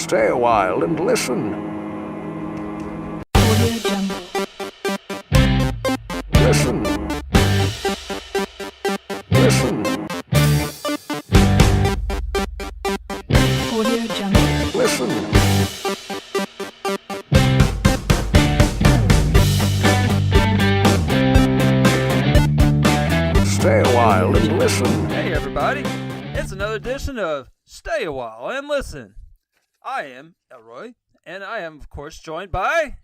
Stay a while and listen. Listen. Listen. Listen. Stay a while and listen. Hey everybody, it's another edition of Stay a While and Listen. I am Elroy, and I am of course joined by...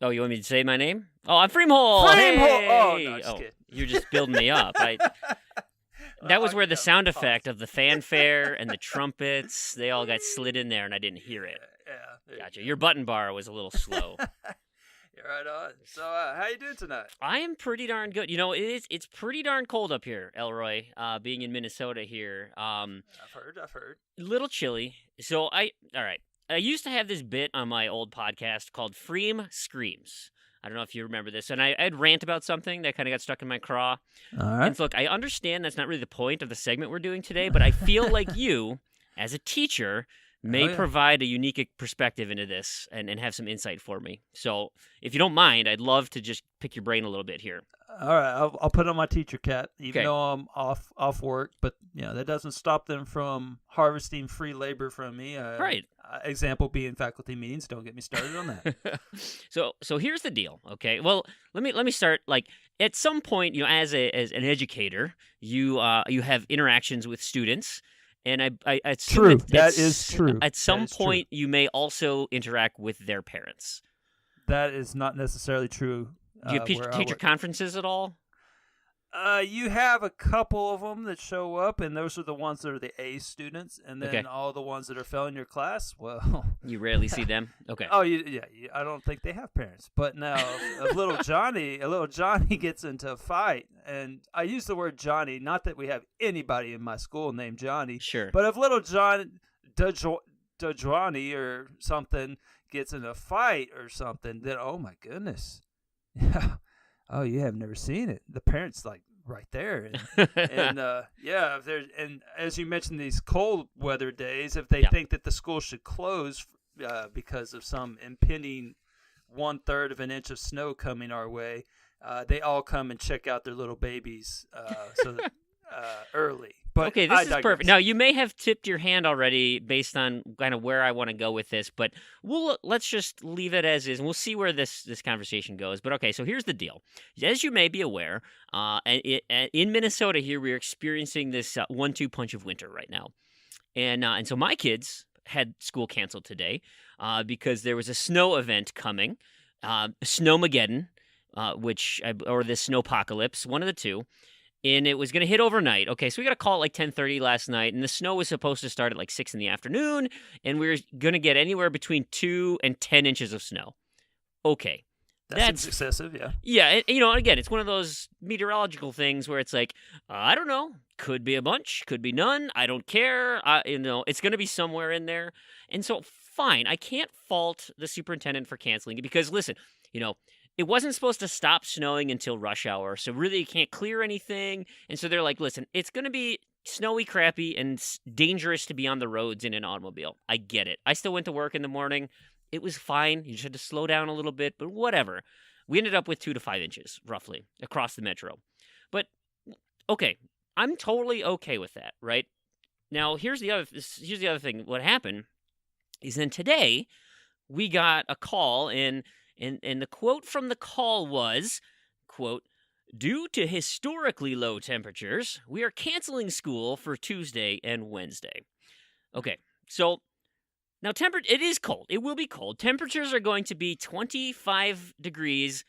Oh, you want me to say my name? Oh, I'm Freamwhole! Freamwhole! Hey! Oh, no, just kidding. You're just building me up. That was where the sound effect of the fanfare and the trumpets, they all got slid in there and I didn't hear it. Yeah. Gotcha. Your button bar was a little slow. You're right on. So, how you doing tonight? I am pretty darn good. You know, it's pretty darn cold up here, Elroy, being in Minnesota here. I've heard. A little chilly. So, all right. I used to have this bit on my old podcast called Fream Screams. I don't know if you remember this. And I'd rant about something that kind of got stuck in my craw. All right. And so, look, I understand that's not really the point of the segment we're doing today, but I feel like you, as a teacher, may provide a unique perspective into this and have some insight for me. So if you don't mind, I'd love to just pick your brain a little bit here. All right, I'll put on my teacher cap, even Okay. though I'm off work. But that doesn't stop them from harvesting free labor from me. Right. Example being faculty meetings. Don't get me started on that. So here's the deal. Okay. Well, let me start. Like at some point, as an educator, you have interactions with students. And I assume True. That is true. At some point, true. you may also interact with their parents. That is not necessarily true. Do you have teacher conferences at all? You have a couple of them that show up, and those are the ones that are the A students, and then all the ones that are failing your class. Well, you rarely see them. Okay. Oh, yeah. I don't think they have parents. But now, if little Johnny gets into a fight, and I use the word Johnny, not that we have anybody in my school named Johnny. Sure. But if little John, Johnny or something gets in a fight or something, then oh my goodness. Yeah. Oh, you have never seen it. The parents right there, and and as you mentioned, these cold weather days, if they think that the school should close because of some impending 1/3 of an inch of snow coming our way, they all come and check out their little babies early. But okay, this is perfect. Now, you may have tipped your hand already based on kind of where I want to go with this, but let's just leave it as is, and we'll see where this conversation goes. But okay, so here's the deal. As you may be aware, in Minnesota here, we're experiencing this 1-2 punch of winter right now. And so my kids had school canceled today because there was a snow event coming, Snowmageddon, or the snowpocalypse, one of the two. And it was going to hit overnight. Okay, so we got a call at 10:30 last night, and the snow was supposed to start at 6 in the afternoon, and we were going to get anywhere between 2 and 10 inches of snow. Okay. That's excessive, yeah. Yeah, again, it's one of those meteorological things where it's I don't know, could be a bunch, could be none, I don't care, it's going to be somewhere in there. And so, fine, I can't fault the superintendent for canceling it because, listen, it wasn't supposed to stop snowing until rush hour, so really you can't clear anything. And so they're like, listen, it's going to be snowy, crappy, and dangerous to be on the roads in an automobile. I get it. I still went to work in the morning. It was fine. You just had to slow down a little bit, but whatever. We ended up with 2 to 5 inches, roughly, across the metro. But, okay, I'm totally okay with that, right? Now, here's the other thing. What happened is then today we got a call and the quote from the call was, quote, "Due to historically low temperatures, we are canceling school for Tuesday and Wednesday." Okay, so now it is cold. It will be cold. Temperatures are going to be 25 degrees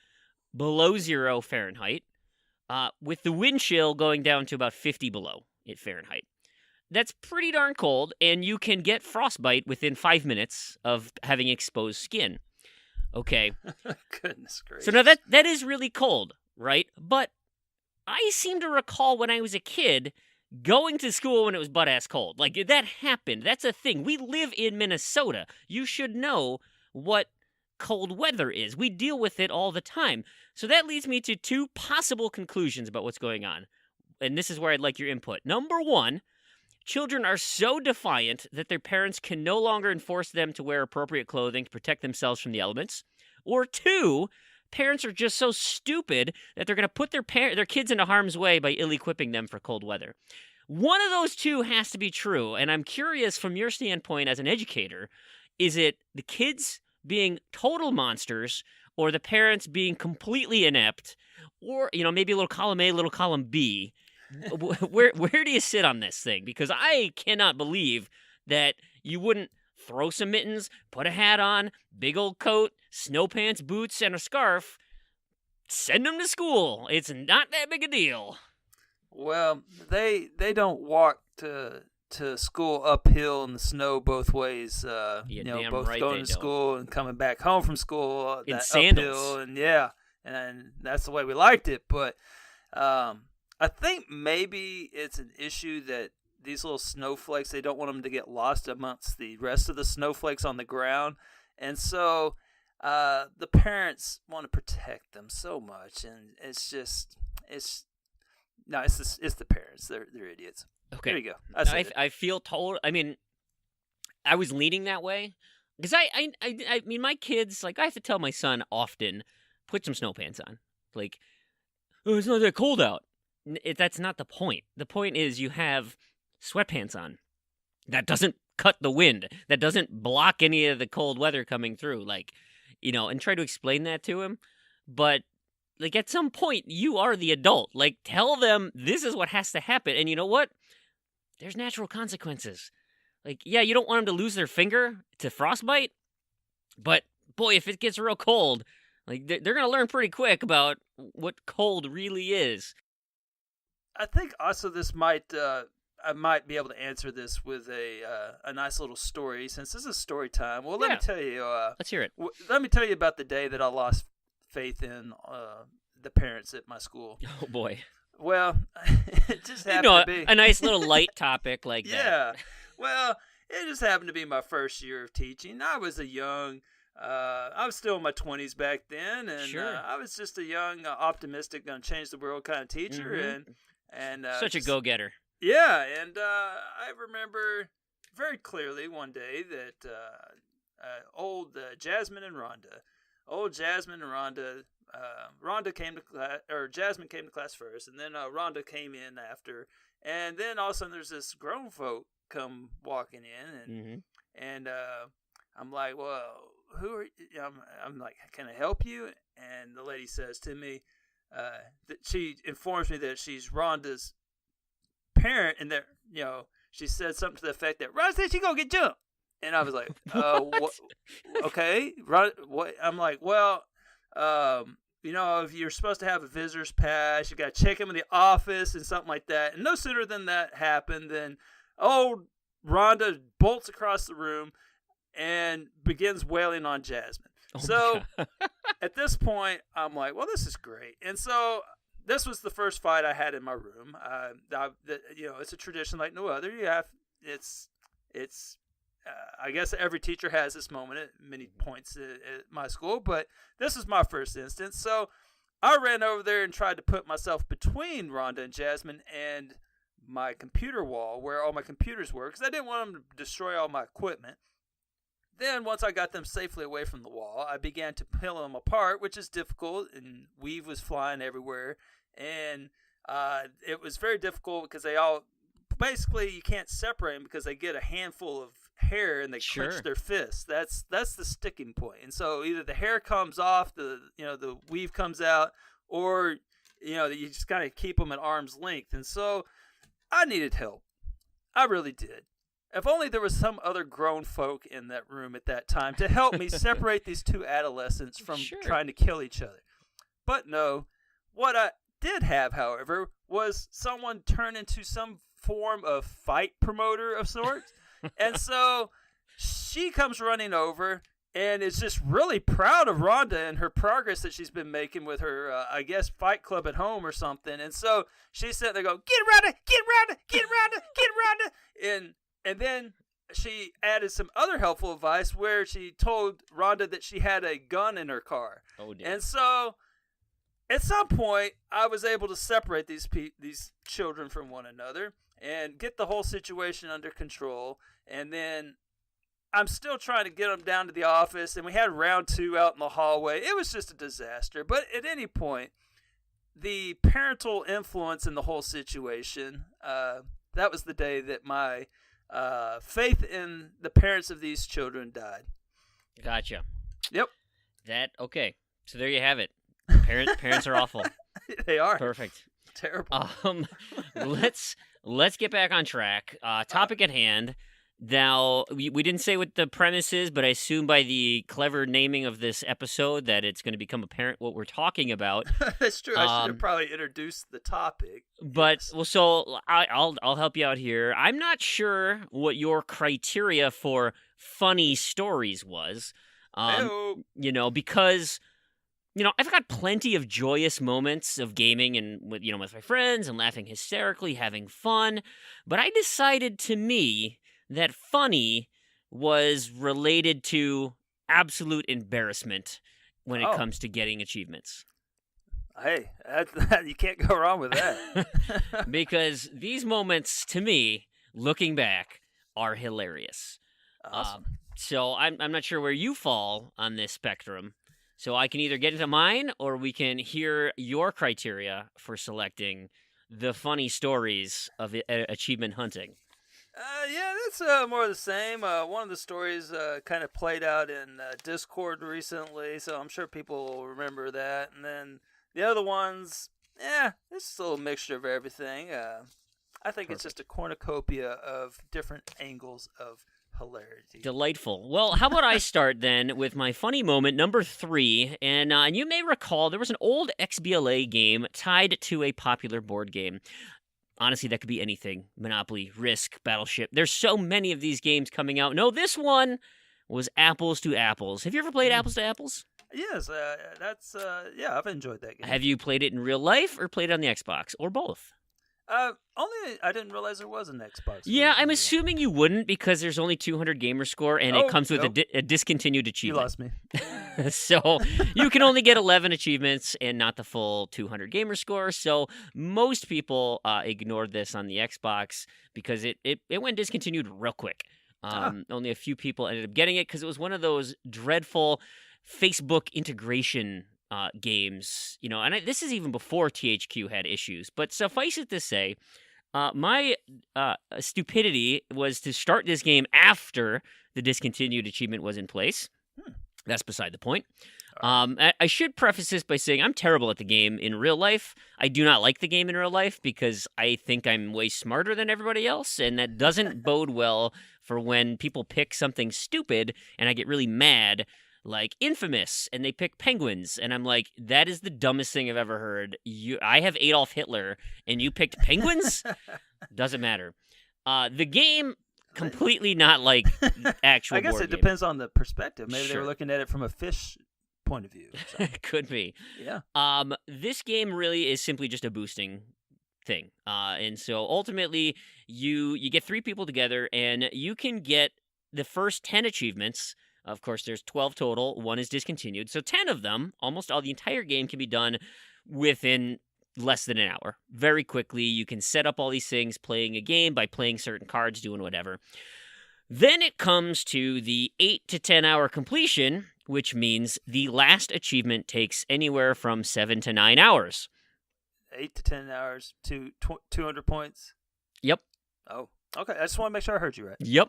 below 0 Fahrenheit, with the wind chill going down to about 50 below Fahrenheit. That's pretty darn cold, and you can get frostbite within 5 minutes of having exposed skin. Okay. Goodness gracious. So now that is really cold, right? But I seem to recall when I was a kid going to school when it was butt-ass cold. That happened. That's a thing. We live in Minnesota. You should know what cold weather is. We deal with it all the time. So that leads me to 2 possible conclusions about what's going on. And this is where I'd like your input. Number 1, children are so defiant that their parents can no longer enforce them to wear appropriate clothing to protect themselves from the elements. Or 2, parents are just so stupid that they're going to put their kids into harm's way by ill-equipping them for cold weather. One of those 2 has to be true, and I'm curious from your standpoint as an educator, is it the kids being total monsters or the parents being completely inept, or, maybe a little column A, a little column B? Where do you sit on this thing? Because I cannot believe that you wouldn't throw some mittens, put a hat on, big old coat, snow pants, boots, and a scarf, send them to school. It's not that big a deal. Well, they don't walk to school uphill in the snow both ways. Both right going to school and coming back home from school in that sandals. uphill, and that's the way we liked it. But I think maybe it's an issue that these little snowflakes, they don't want them to get lost amongst the rest of the snowflakes on the ground, and so the parents want to protect them so much, and it's the parents. They're idiots. Okay. There you go. I feel told. I mean, I was leaning that way because I mean, my kids, like, I have to tell my son often, put some snow pants on. Like, oh, it's not that cold out. That's not the point. The point is you have sweatpants on. That doesn't cut the wind. That doesn't block any of the cold weather coming through. Like, and try to explain that to him. But, like, at some point, you are the adult. Like, tell them this is what has to happen. And you know what? There's natural consequences. Like, yeah, you don't want them to lose their finger to frostbite. But, boy, if it gets real cold, like, they're going to learn pretty quick about what cold really is. I think also this I might be able to answer this with a nice little story, since this is story time. Well, let me tell you. Let's hear it. Let me tell you about the day that I lost faith in the parents at my school. Oh boy. Well, it just happened to be a nice little light topic like that. Yeah. Well, it just happened to be my first year of teaching. I was I was still in my 20s back then, and Sure. I was just a young, optimistic, gonna change the world kind of teacher, and such a go-getter. Yeah, and I remember very clearly one day that old Jasmine and Rhonda, Rhonda came to class, or Jasmine came to class first, and then Rhonda came in after, and then all of a sudden there's this grown folk come walking in, and I'm like, well, who are you? I'm like, can I help you? And the lady says to me that she informs me that she's Rhonda's parent, and that she said something to the effect that Rhonda said she gonna get jumped, and I was like, what? Okay, what? I'm like, well, if you're supposed to have a visitor's pass, you got to check in with the office and something like that. And no sooner than that happened than old Rhonda bolts across the room and begins wailing on Jasmine. So at this point, I'm like, well, this is great. And so this was the first fight I had in my room. It's a tradition like no other. I guess every teacher has this moment at many points at my school, but this is my first instance. So I ran over there and tried to put myself between Rhonda and Jasmine and my computer wall where all my computers were, because I didn't want them to destroy all my equipment. Then once I got them safely away from the wall, I began to peel them apart, which is difficult, and weave was flying everywhere. And it was very difficult because basically you can't separate them because they get a handful of hair and they clench their fists. That's the sticking point. And so either the hair comes off, the weave comes out, or you just kind of keep them at arm's length. And so I needed help. I really did. If only there was some other grown folk in that room at that time to help me separate these two adolescents from trying to kill each other. But no, what I did have, however, was someone turn into some form of fight promoter of sorts. And so she comes running over and is just really proud of Rhonda and her progress that she's been making with her, fight club at home or something. And so she's sitting there going, get Rhonda, get Rhonda, get Rhonda, get Rhonda. And then she added some other helpful advice where she told Rhonda that she had a gun in her car. Oh, dear. And so at some point, I was able to separate these children from one another. and get the whole situation under control. And then I'm still trying to get them down to the office, and we had round 2 out in the hallway. It was just a disaster. But at any point, the parental influence in the whole situation, that was the day that my faith in the parents of these children died. Gotcha. Yep. Okay. So there you have it. Parents are awful. They are. Perfect. Terrible. Let's get back on track. Topic at hand. Now, we didn't say what the premise is, but I assume by the clever naming of this episode that it's going to become apparent what we're talking about. That's true. I should have probably introduced the topic. But, Yes. well, so I'll help you out here. I'm not sure what your criteria for funny stories was. Because... I've got plenty of joyous moments of gaming and with my friends and laughing hysterically, having fun. But I decided to me that funny was related to absolute embarrassment when it comes to getting achievements. Hey, you can't go wrong with that. Because these moments, to me, looking back, are hilarious. Awesome. So I'm not sure where you fall on this spectrum. So I can either get into mine, or we can hear your criteria for selecting the funny stories of achievement hunting. Yeah, that's more of the same. One of the stories kind of played out in Discord recently, so I'm sure people will remember that. And then the other ones, it's just a little mixture of everything. I think it's just a cornucopia of different angles of hilarity. Delightful. Well, how about I start then with my funny moment, number 3. And you may recall there was an old XBLA game tied to a popular board game. Honestly, that could be anything. Monopoly, Risk, Battleship. There's so many of these games coming out. No, this one was Apples to Apples. Have you ever played Apples to Apples? Yes, I've enjoyed that game. Have you played it in real life or played it on the Xbox, or both? Only I didn't realize there was an Xbox. Yeah, I'm assuming you wouldn't because there's only 200 gamer score and it comes with a discontinued achievement. You lost me. So you can only get 11 achievements and not the full 200 gamer score. So most people ignored this on the Xbox because it went discontinued real quick. Only a few people ended up getting it because it was one of those dreadful Facebook integration games, and this is even before THQ had issues. But suffice it to say, my stupidity was to start this game after the discontinued achievement was in place. That's beside the point. I should preface this by saying I'm terrible at the game in real life. I do not like the game in real life because I think I'm way smarter than everybody else, and that doesn't bode well for when people pick something stupid and I get really mad, like Infamous, and they pick penguins, and I'm like, that is the dumbest thing I've ever heard. I have Adolf Hitler, and you picked penguins? Doesn't matter. The game, completely not like actual I guess board it game. depends on the perspective. Maybe they Sure. were looking at it from a fish point of view. Could be. Yeah. This game really is simply just a boosting thing. And so ultimately, you get 3 people together, and you can get the first 10 achievements. Of course, there's 12 total. 1 is discontinued. So 10 of them, almost all the entire game, can be done within less than an hour. Very quickly, you can set up all these things, playing a game by playing certain cards, doing whatever. Then it comes to the 8 to 10 hour completion, which means the last achievement takes anywhere from 7 to 9 hours. 8 to 10 hours to 200 points? Yep. Oh, okay. I just want to make sure I heard you right. Yep.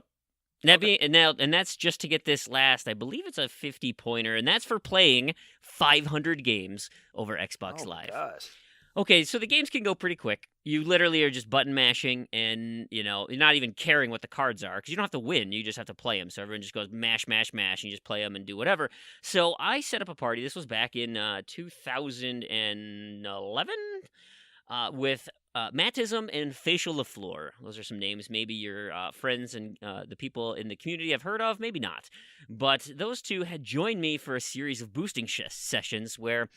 And that's just to get this last, I believe it's a 50-pointer, and that's for playing 500 games over Xbox Live. Gosh. Okay, so the games can go pretty quick. You literally are just button mashing and, you're not even caring what the cards are because you don't have to win. You just have to play them. So everyone just goes mash, mash, mash, and you just play them and do whatever. So I set up a party. This was back in 2011 with Mattism and Facial LaFleur. Those are some names maybe your friends and the people in the community have heard of, maybe not. But those two had joined me for a series of boosting sessions where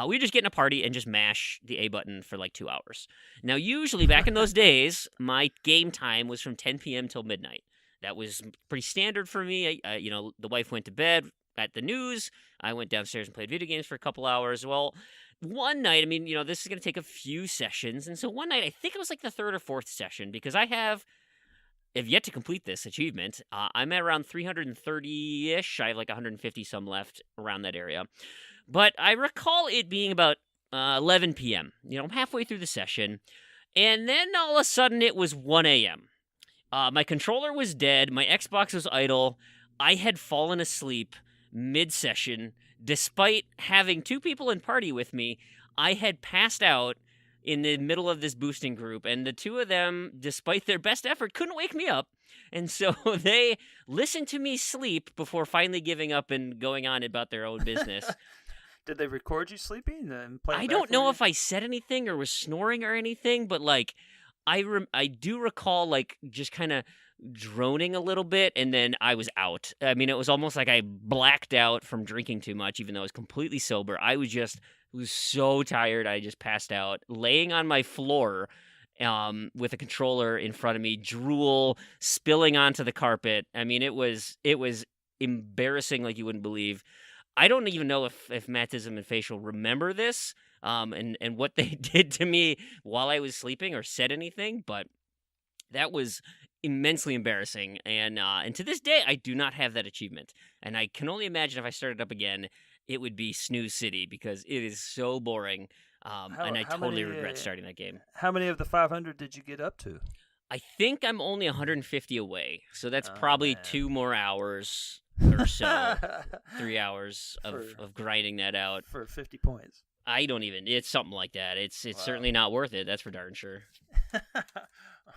we would just get in a party and just mash the A button for like 2 hours. Now, usually back in those days, my game time was from 10 p.m. till midnight. That was pretty standard for me. The wife went to bed at the news. I went downstairs and played video games for a couple hours. Well, one night, I mean, this is going to take a few sessions. And so one night, I think it was like the third or fourth session, because I have yet to complete this achievement. I'm at around 330-ish. I have like 150 some left around that area. But I recall it being about 11 p.m. I'm halfway through the session. And then all of a sudden it was 1 a.m. My controller was dead. My Xbox was idle. I had fallen asleep mid-session. Despite having two people in party with me, I had passed out in the middle of this boosting group, and the two of them, despite their best effort, couldn't wake me up. And so they listened to me sleep before finally giving up and going on about their own business. Did they record you sleeping and play? I don't know if I said anything or was snoring or anything, but like I do recall like just kind of droning a little bit, and then I was out. I mean, it was almost like I blacked out from drinking too much, even though I was completely sober. I was so tired. I just passed out, laying on my floor with a controller in front of me, drool spilling onto the carpet. I mean, it was embarrassing like you wouldn't believe. I don't even know if Mattism and Facial remember this and what they did to me while I was sleeping or said anything, but that was immensely embarrassing. And to this day, I do not have that achievement. And I can only imagine if I started up again, it would be Snooze City, because it is so boring. And I totally regret starting that game. How many of the 500 did you get up to? I think I'm only 150 away. So that's probably 2 more hours or so. 3 hours of grinding that out. For 50 points. It's something like that. It's certainly not worth it. That's for darn sure.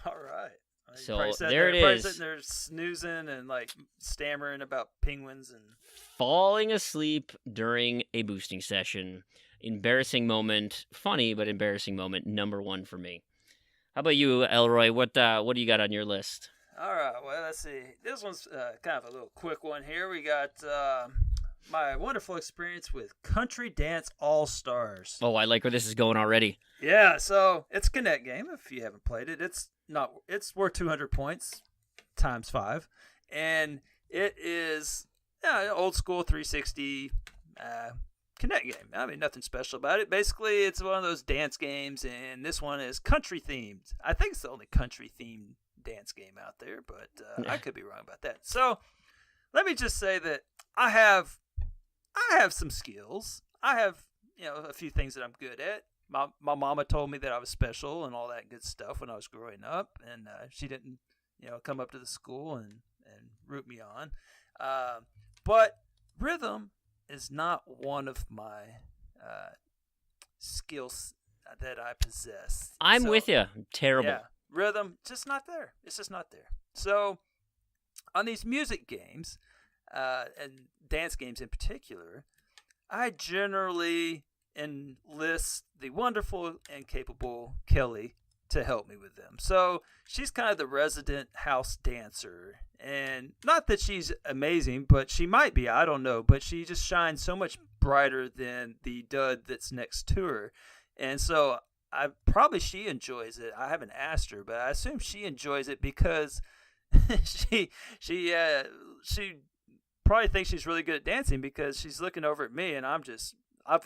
All right. So there it is. Sitting there snoozing and like stammering about penguins and falling asleep during a boosting session. Embarrassing moment. Funny, but embarrassing moment. Number 1 for me. How about you, Elroy? What do you got on your list? All right. Well, let's see. This one's kind of a little quick one here. We got my wonderful experience with Country Dance All-Stars. Oh, I like where this is going already. Yeah, so it's a Connect game if you haven't played it. It's worth 200 points times 5, and it is old school 360 Connect game. I mean, nothing special about it. Basically, it's one of those dance games, and this one is country themed. I think it's the only country themed dance game out there, but I could be wrong about that. So let me just say that I have some skills. I have a few things that I'm good at. My mama told me that I was special and all that good stuff when I was growing up, and she didn't come up to the school and root me on. But rhythm is not one of my skills that I possess. I'm with you. Terrible. Yeah, rhythm, just not there. It's just not there. So on these music games and dance games in particular, I generally enlist the wonderful and capable Kelly to help me with them. So she's kind of the resident house dancer. And not that she's amazing, but she might be. I don't know. But she just shines so much brighter than the dud that's next to her. And so she enjoys it. I haven't asked her, but I assume she enjoys it because she probably thinks she's really good at dancing because she's looking over at me and I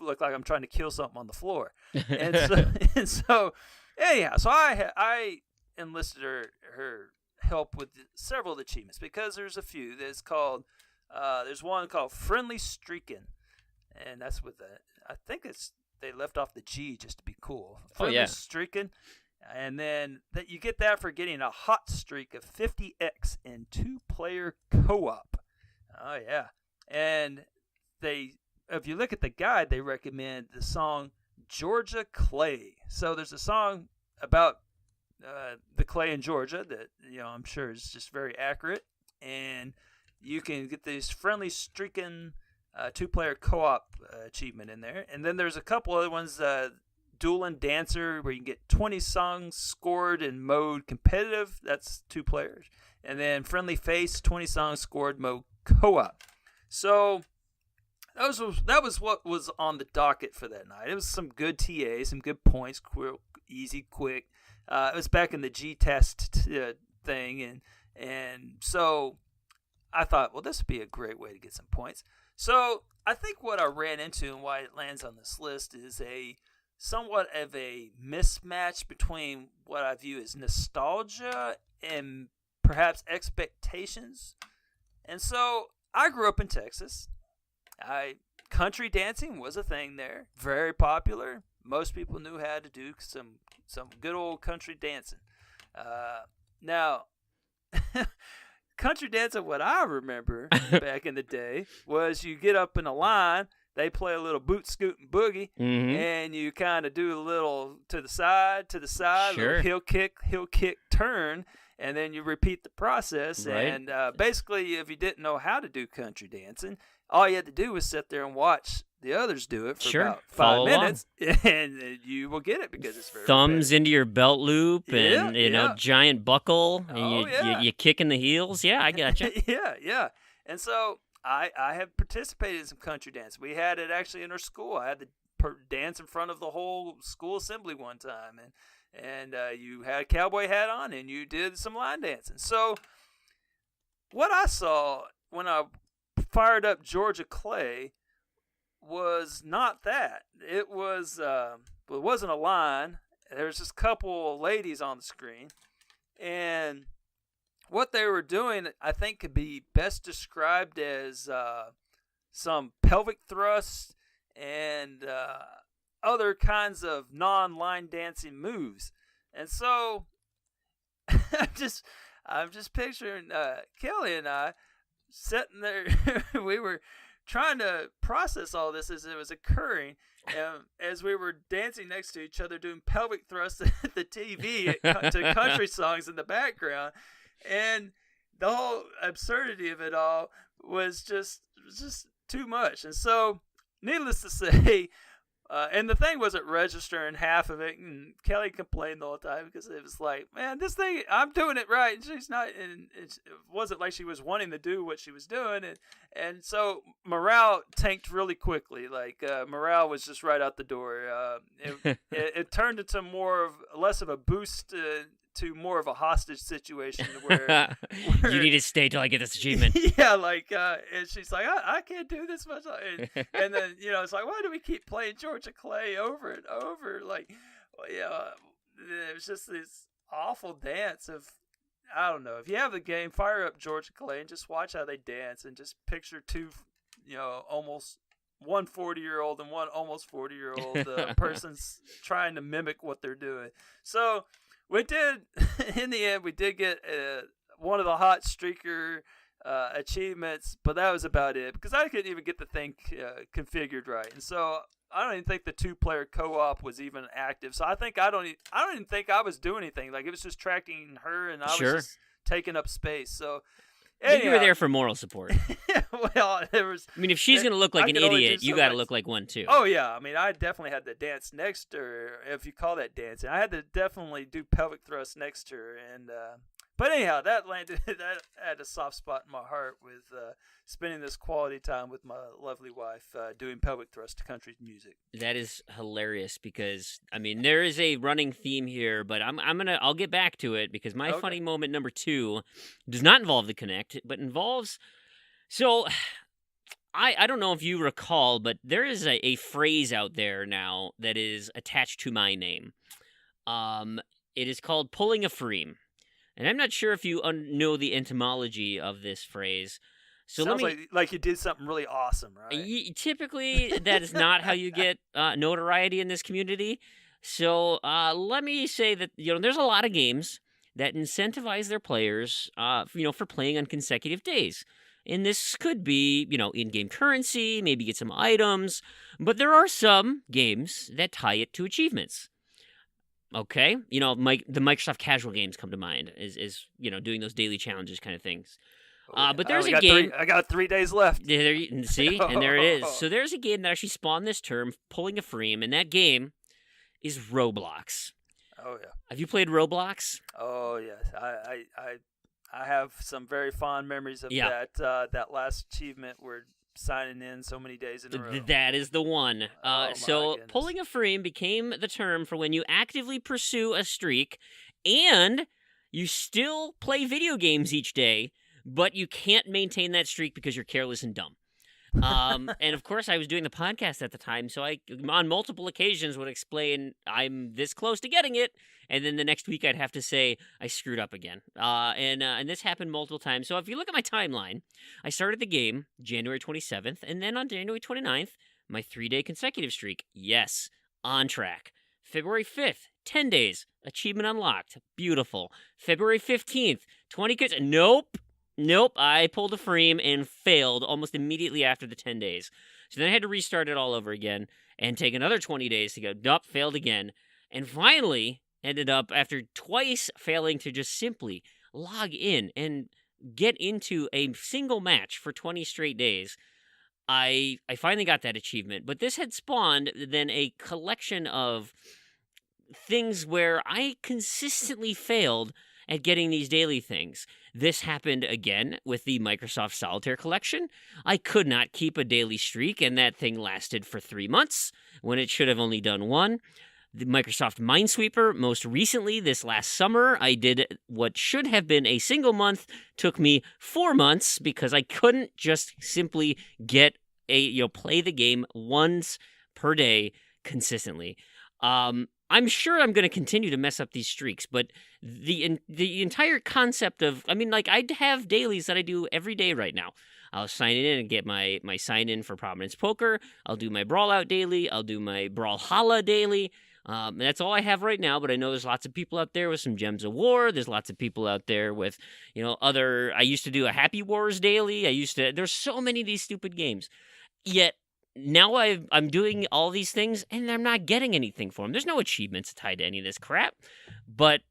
look like I'm trying to kill something on the floor. And so anyhow, so I enlisted her help with several of the achievements because there's a few. There's one called Friendly Streakin', and that's with I think they left off the G just to be cool. Friendly Streakin', and then that you get that for getting a hot streak of 50x in 2-player co-op. Oh yeah, and if you look at the guide, they recommend the song Georgia Clay. So there's a song about the clay in Georgia that I'm sure is just very accurate, and you can get this Friendly Streakin' 2-player co-op achievement in there. And then there's a couple other ones, Duelin' Dancer, where you can get 20 songs scored in mode competitive. That's 2 players. And then Friendly Face, 20 songs scored mode co-op. So that was what was on the docket for that night. It was some good TA, some good points, easy, quick. It was back in the G-test thing, and so I thought, well, this would be a great way to get some points. So I think what I ran into and why it lands on this list is a somewhat of a mismatch between what I view as nostalgia and perhaps expectations. And so I grew up in Texas. Country dancing was a thing there, very popular. Most people knew how to do some good old country dancing. Now, country dancing, what I remember back in the day was you get up in a line, they play a little boot scoot and boogie, and you kind of do a little to the side, Sure. little heel kick, turn, and then you repeat the process. Right. And basically, if you didn't know how to do country dancing, all you had to do was sit there and watch the others do it for Sure. about 5 Follow along. minutes, and you will get it because it's very Thumbs into your belt loop and, Yeah. giant buckle. And Oh, yeah. you kick in the heels. Yeah, I gotcha. yeah. And so I have participated in some country dance. We had it actually in our school. I had to dance in front of the whole school assembly one time, and you had a cowboy hat on and you did some line dancing. So what I saw when I fired up Georgia Clay was not that. It wasn't a line. There was just a couple ladies on the screen, and what they were doing, I think, could be best described as some pelvic thrusts and other kinds of non-line dancing moves. And so I'm just picturing Kelly and I sitting there. We were trying to process all this as it was occurring, as we were dancing next to each other, doing pelvic thrusts at the TV to country songs in the background. And the whole absurdity of it all was just too much. And so, needless to say, and the thing wasn't registering half of it, and Kelly complained the whole time because it was like, man, this thing, I'm doing it right, and she's not, and it wasn't like she was wanting to do what she was doing, and so morale tanked really quickly. Like morale was just right out the door. It turned into less of a boost to more of a hostage situation where You need to stay till I get this achievement. yeah, like and she's like, I can't do this much, and then it's like, why do we keep playing Georgia Clay over and over? Like, it was just this awful dance of, I don't know. If you have the game, fire up Georgia Clay and just watch how they dance, and just picture two, almost one 40-year-old and one almost 40-year-old persons trying to mimic what they're doing. So we did, in the end, we did get one of the hot streaker achievements, but that was about it because I couldn't even get the thing configured right, and so I don't even think the 2-player co-op was even active. So I don't even think I was doing anything. Like, it was just tracking her, and I was just taking up space. So you were there for moral support. Well, there was. I mean, if she's gonna look like an idiot, you got to look like one too. Oh yeah, I mean, I definitely had to dance next to her, if you call that dancing. I had to definitely do pelvic thrusts next to her, and but anyhow, that had a soft spot in my heart with spending this quality time with my lovely wife doing pelvic thrust to country music. That is hilarious because, I mean, there is a running theme here, but I'll get back to it because my funny moment number 2 does not involve the Kinect, but involves, so I don't know if you recall, but there is a phrase out there now that is attached to my name. It is called pulling a Fream. And I'm not sure if you know the etymology of this phrase. So sounds like you did something really awesome, right? Typically, that is not how you get notoriety in this community. So let me say that there's a lot of games that incentivize their players, for playing on consecutive days. And this could be, in-game currency, maybe get some items. But there are some games that tie it to achievements. Okay, the Microsoft casual games come to mind is doing those daily challenges kind of things. But there's a game. I got 3 days left. See, and there it is. So there's a game that actually spawned this term, pulling a Fream, and that game is Roblox. Oh yeah. Have you played Roblox? Oh yes, I have some very fond memories of that last achievement where signing in so many days in a row. That is the one. So goodness. pulling a Fream became the term for when you actively pursue a streak and you still play video games each day, but you can't maintain that streak because you're careless and dumb. And of course, I was doing the podcast at the time, so I, on multiple occasions, would explain I'm this close to getting it, and then the next week I'd have to say I screwed up again. And this happened multiple times. So if you look at my timeline, I started the game January 27th, and then on January 29th, my 3-day consecutive streak. Yes, on track. February 5th, 10 days, achievement unlocked. Beautiful. February 15th, 20 kids. Nope, I pulled a Fream and failed almost immediately after the 10 days. So then I had to restart it all over again and take another 20 days to go, nope, failed again. And finally ended up, after twice failing to just simply log in and get into a single match for 20 straight days, I finally got that achievement. But this had spawned then a collection of things where I consistently failed at getting these daily things. This happened again with the Microsoft Solitaire collection. I could not keep a daily streak, and that thing lasted for 3 months when it should have only done 1. The Microsoft Minesweeper, most recently, this last summer, I did what should have been a single month, took me 4 months because I couldn't just simply get play the game once per day consistently. I'm sure I'm going to continue to mess up these streaks, but the entire concept of, I have dailies that I do every day right now. I'll sign in and get my sign in for Prominence Poker. I'll do my Brawl Out daily. I'll do my Brawlhalla daily. And that's all I have right now, but I know there's lots of people out there with some Gems of War. There's lots of people out there with, I used to do a Happy Wars daily. There's so many of these stupid games. Yet, now I'm doing all these things, and I'm not getting anything for them. There's no achievements tied to any of this crap. But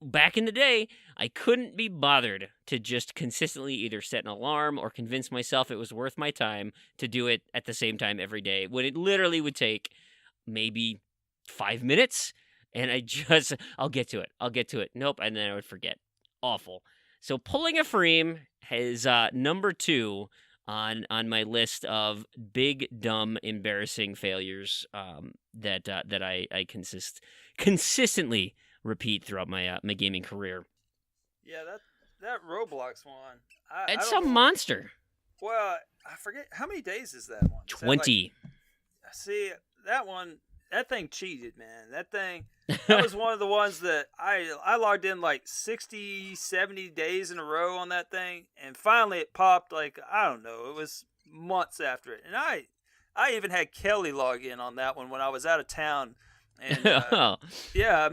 back in the day, I couldn't be bothered to just consistently either set an alarm or convince myself it was worth my time to do it at the same time every day, when it literally would take maybe 5 minutes, and I'll get to it. Nope, and then I would forget. Awful. So pulling a Fream is number 2 on my list of big, dumb, embarrassing failures that I consistently repeat throughout my my gaming career. Yeah, that Roblox one. It's some monster. Well, I forget how many days is that one. 20. See, that thing cheated, man. That was one of the ones that I logged in like 60, 70 days in a row on that thing, and finally it popped like, I don't know, it was months after it. And I even had Kelly log in on that one when I was out of town. And yeah,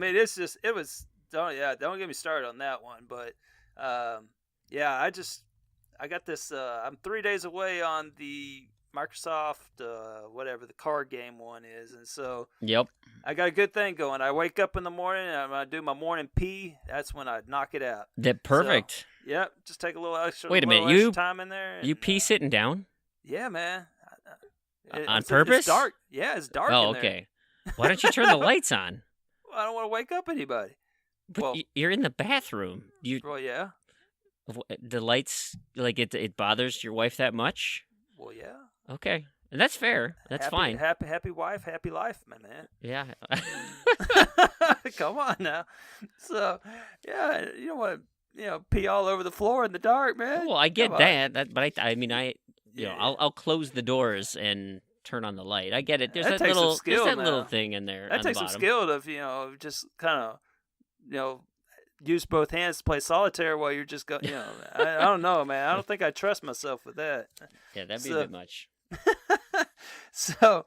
don't get me started on that one, but yeah, I got this I'm 3 days away on the Microsoft, whatever the card game one is, and so yep, I got a good thing going. I wake up in the morning and I'm gonna do my morning pee. That's when I knock it out. That perfect. So, yep, just take a little extra. Wait a minute, extra time in there. You pee sitting down? Yeah, man. On purpose? It's dark. Yeah, it's dark. Oh, in there. okay. Why don't you turn the lights on? Well, I don't want to wake up anybody. But you're in the bathroom. Well, yeah. The lights, like it bothers your wife that much? Well, yeah. Okay, and that's fair. That's fine. Happy wife, happy life, my man. Yeah. Come on now. So, yeah, you don't want to, pee all over the floor in the dark, man. Well, I get that. But I'll close the doors and turn on the light. I get it. There's that little thing in there. That takes some skill to, just kind of, use both hands to play solitaire while you're just going. I don't know, man. I don't think I trust myself with that. Yeah, that'd be a bit much. So,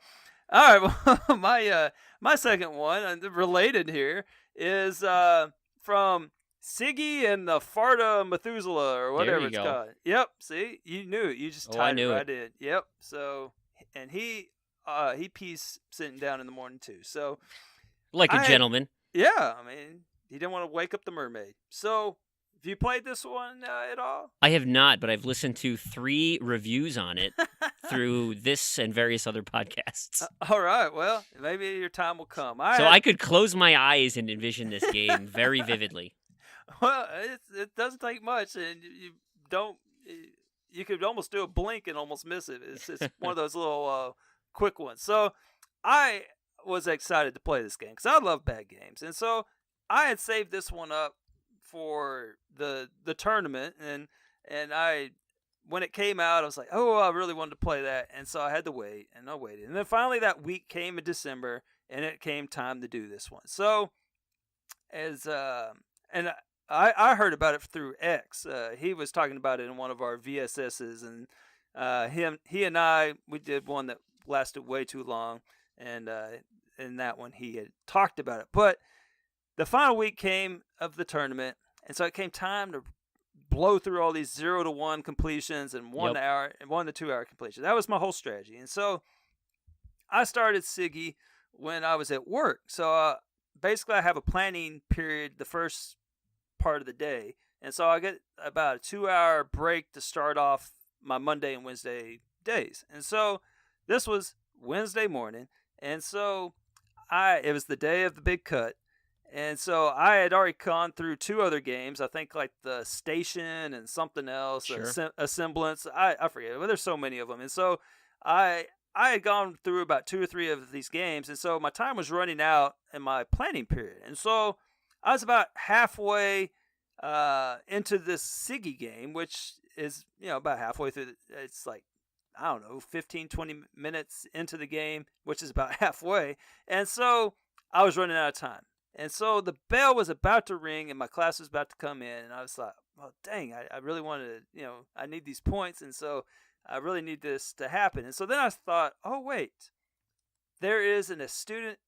all right. Well, my second one, related here, is from Sigi and the Farta Methuselah, or whatever it's called. Yep. See, you knew it. You just tied it right in. Yep. So, and he pees sitting down in the morning too. So, like a gentleman. Yeah. He didn't want to wake up the mermaid. So, have you played this one at all? I have not, but I've listened to 3 reviews on it through this and various other podcasts. All right. Well, maybe your time will come. I could close my eyes and envision this game very vividly. Well, it doesn't take much, and you could almost do a blink and almost miss it. It's one of those little quick ones. So, I was excited to play this game because I love bad games, and so I had saved this one up for the tournament, and I when it came out, I was like, oh, I really wanted to play that. And so I had to wait, and I waited. And then finally that week came in December, and it came time to do this one. So and I heard about it through X. He was talking about it in one of our VSSs, and he and I, we did one that lasted way too long, and in that one he had talked about it. But the final week came of the tournament, and so it came time to blow through all these 0 to 1 completions and 1 hour and 1 to 2 hour completions. That was my whole strategy. And so I started Sigi when I was at work. So basically I have a planning period the first part of the day. And so I get about a 2 hour break to start off my Monday and Wednesday days. And so this was Wednesday morning. And so it was the day of the big cut. And so I had already gone through 2 other games. I think like the Station and something else, Sure. a Semblance. I forget. Well, there's so many of them. And so I had gone through about 2 or 3 of these games. And so my time was running out in my planning period. And so I was about halfway into this Sigi game, which is, about halfway through. It's like, I don't know, 15, 20 minutes into the game, which is about halfway. And so I was running out of time. And so the bell was about to ring and my class was about to come in. And I was like, well, dang, I really wanted to, I need these points. And so I really need this to happen. And so then I thought, oh, wait, there is a Student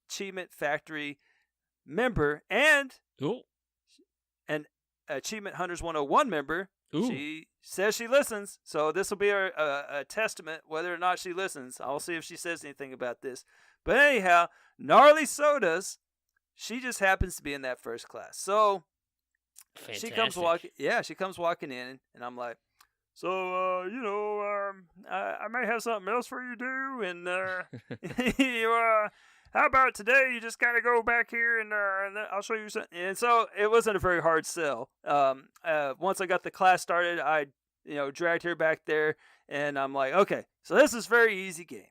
Achievement Factory member and Ooh. an Achievement Hunters 101 member. Ooh. She says she listens. So this will be a testament whether or not she listens. I'll see if she says anything about this. But anyhow, Gnarly Sodas, she just happens to be in that first class. So Fantastic. she comes walking in, and I'm like, so, I may have something else for you to do, and how about today you just kind of go back here, and I'll show you something. And so it wasn't a very hard sell. Once I got the class started, I, dragged her back there, and I'm like, okay, so this is a very easy game.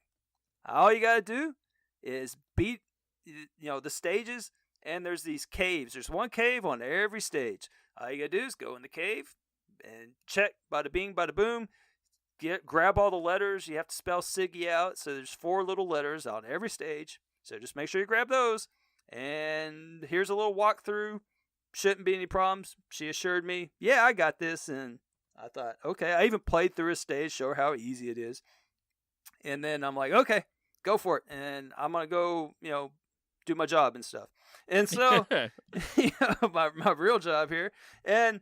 All you got to do is beat the stages, and there's these caves. There's one cave on every stage. All you gotta do is go in the cave and check, bada bing, bada boom. Grab all the letters. You have to spell Sigi out. So there's 4 little letters on every stage. So just make sure you grab those. And here's a little walkthrough. Shouldn't be any problems. She assured me, yeah, I got this. And I thought, okay. I even played through a stage, show her how easy it is. And then I'm like, okay, go for it. And I'm gonna go, do my job and stuff. And so my real job here. And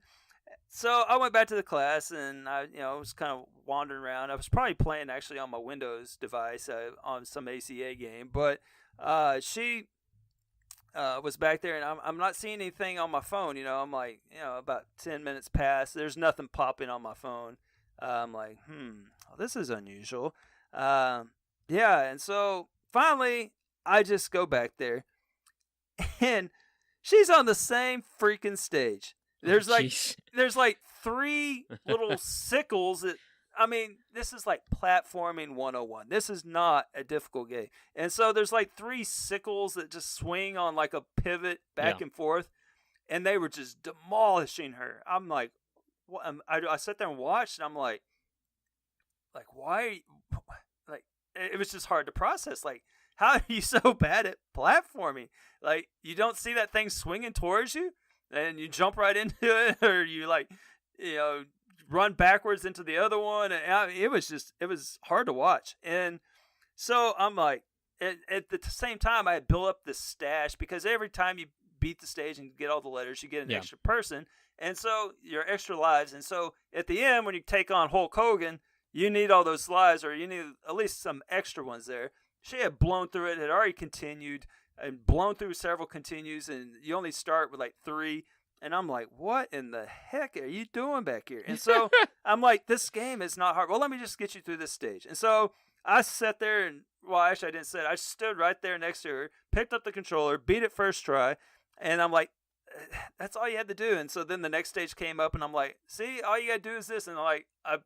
so I went back to the class, and I was kind of wandering around. I was probably playing actually on my Windows device on some ACA game, but she was back there, and I'm not seeing anything on my phone. I'm like, about 10 minutes past, there's nothing popping on my phone. I'm like, well, this is unusual. And so finally I just go back there, and she's on the same freaking stage. There's like 3 little sickles that, this is like platforming 101. This is not a difficult game. And so there's like 3 sickles that just swing on like a pivot back and forth, and they were just demolishing her. I'm like, what? I sat there and watched, and I'm like, why? Like, it was just hard to process. Like, how are you so bad at platforming? Like, you don't see that thing swinging towards you, and you jump right into it, or you run backwards into the other one. And it was hard to watch. And so I'm like, at the same time, I had built up this stash, because every time you beat the stage and get all the letters, you get an extra person. And so your extra lives. And so at the end, when you take on Hulk Hogan, you need all those lives, or you need at least some extra ones there. She had blown through it, had already continued, and blown through several continues, and you only start with like 3. And I'm like, what in the heck are you doing back here? And so I'm like, this game is not hard. Well, let me just get you through this stage. And so I sat there, and, well, actually I didn't sit. I stood right there next to her, picked up the controller, beat it first try, and I'm like, that's all you had to do. And so then the next stage came up, and I'm like, see, all you got to do is this. And I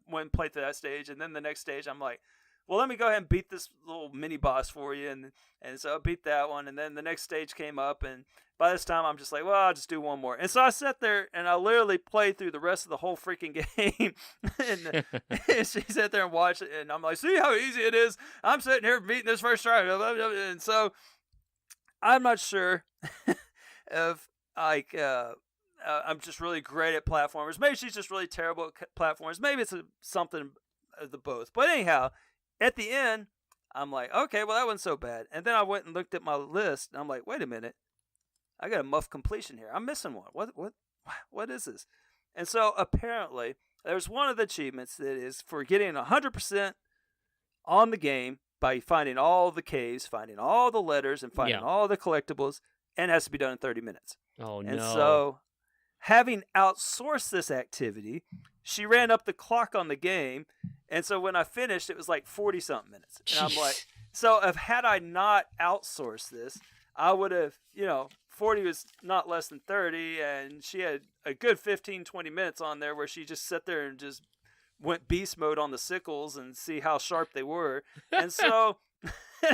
went and played through that stage. And then the next stage, I'm like, well, let me go ahead and beat this little mini boss for you. And so I beat that one. And then the next stage came up. And by this time, I'm just like, well, I'll just do one more. And so I sat there and I literally played through the rest of the whole freaking game. And she sat there and watched it. And I'm like, see how easy it is? I'm sitting here beating this first try. And so I'm not sure if, like, I'm just really great at platformers. Maybe she's just really terrible at platformers. Maybe it's something of the both. But anyhow, at the end, I'm like, okay, well, that wasn't so bad. And then I went and looked at my list, and I'm like, wait a minute. I got a muff completion here. I'm missing one. What is this? And so apparently, there's one of the achievements that is for getting 100% on the game by finding all the caves, finding all the letters, and finding all the collectibles, and it has to be done in 30 minutes. Oh, no. And so, having outsourced this activity, she ran up the clock on the game, and so when I finished, it was like 40-something minutes. And I'm like, so had I not outsourced this, I would have, 40 was not less than 30, and she had a good 15, 20 minutes on there where she just sat there and just went beast mode on the sickles and see how sharp they were. And so,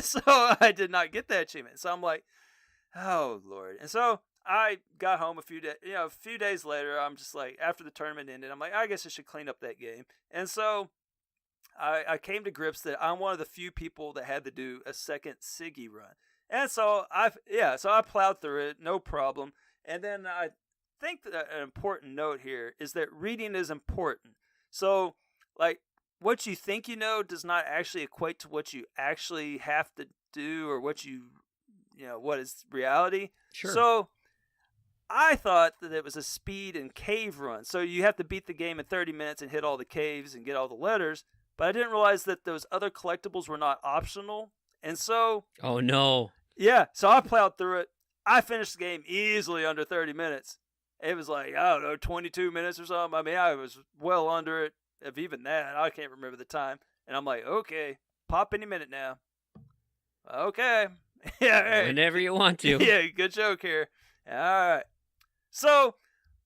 so I did not get that achievement. So I'm like, oh, Lord. And so I got home a few days later. I'm just like, after the tournament ended, I'm like, I guess I should clean up that game. And so I came to grips that I'm one of the few people that had to do a second Sigi run. And so I plowed through it, no problem. And then I think that an important note here is that reading is important. So, like, what you think you know does not actually equate to what you actually have to do or what what is reality. Sure. So I thought that it was a speed and cave run. So you have to beat the game in 30 minutes and hit all the caves and get all the letters. But I didn't realize that those other collectibles were not optional. And so... Oh, no. Yeah, so I plowed through it. I finished the game easily under 30 minutes. It was like, I don't know, 22 minutes or something. I mean, I was well under it, if even that. I can't remember the time. And I'm like, okay, pop any minute now. Okay. Yeah, right. Whenever you want to. Yeah, good joke here. All right. So,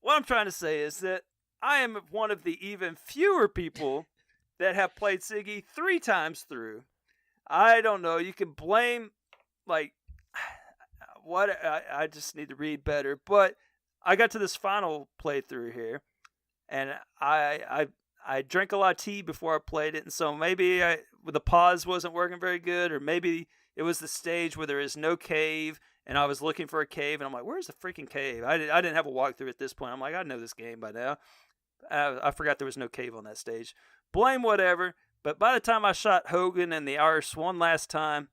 what I'm trying to say is that I am one of the even fewer people that have played Sigi 3 times through. I don't know. You can blame, like, what I just need to read better. But I got to this final playthrough here, and I drank a lot of tea before I played it, and so maybe the pause wasn't working very good, or maybe it was the stage where there is no cave, and I was looking for a cave, and I'm like, where's the freaking cave? I didn't have a walkthrough at this point. I'm like, I know this game by now. I forgot there was no cave on that stage. Blame whatever, but by the time I shot Hogan and the Irish one last time,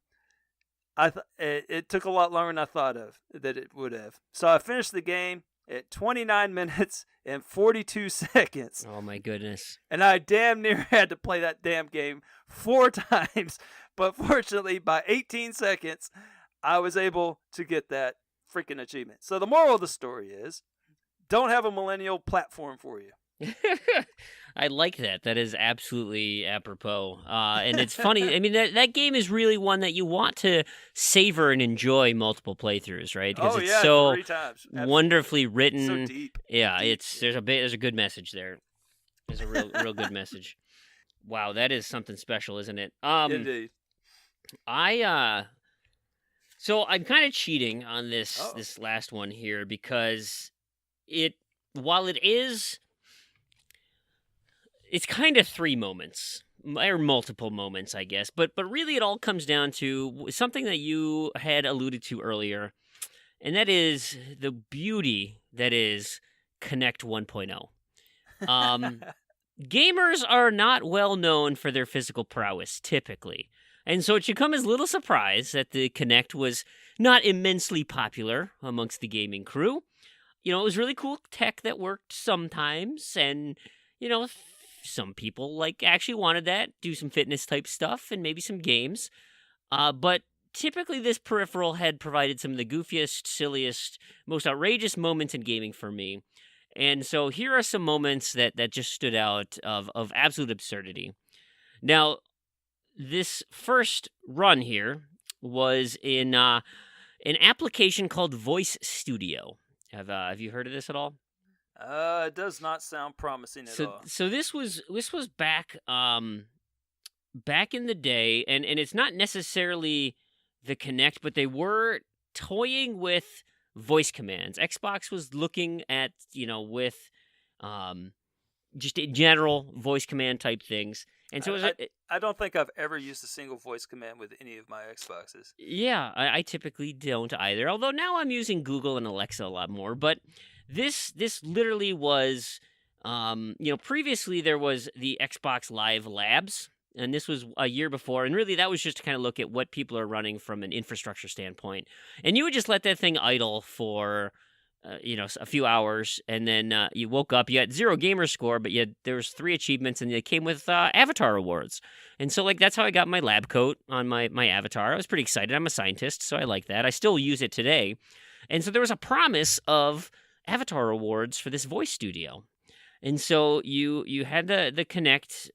it took a lot longer than I thought that it would have. So I finished the game at 29 minutes and 42 seconds. Oh, my goodness. And I damn near had to play that damn game 4 times. But fortunately, by 18 seconds, I was able to get that freaking achievement. So the moral of the story is, don't have a millennial platform for you. I like that. That is absolutely apropos. And it's funny. I mean, that game is really one that you want to savor and enjoy multiple playthroughs, right? Because it's so 3 times. wonderfully written. So deep. Yeah, Deep. there's a good message there. There's a real good message. Wow, that is something special, isn't it? Indeed. So I'm kind of cheating on this last one here because while it's kind of 3 moments, or multiple moments, I guess. But really it all comes down to something that you had alluded to earlier, and that is the beauty that is Connect 1.0. Gamers are not well known for their physical prowess, typically. And so it should come as little surprise that the Connect was not immensely popular amongst the gaming crew. It was really cool tech that worked sometimes, and, some people actually wanted that, do some fitness type stuff and maybe some games. But typically this peripheral had provided some of the goofiest, silliest, most outrageous moments in gaming for me. And so here are some moments that just stood out of absolute absurdity. Now, this first run here was in an application called Voice Studio. Have you heard of this at all? It does not sound promising at all. So this was back back in the day, and it's not necessarily the Kinect, but they were toying with voice commands. Xbox was looking at, with just in general voice command type things. And so I don't think I've ever used a single voice command with any of my Xboxes. yeah, I typically don't either. Although now I'm using Google and Alexa a lot more. But this literally was, previously there was the Xbox Live Labs, and this was a year before. And really, that was just to kind of look at what people are running from an infrastructure standpoint. And you would just let that thing idle for a few hours, and then you woke up. You had 0 gamer score, but there was 3 achievements, and they came with avatar awards. And so, that's how I got my lab coat on my avatar. I was pretty excited. I'm a scientist, so I like that. I still use it today. And so there was a promise of avatar awards for this voice studio. And so you had the Kinect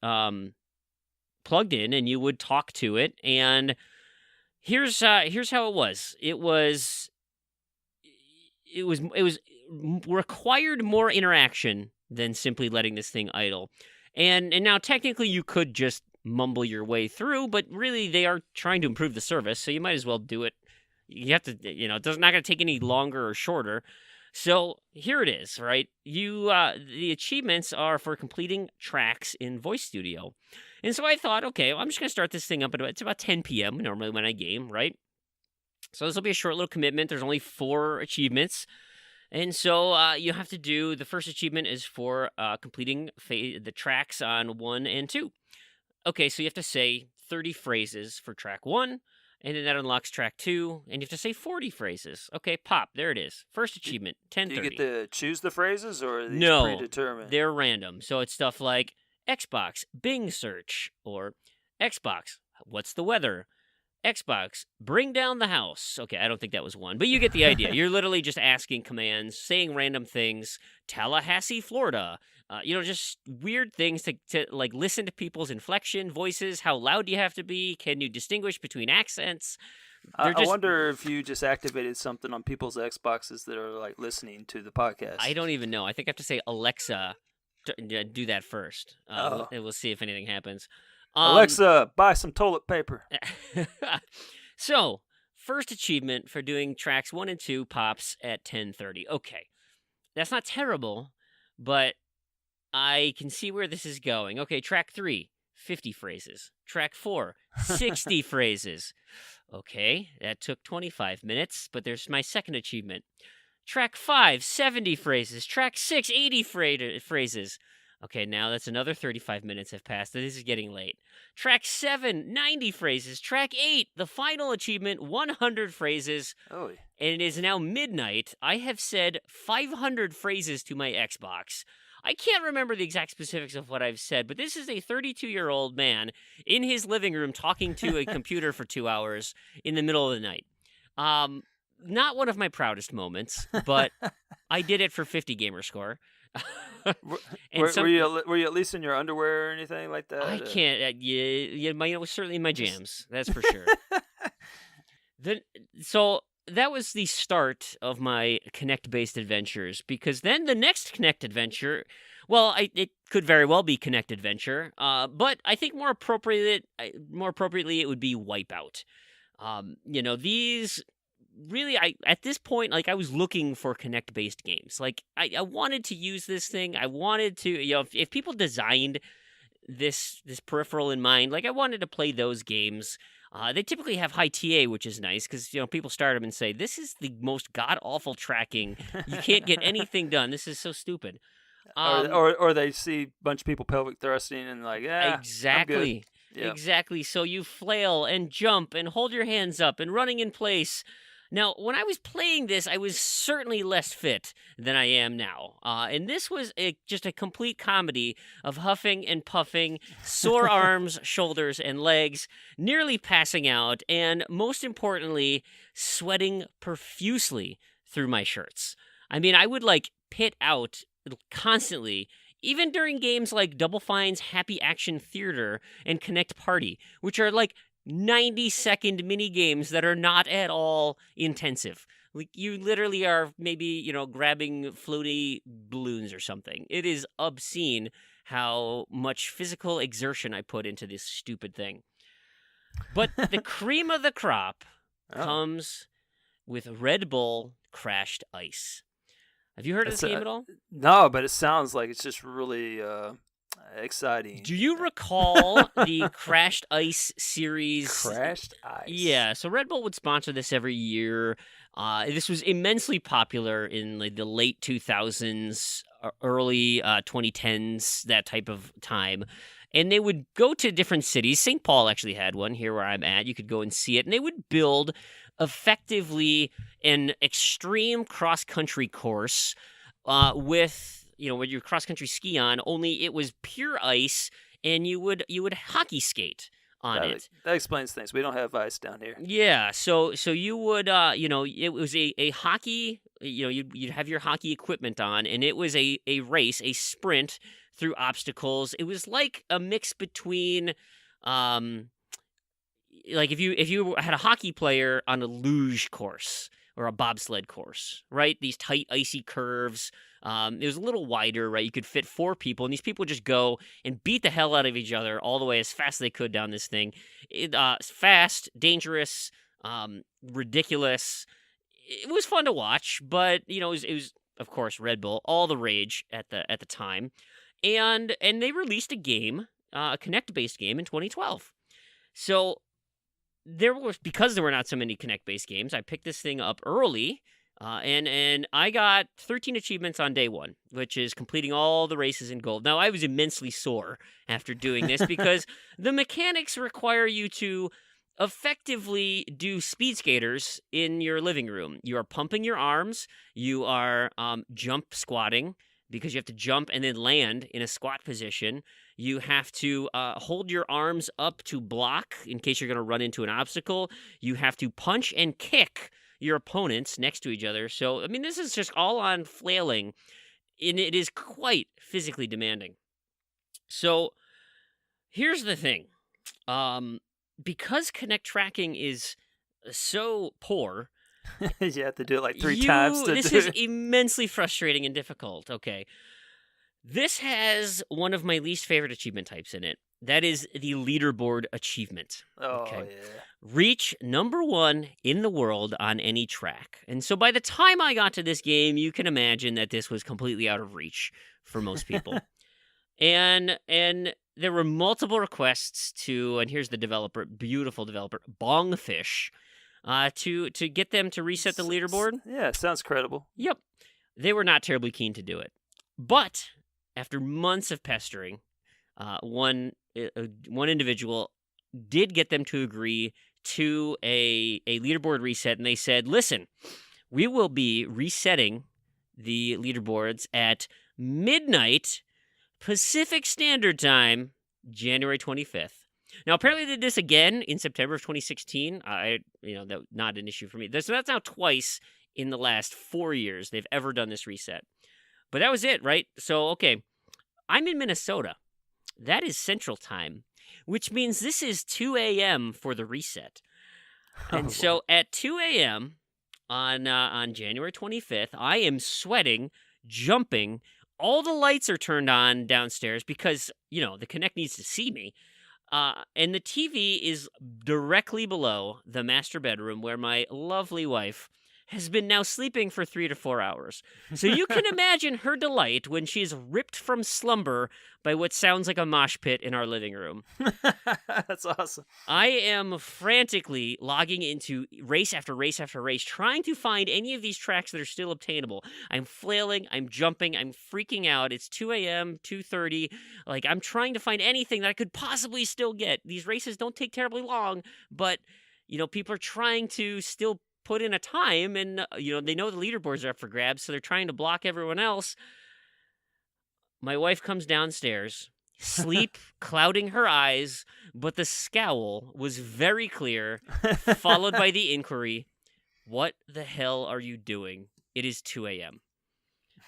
plugged in, and you would talk to it. And here's how it was. It was required more interaction than simply letting this thing idle. And now technically you could just mumble your way through, but really they are trying to improve the service, so you might as well do it. You have to, it's not going to take any longer or shorter. So here it is, right? The achievements are for completing tracks in Voice Studio. And so I thought, okay, well, I'm just going to start this thing up it's about 10 p.m. normally when I game, right? So this will be a short little commitment. There's only 4 achievements. And so you have to do, the first achievement is for completing the tracks on 1 and 2. Okay, so you have to say 30 phrases for track 1, and then that unlocks track 2, and you have to say 40 phrases. Okay, pop, there it is. First achievement, 10:30. Do you get to choose the phrases, or are these No, predetermined? They're random. So it's stuff like Xbox, Bing search, or Xbox, what's the weather? Xbox, bring down the house. Okay, I don't think that was one, but you get the idea. You're literally just asking commands, saying random things. Tallahassee, Florida. Just weird things to listen to people's inflection, voices. How loud do you have to be? Can you distinguish between accents? I wonder if you just activated something on people's Xboxes that are listening to the podcast. I don't even know. I think I have to say Alexa, do that first. And we'll see if anything happens. Alexa, buy some toilet paper. So, first achievement for doing tracks 1 and 2 pops at 10:30. Okay, that's not terrible, but I can see where this is going. Okay, track 3, 50 phrases. Track 4, 60 phrases. Okay, that took 25 minutes, but there's my second achievement. Track 5, 70 phrases. Track 6, 80 phrases. Okay, now that's another 35 minutes have passed. This is getting late. Track 7, 90 phrases. Track 8, the final achievement, 100 phrases. Oh. And it is now midnight. I have said 500 phrases to my Xbox. I can't remember the exact specifics of what I've said, but this is a 32-year-old man in his living room talking to a computer for 2 hours in the middle of the night. Not one of my proudest moments, but I did it for 50 gamer score. Were you at least in your underwear or anything like that? I can't. Certainly in my jams. That's for sure. So that was the start of my Kinect-based adventures, because then the next Kinect adventure, it could very well be Kinect Adventure, but I think more appropriately it would be Wipeout. These. Really, at this point, I was looking for Kinect-based games. I wanted to use this thing. I wanted to, if people designed this peripheral in mind, I wanted to play those games. They typically have high TA, which is nice, because, people start them and say, this is the most god-awful tracking. You can't get anything done. This is so stupid. Or they see a bunch of people pelvic thrusting and Exactly. Yeah. Exactly. So you flail and jump and hold your hands up and running in place. Now, when I was playing this, I was certainly less fit than I am now. And this was just a complete comedy of huffing and puffing, sore arms, shoulders, and legs, nearly passing out, and most importantly, sweating profusely through my shirts. I mean, I would pit out constantly, even during games like Double Fine's Happy Action Theater and Kinect Party, which are 90-second mini games that are not at all intensive. You literally are maybe, grabbing floaty balloons or something. It is obscene how much physical exertion I put into this stupid thing. But the cream of the crop comes with Red Bull Crashed Ice. Have you heard of this game at all? No, but it sounds like it's just really exciting. Do you recall the Crashed Ice series? Crashed Ice. Yeah, so Red Bull would sponsor this every year. This was immensely popular in like the late 2000s, early 2010s, that type of time. And they would go to different cities. St. Paul actually had one here where I'm at. You could go and see it. And they would build effectively an extreme cross-country course with, with your cross-country ski on, only it was pure ice, and you would hockey skate on it. That explains things. We don't have ice down here. Yeah, so you would, it was a hockey, you'd have your hockey equipment on, and it was a race, a sprint through obstacles. It was like a mix between, like if you had a hockey player on a luge course or a bobsled course, right? These tight, icy curves. It was a little wider, right? You could fit 4 people, and these people would just go and beat the hell out of each other all the way as fast as they could down this thing. Fast, dangerous, ridiculous. It was fun to watch, but it was of course Red Bull, all the rage at the time, and they released a game, a Kinect-based game in 2012. So because there were not so many Kinect-based games, I picked this thing up early. And I got 13 achievements on day 1, which is completing all the races in gold. Now, I was immensely sore after doing this because the mechanics require you to effectively do speed skaters in your living room. You are pumping your arms. You are jump squatting because you have to jump and then land in a squat position. You have to hold your arms up to block in case you're going to run into an obstacle. You have to punch and kick your opponents next to each other. So, I mean, this is just all on flailing, and it is quite physically demanding. So, here's the thing. Because Kinect tracking is so poor... you have to do it like 3 times. This is immensely frustrating and difficult. Okay. This has one of my least favorite achievement types in it. That is the leaderboard achievement. Oh, yeah. Reach number 1 in the world on any track. And so by the time I got to this game, you can imagine that this was completely out of reach for most people. and there were multiple requests to, and here's the developer, beautiful developer, Bongfish, to get them to reset the leaderboard. Yeah, sounds credible. Yep. They were not terribly keen to do it. But after months of pestering, one individual did get them to agree to a leaderboard reset, and they said, listen, we will be resetting the leaderboards at midnight Pacific Standard Time, January 25th. Now, apparently they did this again in September of 2016. That not an issue for me. That's now twice in the last 4 years they've ever done this reset. But that was it, right? So, okay, I'm in Minnesota. That is Central Time, which means this is 2 a.m. for the reset. And so at 2 a.m. on January 25th, I am sweating, jumping. All the lights are turned on downstairs because, the Kinect needs to see me. And the TV is directly below the master bedroom where my lovely wife has been now sleeping for 3 to 4 hours. So you can imagine her delight when she is ripped from slumber by what sounds like a mosh pit in our living room. That's awesome. I am frantically logging into race after race after race, trying to find any of these tracks that are still obtainable. I'm flailing, I'm jumping, I'm freaking out. It's 2 a.m., 2:30. Like, I'm trying to find anything that I could possibly still get. These races don't take terribly long, but, people are trying to still put in a time, and they know the leaderboards are up for grabs, so they're trying to block everyone else. My wife comes downstairs, sleep clouding her eyes, but the scowl was very clear, followed by the inquiry, what the hell are you doing? It is 2 a.m.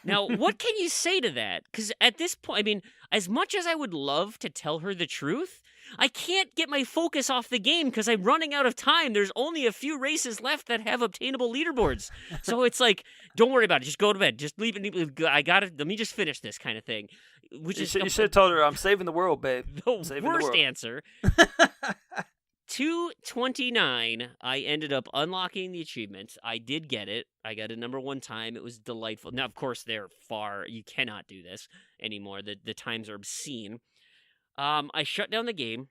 Now, what can you say to that? Because at this point, I mean, as much as I would love to tell her the truth, I can't get my focus off the game because I'm running out of time. There's only a few races left that have obtainable leaderboards. So it's like, don't worry about it. Just go to bed. Just leave it. I got it. Let me just finish this kind of thing. Which You is should have told her, I'm saving the world, babe. the Saving the worst world. answer. 229, I ended up unlocking the achievement. I did get it. I got it number 1 time. It was delightful. Now, of course, they're far. You cannot do this anymore. The times are obscene. I shut down the game,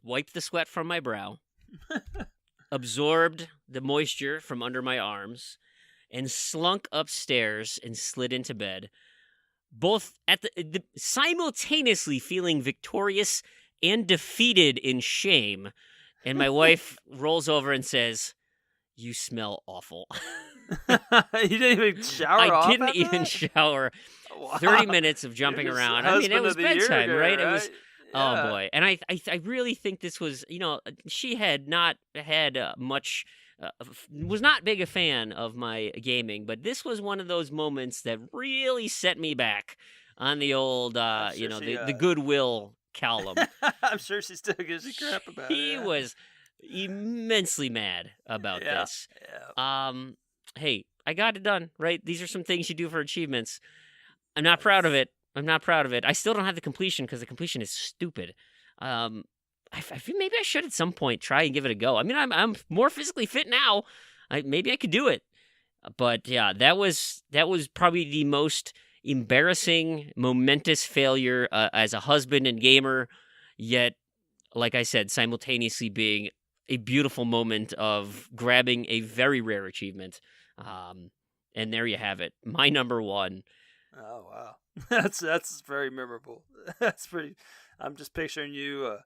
wiped the sweat from my brow, absorbed the moisture from under my arms, and slunk upstairs and slid into bed, both at the simultaneously feeling victorious and defeated in shame. And my wife rolls over and says, "You smell awful." You didn't even shower off I didn't after even that? shower. Wow. 30 minutes of jumping You're just around. I mean, it husband was of the year bedtime, there, right? It was. Yeah. Oh boy, and I really think this was, she had not had much, was not big a fan of my gaming, but this was one of those moments that really set me back on the old, I'm sure the goodwill column. I'm sure she still gives you crap about it. He yeah. was immensely mad about Yeah, this. Yeah. Hey, I got it done, right? These are some things you do for achievements. I'm not proud of it. I still don't have the completion because the completion is stupid. I feel maybe I should at some point try and give it a go. I mean, I'm more physically fit now. Maybe I could do it. But yeah, that was probably the most embarrassing, momentous failure as a husband and gamer. Yet, like I said, simultaneously being a beautiful moment of grabbing a very rare achievement. And there you have it. My number 1. Oh wow, that's very memorable. That's pretty. I'm just picturing you.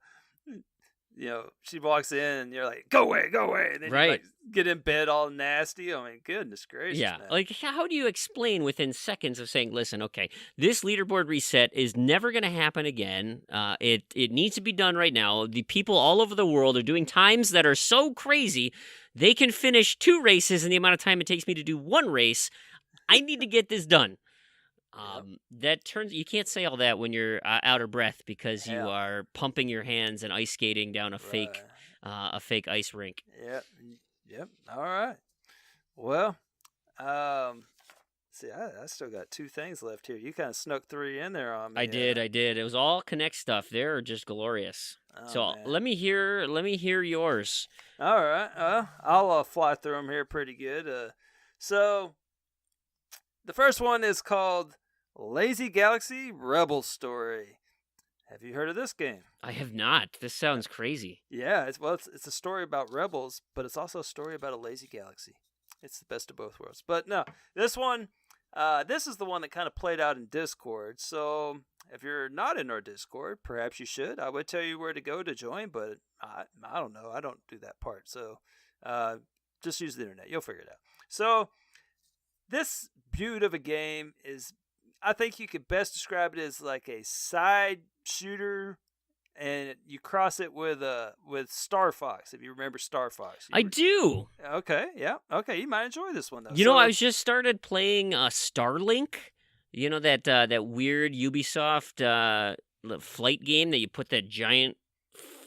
She walks in and you're like, "Go away, go away," and then Right. you like get in bed all nasty. I mean, goodness gracious. Yeah, man. like how do you explain within seconds of saying, "Listen, okay, this leaderboard reset is never going to happen again. It needs to be done right now. The people all over the world are doing times that are so crazy, they can finish 2 races in the amount of time it takes me to do 1 race. I need to get this done." You can't say all that when you're out of breath because you Yeah. are pumping your hands and ice skating down a fake ice rink. Yep. All right. Well, see, I still got 2 things left here. You kind of snuck 3 in there on me. I did. It was all Connect stuff. They're just glorious. Oh, So man. let me hear yours. All right. I'll fly through them here pretty good. So the first one is called Lazy Galaxy Rebel Story. Have you heard of this game? I have not. This sounds crazy. Yeah, it's a story about rebels, but it's also a story about a lazy galaxy. It's the best of both worlds. But no, this one, this is the one that kind of played out in Discord. So if you're not in our Discord, perhaps you should. I would tell you where to go to join, but I don't know. I don't do that part. So just use the internet. You'll figure it out. So this beaut of a game is, I think you could best describe it as like a side shooter, and you cross it with Star Fox. If you remember Star Fox, I do. Okay, yeah, okay. You might enjoy this one though. I was just started playing Starlink. You know that weird Ubisoft flight game that you put that giant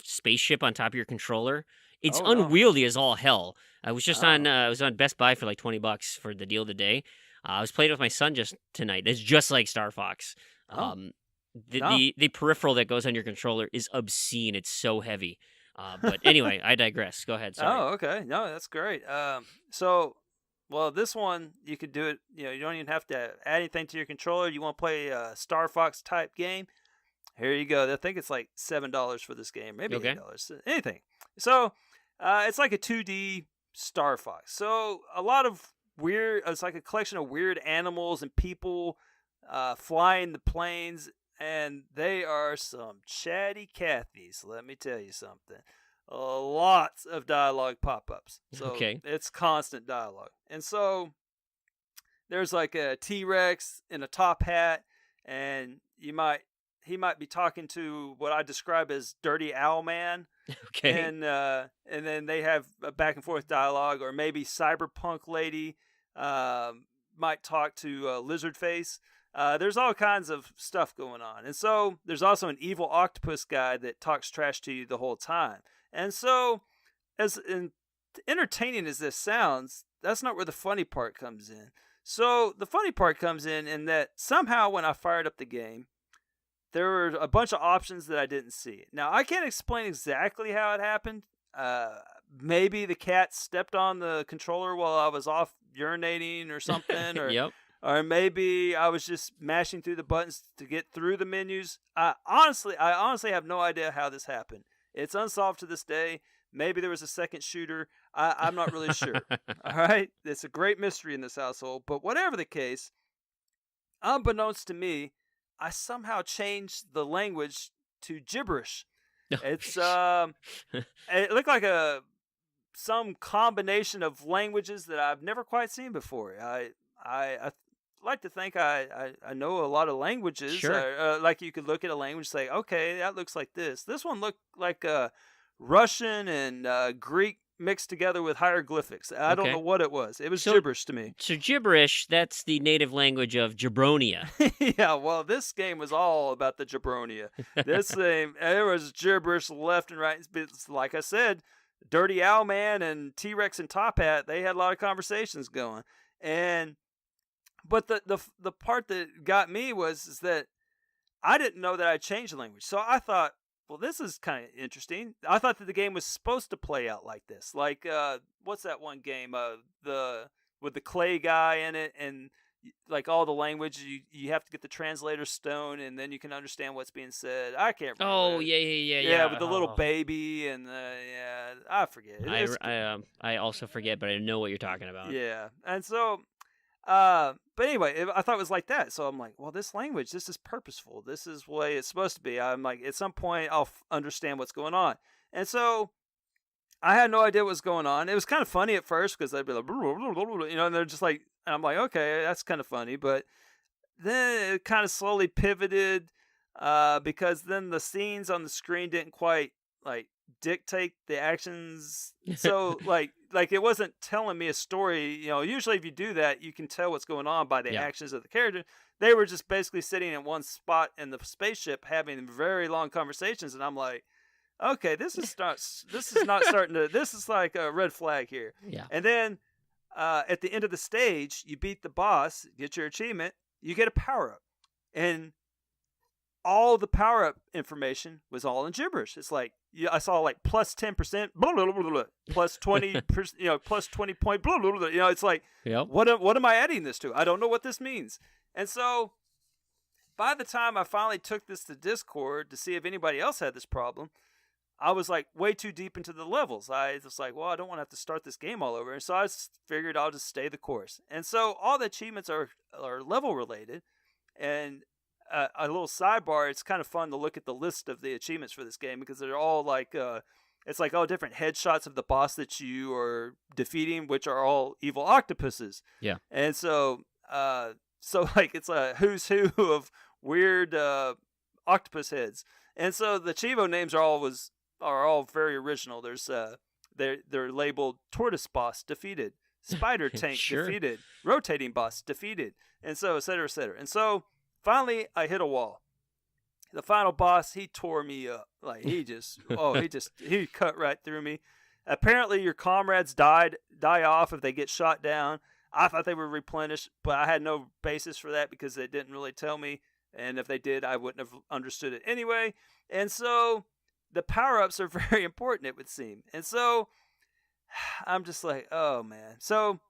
spaceship on top of your controller. It's Oh, no. unwieldy as all hell. I was just Oh. I was on Best Buy for like $20 for the deal of the day. I was playing with my son just tonight. It's just like Star Fox. Oh. The peripheral that goes on your controller is obscene. It's so heavy. But anyway, I digress. Go ahead. Sorry. Oh, okay. No, that's great. Well, this one you could do it. You don't even have to add anything to your controller. You want to play a Star Fox type game? Here you go. I think it's like $7 for this game, maybe Okay. $8. Anything. So it's like a 2D Star Fox. So a lot of weird. It's like a collection of weird animals and people flying the planes, and they are some chatty Cathys. Let me tell you something. Lots of dialogue pop-ups. So Okay. it's constant dialogue. And so there's like a T-Rex in a top hat, and he might be talking to what I describe as Dirty Owl Man. Okay. And then they have a back and forth dialogue, or maybe Cyberpunk Lady might talk to lizard face. There's all kinds of stuff going on. And so there's also an evil octopus guy that talks trash to you the whole time. And so, as entertaining as this sounds, that's not where the funny part comes in. So the funny part comes in that somehow when I fired up the game, there were a bunch of options that I didn't see. Now, I can't explain exactly how it happened. Maybe the cat stepped on the controller while I was off urinating or something, or Yep. or maybe I was just mashing through the buttons to get through the menus. I honestly have no idea how this happened. It's unsolved to this day. Maybe there was a second shooter. I'm not really sure. All right? It's a great mystery in this household. But whatever the case, unbeknownst to me, I somehow changed the language to gibberish. It's it looked like some combination of languages that I've never quite seen before. I like to think I know a lot of languages. Sure. Like you could look at a language and say, okay, that looks like this. This one looked like Russian and Greek mixed together with hieroglyphics. I don't Okay. know what it was. It was So- gibberish to me. So gibberish, that's the native language of Jabronia. Yeah, well, this game was all about the Jabronia. This game, there was gibberish left and right. It's like I said, Dirty Owlman and T-Rex and Top Hat, they had a lot of conversations going. But the part that got me is that I didn't know that I changed the language. So I thought, well, this is kind of interesting. I thought that the game was supposed to play out like this. Like, what's that one game? With the clay guy in it, and like all the language, you have to get the translator stone, and then you can understand what's being said. I can't remember. Oh, it. yeah. With the little Oh. baby and I forget. I also forget, but I know what you're talking about. Yeah, and so, but anyway, I thought it was like that. So I'm like, well, this language, this is purposeful. This is the way it's supposed to be. I'm like, at some point, I'll understand what's going on. And so, I had no idea what was going on. It was kind of funny at first because they'd be like, and they're just like, and I'm like, okay, that's kind of funny. But then it kind of slowly pivoted because then the scenes on the screen didn't quite like dictate the actions. So like it wasn't telling me a story. Usually if you do that, you can tell what's going on by the Yeah. actions of the character. They were just basically sitting in one spot in the spaceship having very long conversations, and I'm like, okay, this is not starting to. This is like a red flag here. Yeah. And then at the end of the stage, you beat the boss, get your achievement, you get a power up, and all the power up information was all in gibberish. It's like I saw like plus 10%, blah, blah, blah, blah, plus 20%, plus 20 point, blah, blah, blah. It's like, Yep. what am I adding this to? I don't know what this means. And so by the time I finally took this to Discord to see if anybody else had this problem, I was like way too deep into the levels. I was like, well, I don't want to have to start this game all over. And so I figured I'll just stay the course. And so all the achievements are level related. And a little sidebar, it's kind of fun to look at the list of the achievements for this game because they're all like, it's like all different headshots of the boss that you are defeating, which are all evil octopuses. Yeah. And so, like it's a who's who of weird octopus heads. And so the Chivo names are all very original. There's they're labeled tortoise boss defeated, spider tank Sure. defeated, rotating boss defeated, and so et cetera, et cetera. And so finally I hit a wall. The final boss, he tore me up. Like he cut right through me. Apparently your comrades die off if they get shot down. I thought they were replenished, but I had no basis for that because they didn't really tell me. And if they did, I wouldn't have understood it anyway. And so the power-ups are very important, it would seem. And so I'm just like, oh, man. So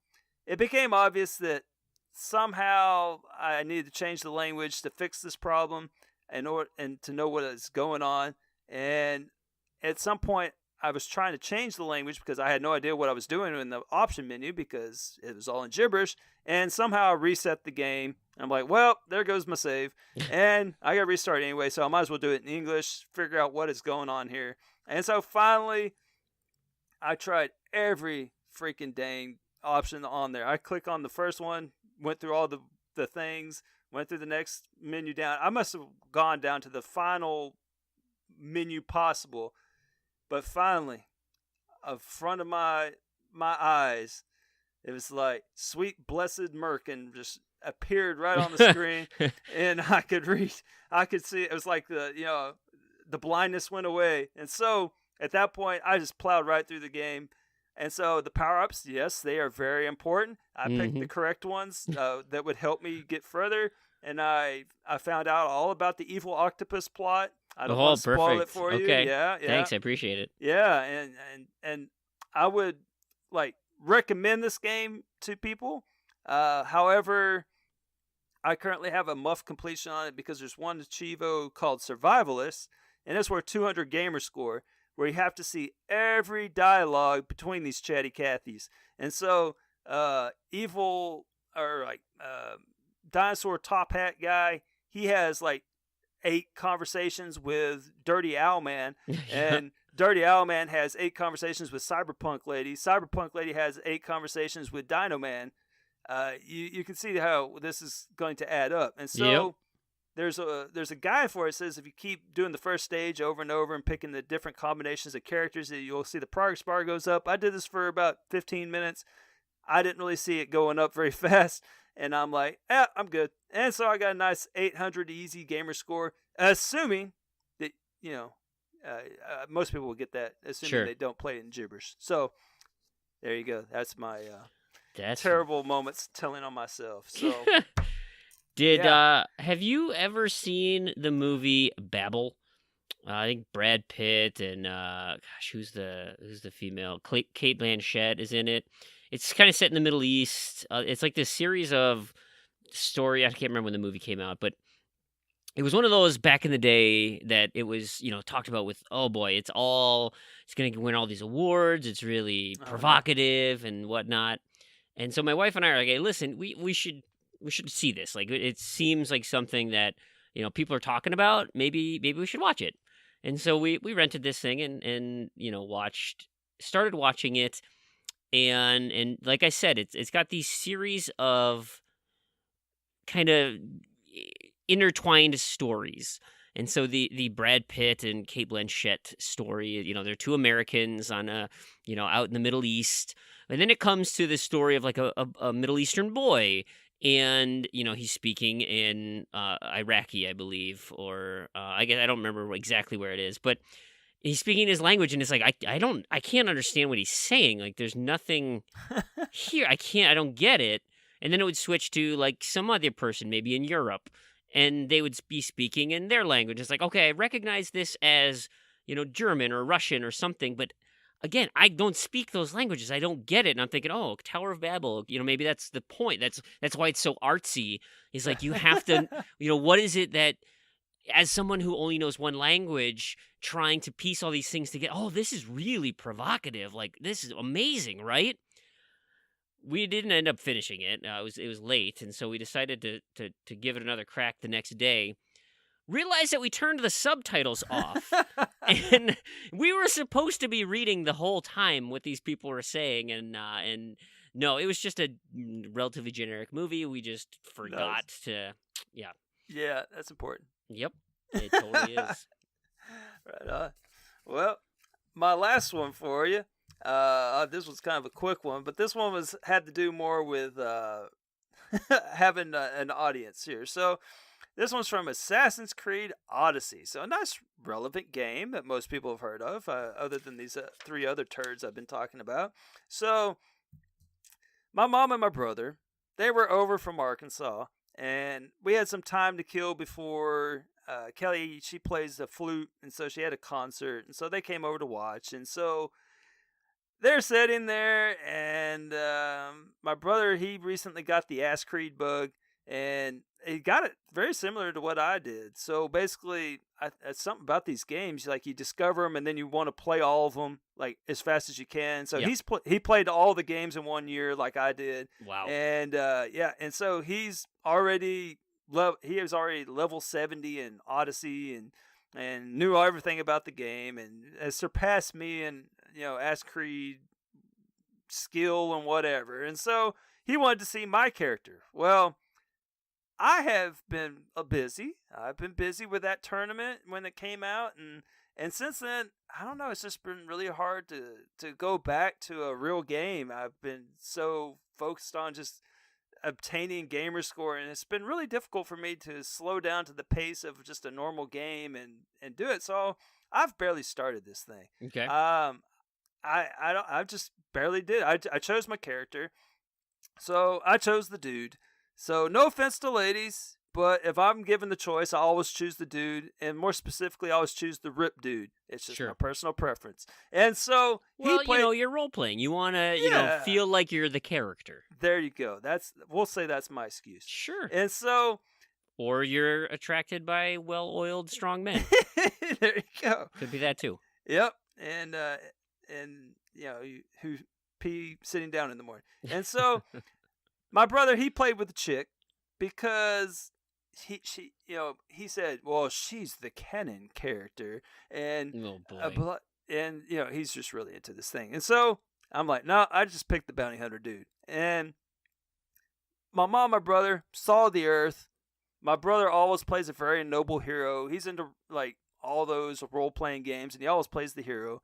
it became obvious that somehow I needed to change the language to fix this problem and to know what is going on. And at some point, I was trying to change the language because I had no idea what I was doing in the option menu because it was all in gibberish. And somehow I reset the game. I'm like, well, there goes my save. And I got to restart anyway, so I might as well do it in English, figure out what is going on here. And so finally, I tried every freaking dang option on there. I click on the first one, went through all the things, went through the next menu down. I must have gone down to the final menu possible. But finally, in front of my eyes, it was like sweet blessed Merkin just appeared right on the screen, and I could read. I could see it was like the blindness went away, and so at that point I just plowed right through the game. And so the power-ups, yes, they are very important. I picked the correct ones that would help me get further, and I found out all about the evil octopus plot. I don't want to spoil it for you. Yeah. Thanks, I appreciate it. Yeah, and I would recommend this game to people. However, I currently have a muff completion on it because there's one Chivo called Survivalist, and that's where 200 gamer score, where you have to see every dialogue between these chatty Cathys. And so, dinosaur top hat guy, he has 8 conversations with Dirty Owlman, and Dirty Owlman has 8 conversations with Cyberpunk Lady. Cyberpunk Lady has 8 conversations with Dino Man. You can see how this is going to add up. And so there's a guide for it. It says if you keep doing the first stage over and over and picking the different combinations of characters, you'll see the progress bar goes up. I did this for about 15 minutes. I didn't really see it going up very fast, and I'm like, I'm good. And so I got a nice 800 easy gamer score, assuming that most people will get that, assuming they don't play it in gibberish. So there you go. That's my terrible moments telling on myself. So. Have you ever seen the movie Babel? I think Brad Pitt and who's the female? Kate Blanchett is in it. It's kind of set in the Middle East. It's like this series of story. I can't remember when the movie came out, but it was one of those back in the day that it was talked about with, oh boy, it's going to win all these awards. It's really provocative and whatnot. And so my wife and I are like, hey, listen, we should see this. Like, it seems like something that, people are talking about. Maybe we should watch it. And so we rented this thing and started watching it. And like I said, it's got these series of kind of intertwined stories. And so the Brad Pitt and Kate Blanchett story, they're 2 Americans on out in the Middle East. And then it comes to the story of like a Middle Eastern boy. And, he's speaking in Iraqi, I believe, or I guess I don't remember exactly where it is, but he's speaking his language, and it's like, I can't understand what he's saying. Like, there's nothing here. I don't get it. And then it would switch to like some other person, maybe in Europe, and they would be speaking in their language. It's like, okay, I recognize this as, German or Russian or something, but again, I don't speak those languages. I don't get it. And I'm thinking, oh, Tower of Babel, maybe that's the point. That's why it's so artsy. It's like, you have to, what is it that, as someone who only knows one language, trying to piece all these things together, oh, this is really provocative. Like, this is amazing, right? We didn't end up finishing it. It was late, and so we decided to give it another crack the next day. Realized that we turned the subtitles off, and we were supposed to be reading the whole time what these people were saying, and no, it was just a relatively generic movie. We just forgot to, Yeah, that's important. Yep, it totally is. Right on. Well, my last one for you. This was kind of a quick one, but this one had to do more with having an audience here. So. This one's from Assassin's Creed Odyssey. So a nice relevant game that most people have heard of, other than these 3 other turds I've been talking about. So my mom and my brother, they were over from Arkansas, and we had some time to kill before Kelly, she plays the flute, and so she had a concert, and so they came over to watch. And so they're sitting there, and my brother, he recently got the Ass Creed bug, and he got it very similar to what I did. So basically, it's something about these games, like you discover them and then you want to play all of them like as fast as you can. So he played all the games in 1 year like I did. Wow. And and so he is already level 70 in Odyssey and knew everything about the game and has surpassed me in Ass Creed skill and whatever. And so he wanted to see my character. Well, I have been busy. I've been busy with that tournament when it came out, and since then, I don't know. It's just been really hard to go back to a real game. I've been so focused on just obtaining gamer score, and it's been really difficult for me to slow down to the pace of just a normal game and do it. So I've barely started this thing. Okay. I just barely did. I chose my character, so I chose the dude. So no offense to ladies, but if I'm given the choice, I always choose the dude, and more specifically, I always choose the rip dude. It's just Sure. my personal preference. And so Well, he played. you're role playing. You want to, Yeah. feel like you're the character. There you go. We'll say that's my excuse. Sure. And so Or you're attracted by well-oiled, strong men. there you go. Could be that too. Yep. And who pee sitting down in the morning. And so my brother, he played with the chick because he said, well, she's the canon character, and Oh boy. he's just really into this thing. And so I'm like, no, I just picked the bounty hunter dude. And my mom, my brother saw the earth. My brother always plays a very noble hero. He's into like all those role playing games, and he always plays the hero.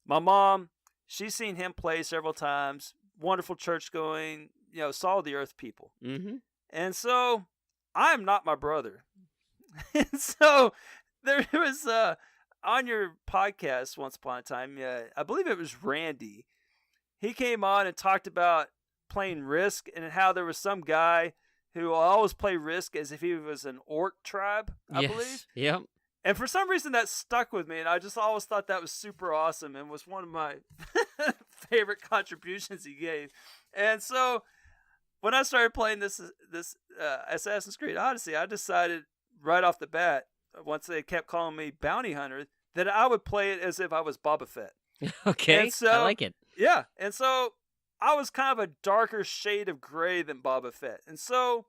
My mom, she's seen him play several times. Wonderful church going, saw the earth people. Mm-hmm. And so I'm not my brother. And so there was on your podcast once upon a time, I believe it was Randy. He came on and talked about playing Risk and how there was some guy who will always play Risk as if he was an orc tribe, I believe. Yep. And for some reason that stuck with me, and I just always thought that was super awesome and was one of my favorite contributions he gave. And so when I started playing this Assassin's Creed Odyssey, I decided right off the bat, once they kept calling me Bounty Hunter, that I would play it as if I was Boba Fett. Okay. And so, I like it. Yeah, and so I was kind of a darker shade of gray than Boba Fett. And so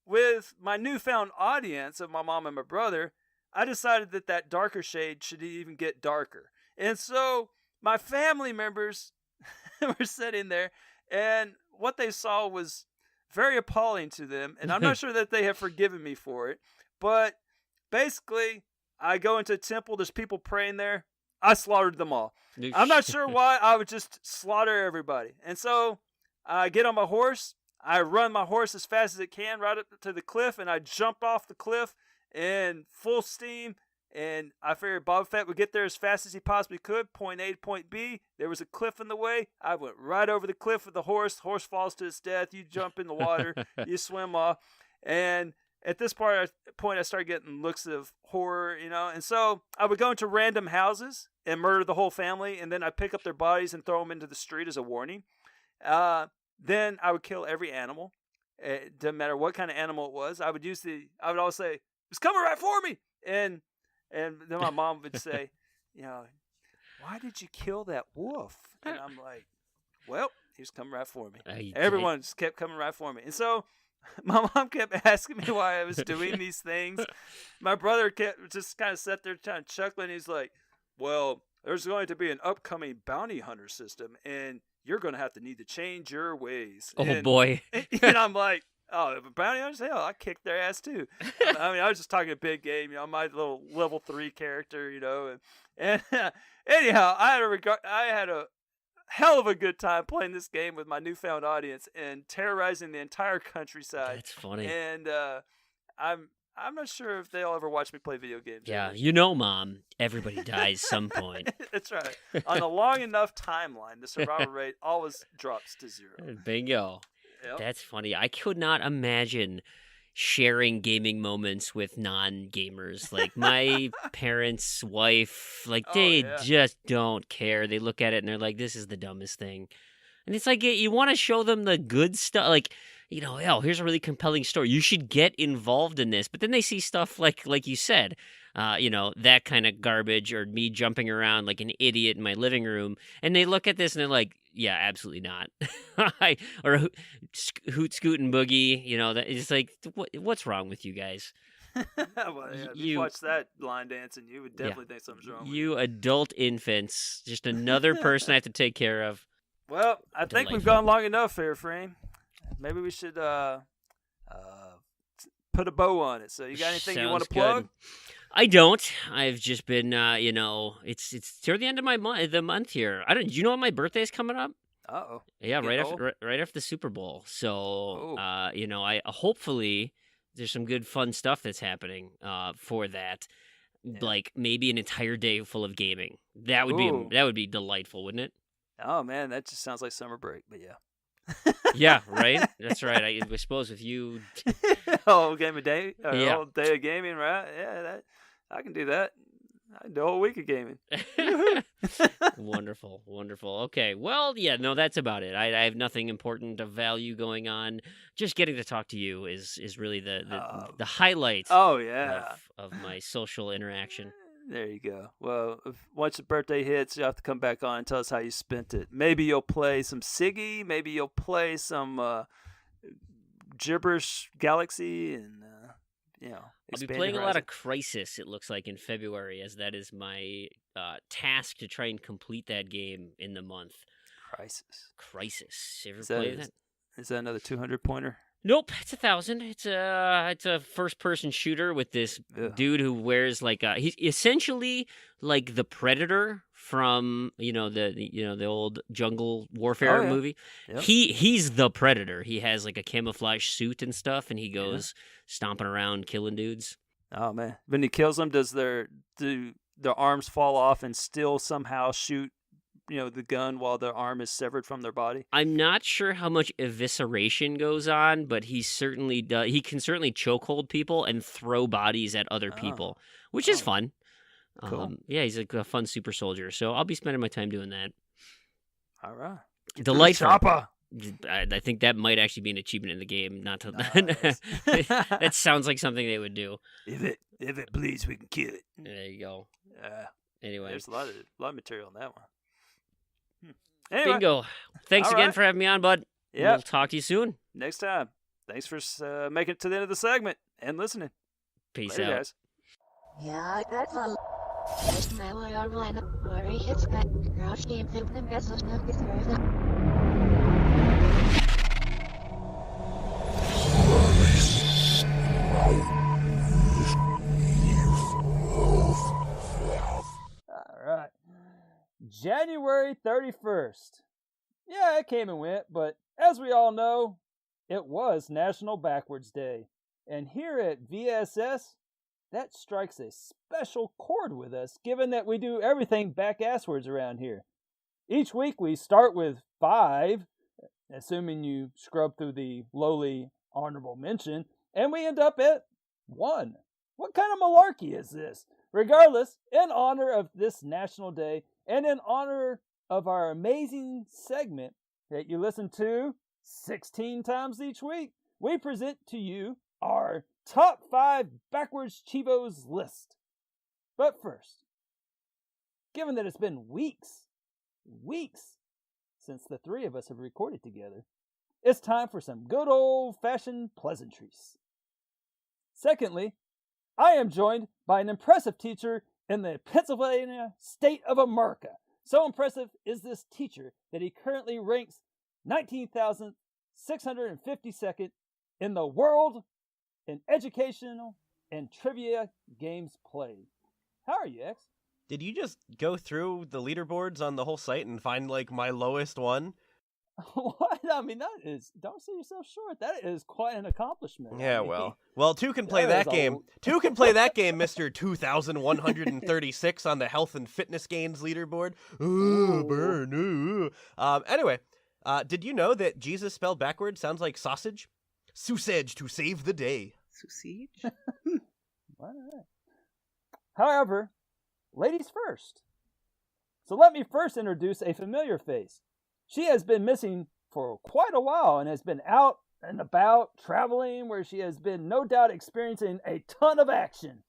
with my newfound audience of my mom and my brother, I decided that darker shade should even get darker. And so my family members were sitting there, and what they saw was very appalling to them. And I'm not sure that they have forgiven me for it. But basically, I go into a temple, there's people praying there. I slaughtered them all. I'm not sure why. I would just slaughter everybody. And so I get on my horse. I run my horse as fast as it can right up to the cliff, and I jumped off the cliff in full steam. And I figured Boba Fett would get there as fast as he possibly could. Point A to point B. There was a cliff in the way. I went right over the cliff with the horse. Horse falls to its death. You jump in the water. You swim off. And at this point, I started getting looks of horror, And so I would go into random houses and murder the whole family. And then I'd pick up their bodies and throw them into the street as a warning. Then I would kill every animal. It doesn't matter what kind of animal it was. I would always say, "It's coming right for me." And then my mom would say, "Why did you kill that wolf?" And I'm like, "Well, he was coming right for me." Everyone just kept coming right for me. And so my mom kept asking me why I was doing these things. My brother kept just kind of sat there kind of chuckling. He's like, "Well, there's going to be an upcoming bounty hunter system, and you're going to have to need to change your ways." Oh, boy. And I'm like, "Oh, bounty hunters? Hell, I kicked their ass too." I mean, I was just talking a big game, my little level 3 character, and anyhow, I had a hell of a good time playing this game with my newfound audience and terrorizing the entire countryside. That's funny. And I'm not sure if they'll ever watch me play video games. Yeah, Mom, everybody dies some point. That's right. On a long enough timeline, the survival rate always drops to 0. Bingo. Yep. That's funny. I could not imagine sharing gaming moments with non-gamers. Like my parents' wife, they just don't care. They look at it and they're like, "This is the dumbest thing." And it's like, you want to show them the good stuff. Like, here's a really compelling story. You should get involved in this. But then they see stuff like you said, that kind of garbage, or me jumping around like an idiot in my living room. And they look at this and they're like, "Yeah, absolutely not." Or hoot, scoot, and boogie. It's like, what's wrong with you guys? Well, yeah, if you watch that line dancing, you would definitely think something's wrong with you. You adult infants, just another person I have to take care of. Well, I think we've gone long enough here, Fream. Maybe we should put a bow on it. So you got anything you want to plug? Good. I don't. I've just been, it's toward the end of the month here. Do you know when my birthday is coming up? Uh-oh. Yeah, Getting right old? after right after the Super Bowl. So, Oh. you know, I hopefully there's some good fun stuff that's happening for that. Yeah. Like maybe an entire day full of gaming. That would Ooh. be delightful, wouldn't it? Oh, man, that just sounds like summer break, but yeah. Yeah, right. That's right. I suppose if you, Oh, game of day, or yeah. whole day of gaming, right? Yeah, I can do that. I can do a whole week of gaming. Wonderful, wonderful. Okay, well, yeah, no, that's about it. I have nothing important of value going on. Just getting to talk to you is really the highlight Oh yeah, of my social interaction. there you go. Well, once your birthday hits, you have to come back on and tell us how you spent it. Maybe you'll play some Sigi. Maybe you'll play some gibberish Galaxy, and I'll be playing a lot of Crisis, it looks like, in February, as that is my task to try and complete that game in the month. Crisis. You ever play that? Is that another 200-pointer? Nope, it's 1,000. It's a first-person shooter with this dude who wears like he's essentially like the Predator from the old Jungle Warfare movie. Yep. He's the Predator. He has like a camouflage suit and stuff, and he goes stomping around killing dudes. Oh man! When he kills them, do their arms fall off and still somehow shoot? The gun while their arm is severed from their body? I'm not sure how much evisceration goes on, but he certainly does. He can certainly chokehold people and throw bodies at other people, which is fun. Cool. Yeah, he's like a fun super soldier, so I'll be spending my time doing that. All right. Delightful. I think that might actually be an achievement in the game. Not to that sounds like something they would do. If it bleeds, we can kill it. There you go. Anyway, there's a lot of material in that one. Anyway. Bingo. Thanks again for having me on, bud. Yeah. We'll talk to you soon. Next time. Thanks for making it to the end of the segment and listening. Peace Later, out. guys. Yeah, that's all. Just now I are one worry it's got crouch game to the best of the All right. January 31st. Yeah, it came and went, but as we all know, it was National Backwards Day. And here at VSS, that strikes a special chord with us, given that we do everything back-asswards around here. Each week we start with 5, assuming you scrub through the lowly honorable mention, and we end up at 1. What kind of malarkey is this? Regardless, in honor of this National Day, and in honor of our amazing segment that you listen to 16 times each week, we present to you our top 5 backwards Chivos list. But first, given that it's been weeks since the 3 of us have recorded together, it's time for some good old-fashioned pleasantries. Secondly, I am joined by an impressive teacher in the Pennsylvania state of America. So impressive is this teacher that he currently ranks 19,652nd in the world in educational and trivia games played. How are you, X? Did you just go through the leaderboards on the whole site and find, like, my lowest one? What? I mean, don't see yourself short. That is quite an accomplishment. Yeah, well, 2 can play that game. 2 can play that game, Mr. 2,136 on the health and fitness gains leaderboard. Ooh, burn. Ooh. Anyway, did you know that Jesus spelled backwards sounds like sausage? Sausage to save the day. Sausage? All right. However, ladies first. So let me first introduce a familiar face. She has been missing for quite a while and has been out and about, traveling, where she has been no doubt experiencing a ton of action.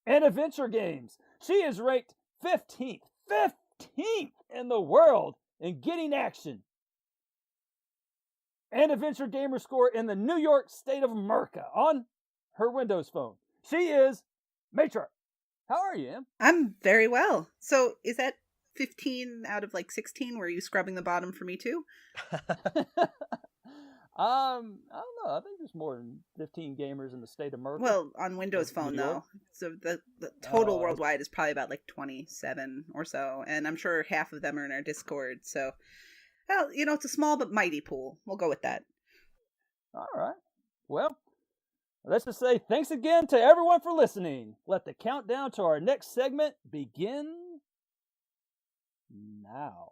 And adventure games. She is ranked 15th in the world in getting action. And adventure gamer score in the New York state of America on her Windows phone. She is Matriarch. How are you, Em? I'm very well. So is that 15 out of like 16? Were you scrubbing the bottom for me too? I don't know. I think there's more than 15 gamers in the state of America. Well, on Windows Phone, New though. York? So the total Oh. worldwide is probably about like 27 or so. And I'm sure half of them are in our Discord. So, well, it's a small but mighty pool. We'll go with that. All right. Well, let's just say thanks again to everyone for listening. Let the countdown to our next segment begin now.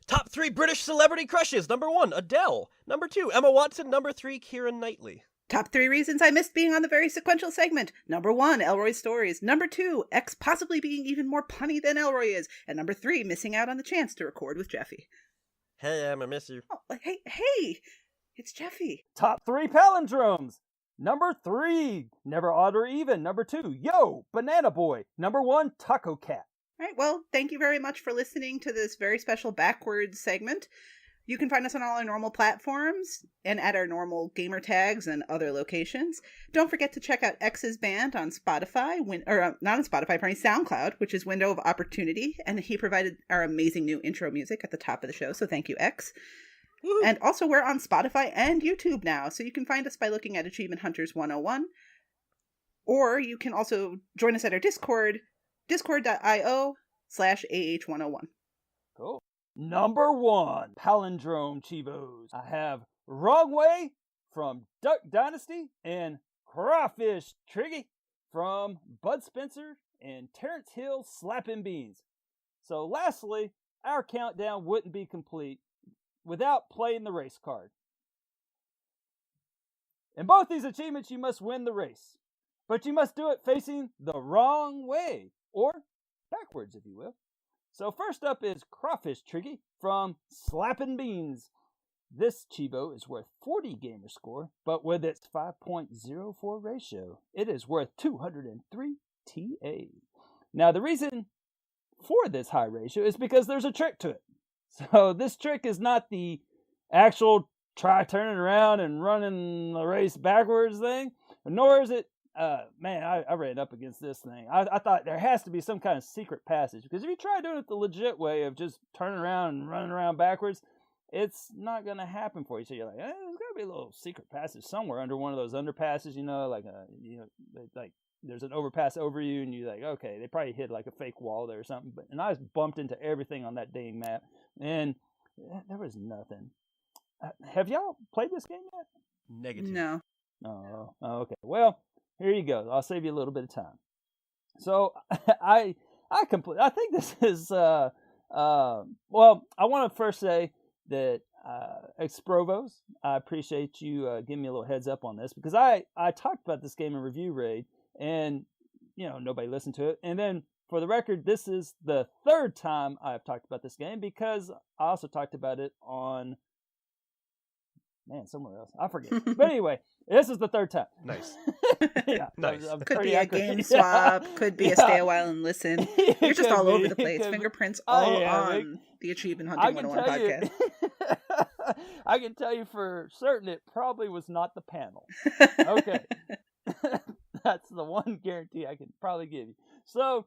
Top 3 British celebrity crushes. Number 1, Adele. Number 2, Emma Watson. Number 3, Keira Knightley. Top 3 reasons I missed being on the very sequential segment. Number 1, Elroy's stories. Number 2, X possibly being even more punny than Elroy is. And number 3, missing out on the chance to record with Jeffy. Hey, Em, I miss you. Oh, hey, it's Jeffy. Top 3 palindromes. Number 3, never odd or even. Number 2, yo, Banana Boy. Number 1, Taco Cat. All right, well, thank you very much for listening to this very special backwards segment. You can find us on all our normal platforms and at our normal gamer tags and other locations. Don't forget to check out X's band on Spotify, not on Spotify, pardon me, SoundCloud, which is Window of Opportunity, and he provided our amazing new intro music at the top of the show, so thank you, X. Woo-hoo. And also, we're on Spotify and YouTube now, so you can find us by looking at Achievement Hunters 101, or you can also join us at our Discord, discord.io/AH101. Cool. Number 1, palindrome chivos. I have Wrong Way from Duck Dynasty and Crawfish Triggy from Bud Spencer and Terrence Hill Slapping Beans. So lastly, our countdown wouldn't be complete without playing the race card. In both these achievements, you must win the race, but you must do it facing the wrong way, or backwards, if you will. So first up is Crawfish Triggy from Slappin' Beans. This Chivo is worth 40 gamer score, but with its 5.04 ratio, it is worth 203 TA. Now the reason for this high ratio is because there's a trick to it. So this trick is not the actual try turning around and running the race backwards thing, nor is it I ran up against this thing. I thought there has to be some kind of secret passage, because if you try doing it the legit way of just turning around and running around backwards, it's not going to happen for you. So you're like, there's got to be a little secret passage somewhere under one of those underpasses, like there's an overpass over you, and you're like, okay, they probably hit like a fake wall there or something. And I just bumped into everything on that dang map, and there was nothing. Have y'all played this game yet? Negative. No. Oh, okay. Well, here you go. I'll save you a little bit of time. So I think this is well, I want to first say that Exprovos, I appreciate you giving me a little heads up on this, because I talked about this game in Review Raid, and nobody listened to it. And then for the record, this is the third time I've talked about this game, because I also talked about it on somewhere else. I forget. But anyway, this is the third time. Nice. Yeah, Nice. Could be a game swap. Could be a stay a while and listen. You're just all over the place. Fingerprints all on the Achievement Hunting 101 podcast. I can tell you for certain it probably was not the panel. Okay. That's the one guarantee I can probably give you. So,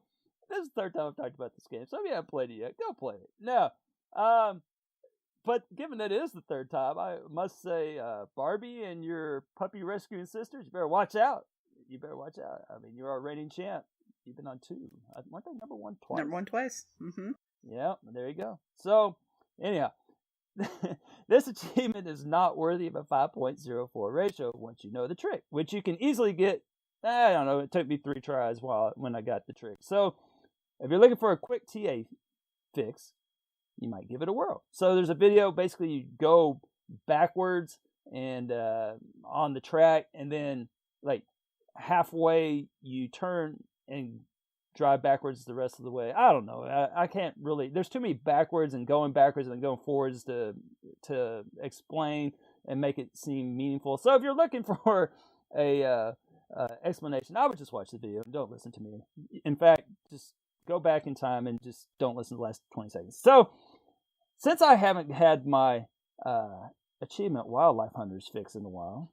this is the third time I've talked about this game. So if you haven't played it yet, go play it. Now, but given that it is the third time, I must say, Barbie and your puppy rescuing sisters, you better watch out. I mean, you're our reigning champ. You've been on 2. Weren't they number 1 twice? Number 1 twice. Mm-hmm. Yeah, there you go. So, anyhow, this achievement is not worthy of a 5.04 ratio once you know the trick, which you can easily get. I don't know, it took me 3 tries when I got the trick. So, if you're looking for a quick TA fix, you might give it a whirl. So there's a video, basically you go backwards and on the track, and then like halfway you turn and drive backwards the rest of the way. I don't know. I can't really, there's too many backwards and going backwards and going forwards to explain and make it seem meaningful. So if you're looking for a explanation, I would just watch the video and don't listen to me. In fact, just go back in time and just don't listen to the last 20 seconds. So, since I haven't had my Achievement Wildlife Hunters fix in a while,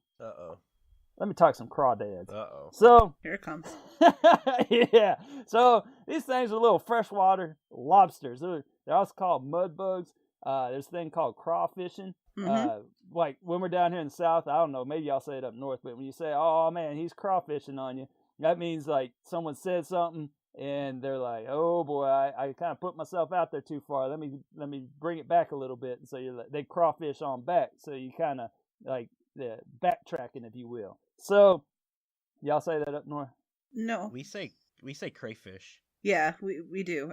let me talk some crawdads. So, here it comes. Yeah. So, these things are little freshwater lobsters. They're also called mud bugs. There's a thing called crawfishing, like when we're down here in the South, I don't know, maybe y'all say it up north, but when you say, "Oh man, he's crawfishing on you," that means like someone said something and they're like, "Oh boy, I kind of put myself out there too far. Let me bring it back a little bit." And so they crawfish on back. So you kind of like backtracking, if you will. So y'all say that up north? No. We say crayfish. Yeah, we do.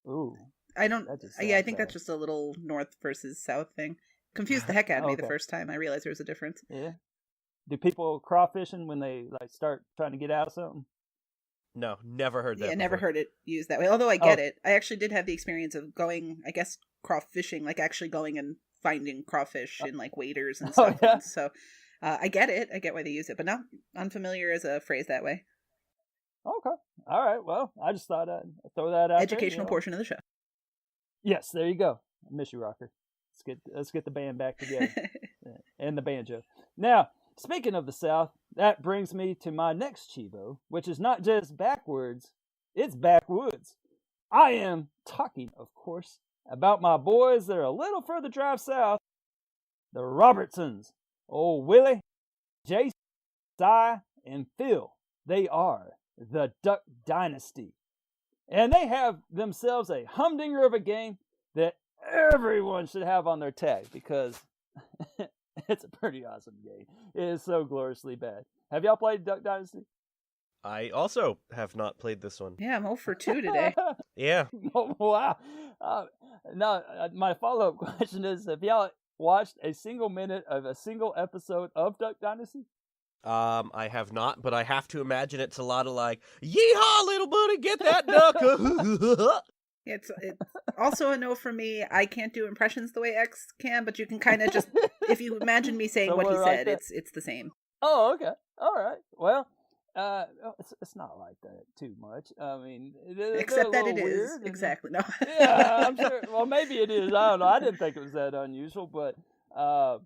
Ooh. I don't. That just Yeah, I sounds think bad. that's just a little north versus south thing. Confused the heck out of me the Okay. first time. I realized there was a difference. Yeah. Do people crawfishing when they like start trying to get out of something? No, never heard that. Yeah, never before. heard it used that way. Although I get Oh. it. I actually did have the experience of going, I guess, crawfishing, like actually going and finding crawfish in like waders and Oh, stuff. yeah? once. So I get it. I get why they use it, but not unfamiliar as a phrase that way. Okay. All right. Well, I just thought I'd throw that out Educational there, portion of the show. Yes, there you go. I miss you, Rocker. Let's get the band back together. And the banjo. Now, speaking of the South, that brings me to my next Chivo, which is not just backwards, it's backwoods. I am talking, of course, about my boys that are a little further drive south, the Robertsons. Old Willie, Jason, Si, and Phil. They are the Duck Dynasty. And they have themselves a humdinger of a game that everyone should have on their tag because it's a pretty awesome game. It is so gloriously bad. Have y'all played Duck Dynasty? I also have not played this one. Yeah, I'm 0 for 2 today. Yeah. Oh, wow. Now, my follow-up question is, have y'all watched a single minute of a single episode of Duck Dynasty? I have not, but I have to imagine it's a lot of like, yeehaw, little buddy, get that duck. It's also a no for me. I can't do impressions the way X can, but you can kind of just, if you imagine me saying So what he we're like said, that. it's the same. Oh, okay. All right. Well, it's not like that too much. I mean, they're Except a that little it is. weird, and- Exactly. No. Yeah, I'm sure. Well, maybe it is. I don't know. I didn't think it was that unusual, but I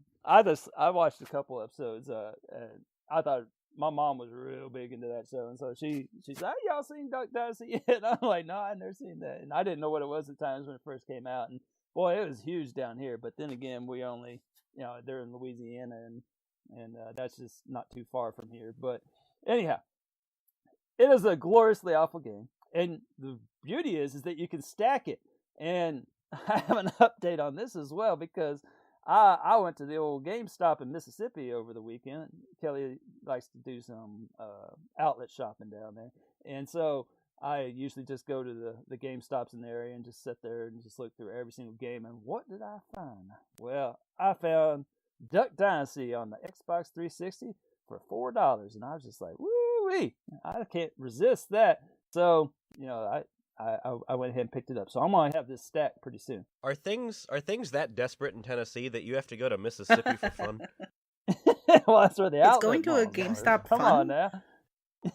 watched a couple episodes. And I thought my mom was real big into that show, and so she said, "Hey, y'all seen Duck Dynasty yet?" And I'm like, "No, I've never seen that," and I didn't know what it was at times when it first came out. And boy, it was huge down here. But then again, we only, they're in Louisiana, and that's just not too far from here. But anyhow, it is a gloriously awful game, and the beauty is that you can stack it. And I have an update on this as well because I went to the old GameStop in Mississippi over the weekend. Kelly likes to do some outlet shopping down there, and so I usually just go to the GameStops in the area and just sit there and just look through every single game. And what did I find? Well, I found Duck Dynasty on the Xbox 360 for $4, and I was just like, woo-wee, I can't resist that. So, I went ahead and picked it up. So I'm gonna have this stacked pretty soon. Are things that desperate in Tennessee that you have to go to Mississippi for fun? Well, that's where the It's outlet going to a malls are. GameStop Come fun? on now.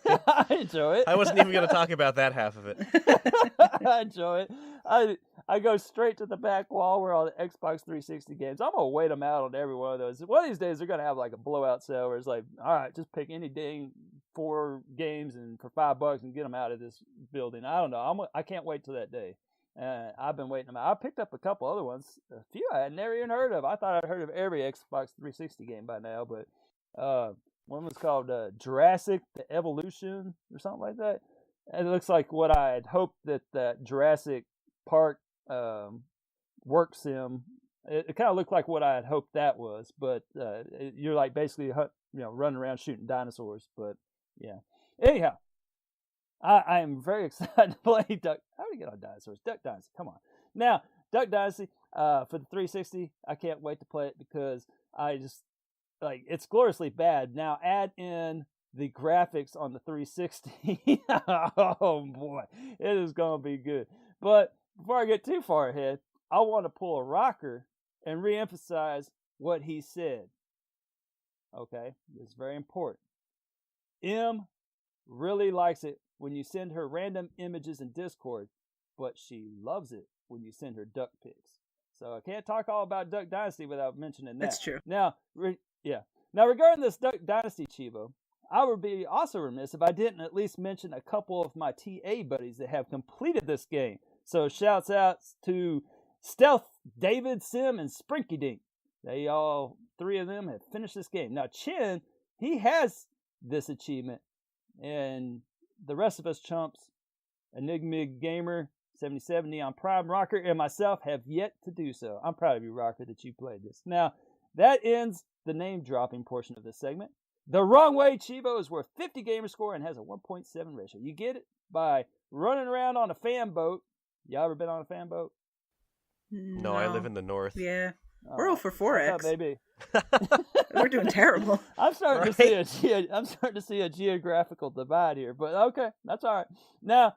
I enjoy it. I wasn't even going to talk about that half of it. I enjoy it. I go straight to the back wall where all the Xbox 360 games. I'm gonna wait them out on every one of those. One of these days they're gonna have like a blowout sale where it's like, all right, just pick any dang 4 games and for $5 and get them out of this building. I don't know. I can't wait till that day. I've been waiting them out. I picked up a couple other ones, a few I had never even heard of. I thought I'd heard of every Xbox 360 game by now, but one was called Jurassic: The Evolution or something like that. And it looks like what I had hoped that Jurassic Park work sim. It kind of looked like what I had hoped that was, but you're like basically running around shooting dinosaurs. But yeah. Anyhow, I am very excited to play Duck. How do you get on dinosaurs? Duck Dynasty. Come on. Now, Duck Dynasty for the 360. I can't wait to play it because I just it's gloriously bad. Now add in the graphics on the 360. Oh boy, it is gonna be good. But before I get too far ahead, I want to pull a rocker and reemphasize what he said. Okay, it's very important. M really likes it when you send her random images in Discord, but she loves it when you send her duck pics. So I can't talk all about Duck Dynasty without mentioning that. That's true. Now, Now regarding this Duck Dynasty, Chivo, I would be also remiss if I didn't at least mention a couple of my TA buddies that have completed this game. So shouts out to Stealth, David, Sim, and Sprinky Dink. They all 3 of them have finished this game. Now, Chin, he has this achievement, and the rest of us chumps, Enigma Gamer, 77, Neon Prime, Rocker, and myself have yet to do so. I'm proud of you, Rocker, that you played this. Now, that ends the name-dropping portion of this segment. The Wrong Way Chivo is worth 50 gamer score and has a 1.7 ratio. You get it by running around on a fan boat. Y'all ever been on a fan boat? No, I live in the north. Yeah. We're all for 4X. Maybe. We're doing terrible. I'm starting to see a geographical divide here, but okay, that's all right. Now,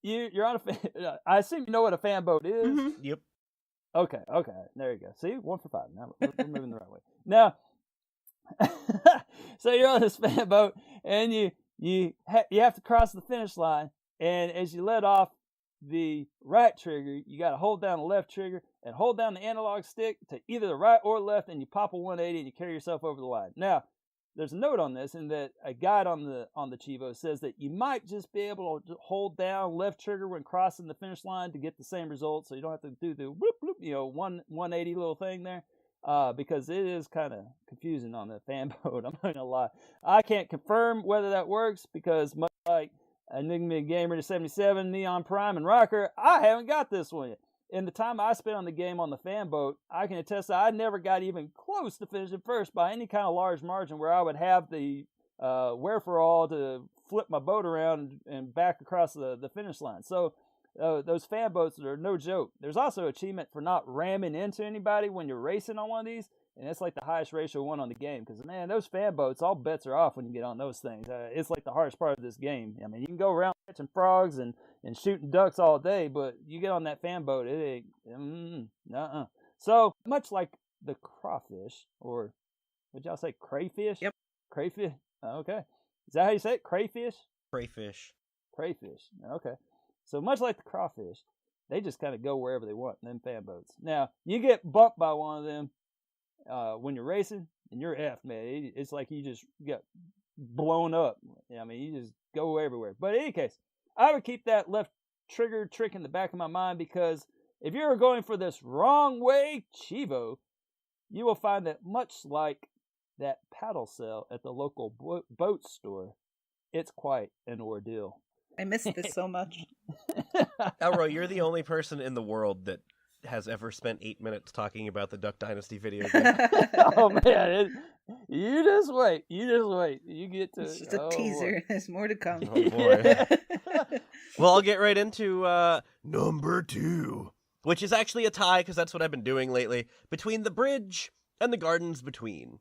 you're on a fan. I assume you know what a fan boat is. Mm-hmm. Yep. Okay, there you go. See, 1 for 5. Now we're moving the right way. Now, so you're on this fan boat, and you have to cross the finish line, and as you let off the right trigger, you got to hold down the left trigger and hold down the analog stick to either the right or left, and you pop a 180 and you carry yourself over the line. Now, there's a note on this, in that a guide on the Chivo says that you might just be able to hold down left trigger when crossing the finish line to get the same result, so you don't have to do the whoop whoop, 180 little thing there, because it is kind of confusing on the fan boat. I'm not gonna lie. I can't confirm whether that works because much like Enigma Gamer 77, Neon Prime, and Rocker, I haven't got this one yet. In the time I spent on the game on the fan boat, I can attest that I never got even close to finishing first by any kind of large margin where I would have the wherefore to flip my boat around and back across the finish line. So those fan boats are no joke. There's also achievement for not ramming into anybody when you're racing on one of these, and it's like the highest ratio one on the game, because, man, those fan boats, all bets are off when you get on those things. It's like the hardest part of this game. I mean, you can go around catching frogs and shooting ducks all day, but you get on that fan boat, it ain't, So, much like the crawfish, or, would y'all say crayfish? Yep. Crayfish? Okay. Is that how you say it? Crayfish? Crayfish. Crayfish. Okay. So, much like the crawfish, they just kind of go wherever they want in them fan boats. Now, you get bumped by one of them when you're racing, and you're effed, man. It's like you just get blown up. I mean, you just go everywhere. But in any case, I would keep that left trigger trick in the back of my mind, because if you're going for this Wrong Way Chivo, you will find that much like that paddle cell at the local boat store, it's quite an ordeal. I missed this so much. Elroy, you're the only person in the world that has ever spent 8 minutes talking about the Duck Dynasty video game. Oh, man. You just wait. You get to... It's just a teaser. Boy. There's more to come. Oh, boy. Well, I'll get right into number 2, which is actually a tie, because that's what I've been doing lately, between the bridge and the gardens between.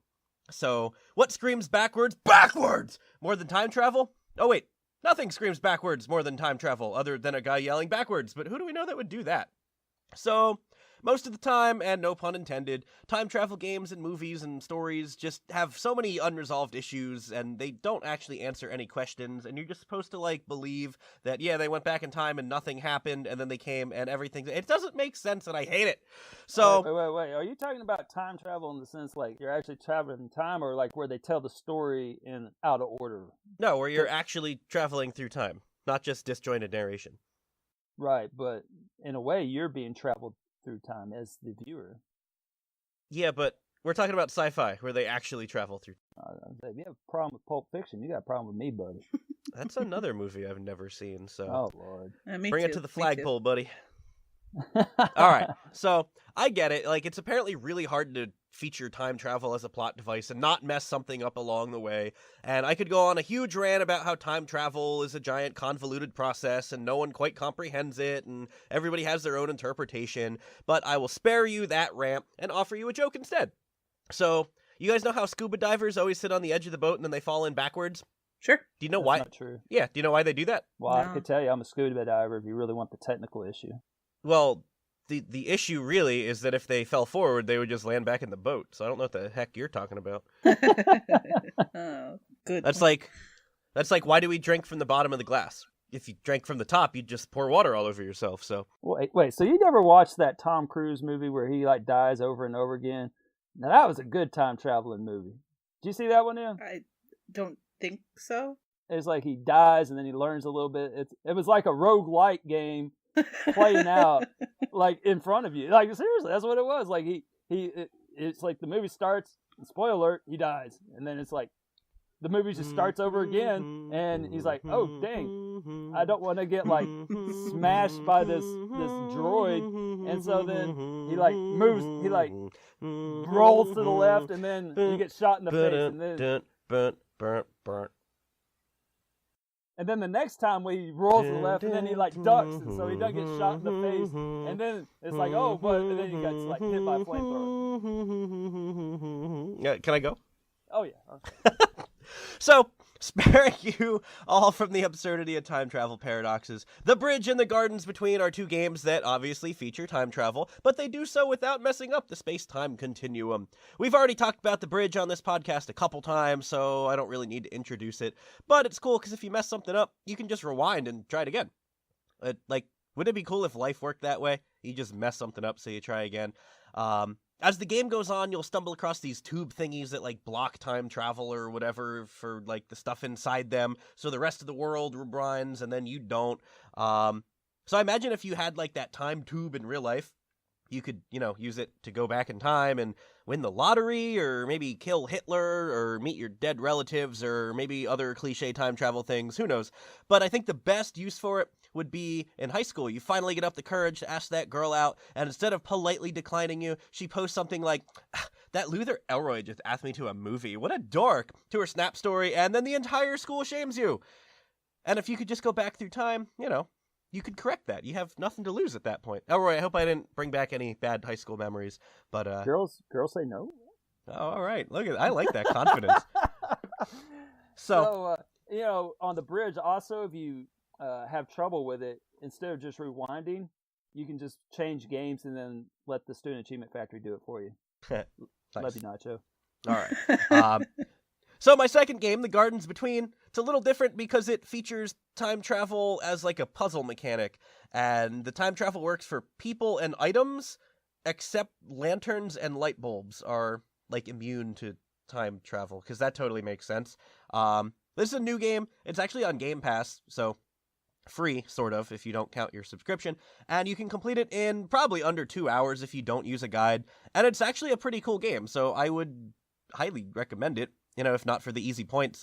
So, what screams backwards? Backwards! More than time travel? Oh, wait. Nothing screams backwards more than time travel, other than a guy yelling backwards, but who do we know that would do that? So, most of the time, and no pun intended, time travel games and movies and stories just have so many unresolved issues, and they don't actually answer any questions, and you're just supposed to, believe that, yeah, they went back in time and nothing happened, and then they came and everything. It doesn't make sense, and I hate it. So... Wait. Are you talking about time travel in the sense, you're actually traveling in time, or, where they tell the story in out of order? No, where you're actually traveling through time, not just disjointed narration. Right, but in a way, you're being traveled through time as the viewer. Yeah, but we're talking about sci-fi, where they actually travel through. If you have a problem with Pulp Fiction, you got a problem with me, buddy. That's another movie I've never seen, so... Oh, Lord. Bring it to the flagpole, buddy. All right, so I get it. It's apparently really hard to feature time travel as a plot device and not mess something up along the way. And I could go on a huge rant about how time travel is a giant convoluted process and no one quite comprehends it and everybody has their own interpretation. But I will spare you that rant and offer you a joke instead. So, you guys know how scuba divers always sit on the edge of the boat and then they fall in backwards? Sure. Do you know That's why? Not true. Yeah, do you know why they do that? Well, No. I could tell you I'm a scuba diver if you really want the technical issue. Well, the issue really is that if they fell forward, they would just land back in the boat. So I don't know what the heck you're talking about. Oh, good. That's like, why do we drink from the bottom of the glass? If you drank from the top, you'd just pour water all over yourself. So Wait. So you never watched that Tom Cruise movie where he dies over and over again? Now that was a good time traveling movie. Did you see that one, Ian? I don't think so. It's like he dies and then he learns a little bit. It was like a roguelike game playing out in front of you. Seriously, that's what it was. It's like the movie starts And spoiler alert, he dies. And then it's like, the movie just starts over again, and he's like, "Oh dang, I don't want to get like smashed by this droid." And so then he like moves, he like rolls to the left, and then he gets shot in the face, and then the next time he rolls to the left, and then he like ducks, and so he doesn't get shot in the face. And then it's like, oh, but and then he gets like hit by a flamethrower. Yeah, can I go? Oh yeah. So, sparing you all from the absurdity of time travel paradoxes, The Bridge and the Gardens Between are two games that obviously feature time travel, but they do so without messing up the space-time continuum. We've already talked about The Bridge on this podcast a couple times, so I don't really need to introduce it, but it's cool because if you mess something up, you can just rewind and try it again. Wouldn't it be cool if life worked that way? You just mess something up, so you try again. As the game goes on, you'll stumble across these tube thingies that, like, block time travel or whatever for, like, the stuff inside them, so the rest of the world rewinds, and then you don't. So I imagine if you had, like, that time tube in real life, you could, use it to go back in time and win the lottery, or maybe kill Hitler, or meet your dead relatives, or maybe other cliche time travel things, who knows. But I think the best use for it would be in high school. You finally get up the courage to ask that girl out, and instead of politely declining you, she posts something like, "That Luther Elroy just asked me to a movie. What a dork," to her Snap story, and then the entire school shames you. And if you could just go back through time, you could correct that. You have nothing to lose at that point. Elroy, I hope I didn't bring back any bad high school memories, but Girls say no. Oh, all right. Look at I like that confidence. So on The Bridge, also, if you have trouble with it, instead of just rewinding, you can just change games and then let the Student Achievement Factory do it for you. Nice. Love you, Nacho. All right. So my second game, The Gardens Between, it's a little different because it features time travel as like a puzzle mechanic, and the time travel works for people and items, except lanterns and light bulbs are like immune to time travel, because that totally makes sense. This is a new game. It's actually on Game Pass, so free, sort of, if you don't count your subscription, and you can complete it in probably under 2 hours if you don't use a guide, and it's actually a pretty cool game, so I would highly recommend it. If not for the easy points,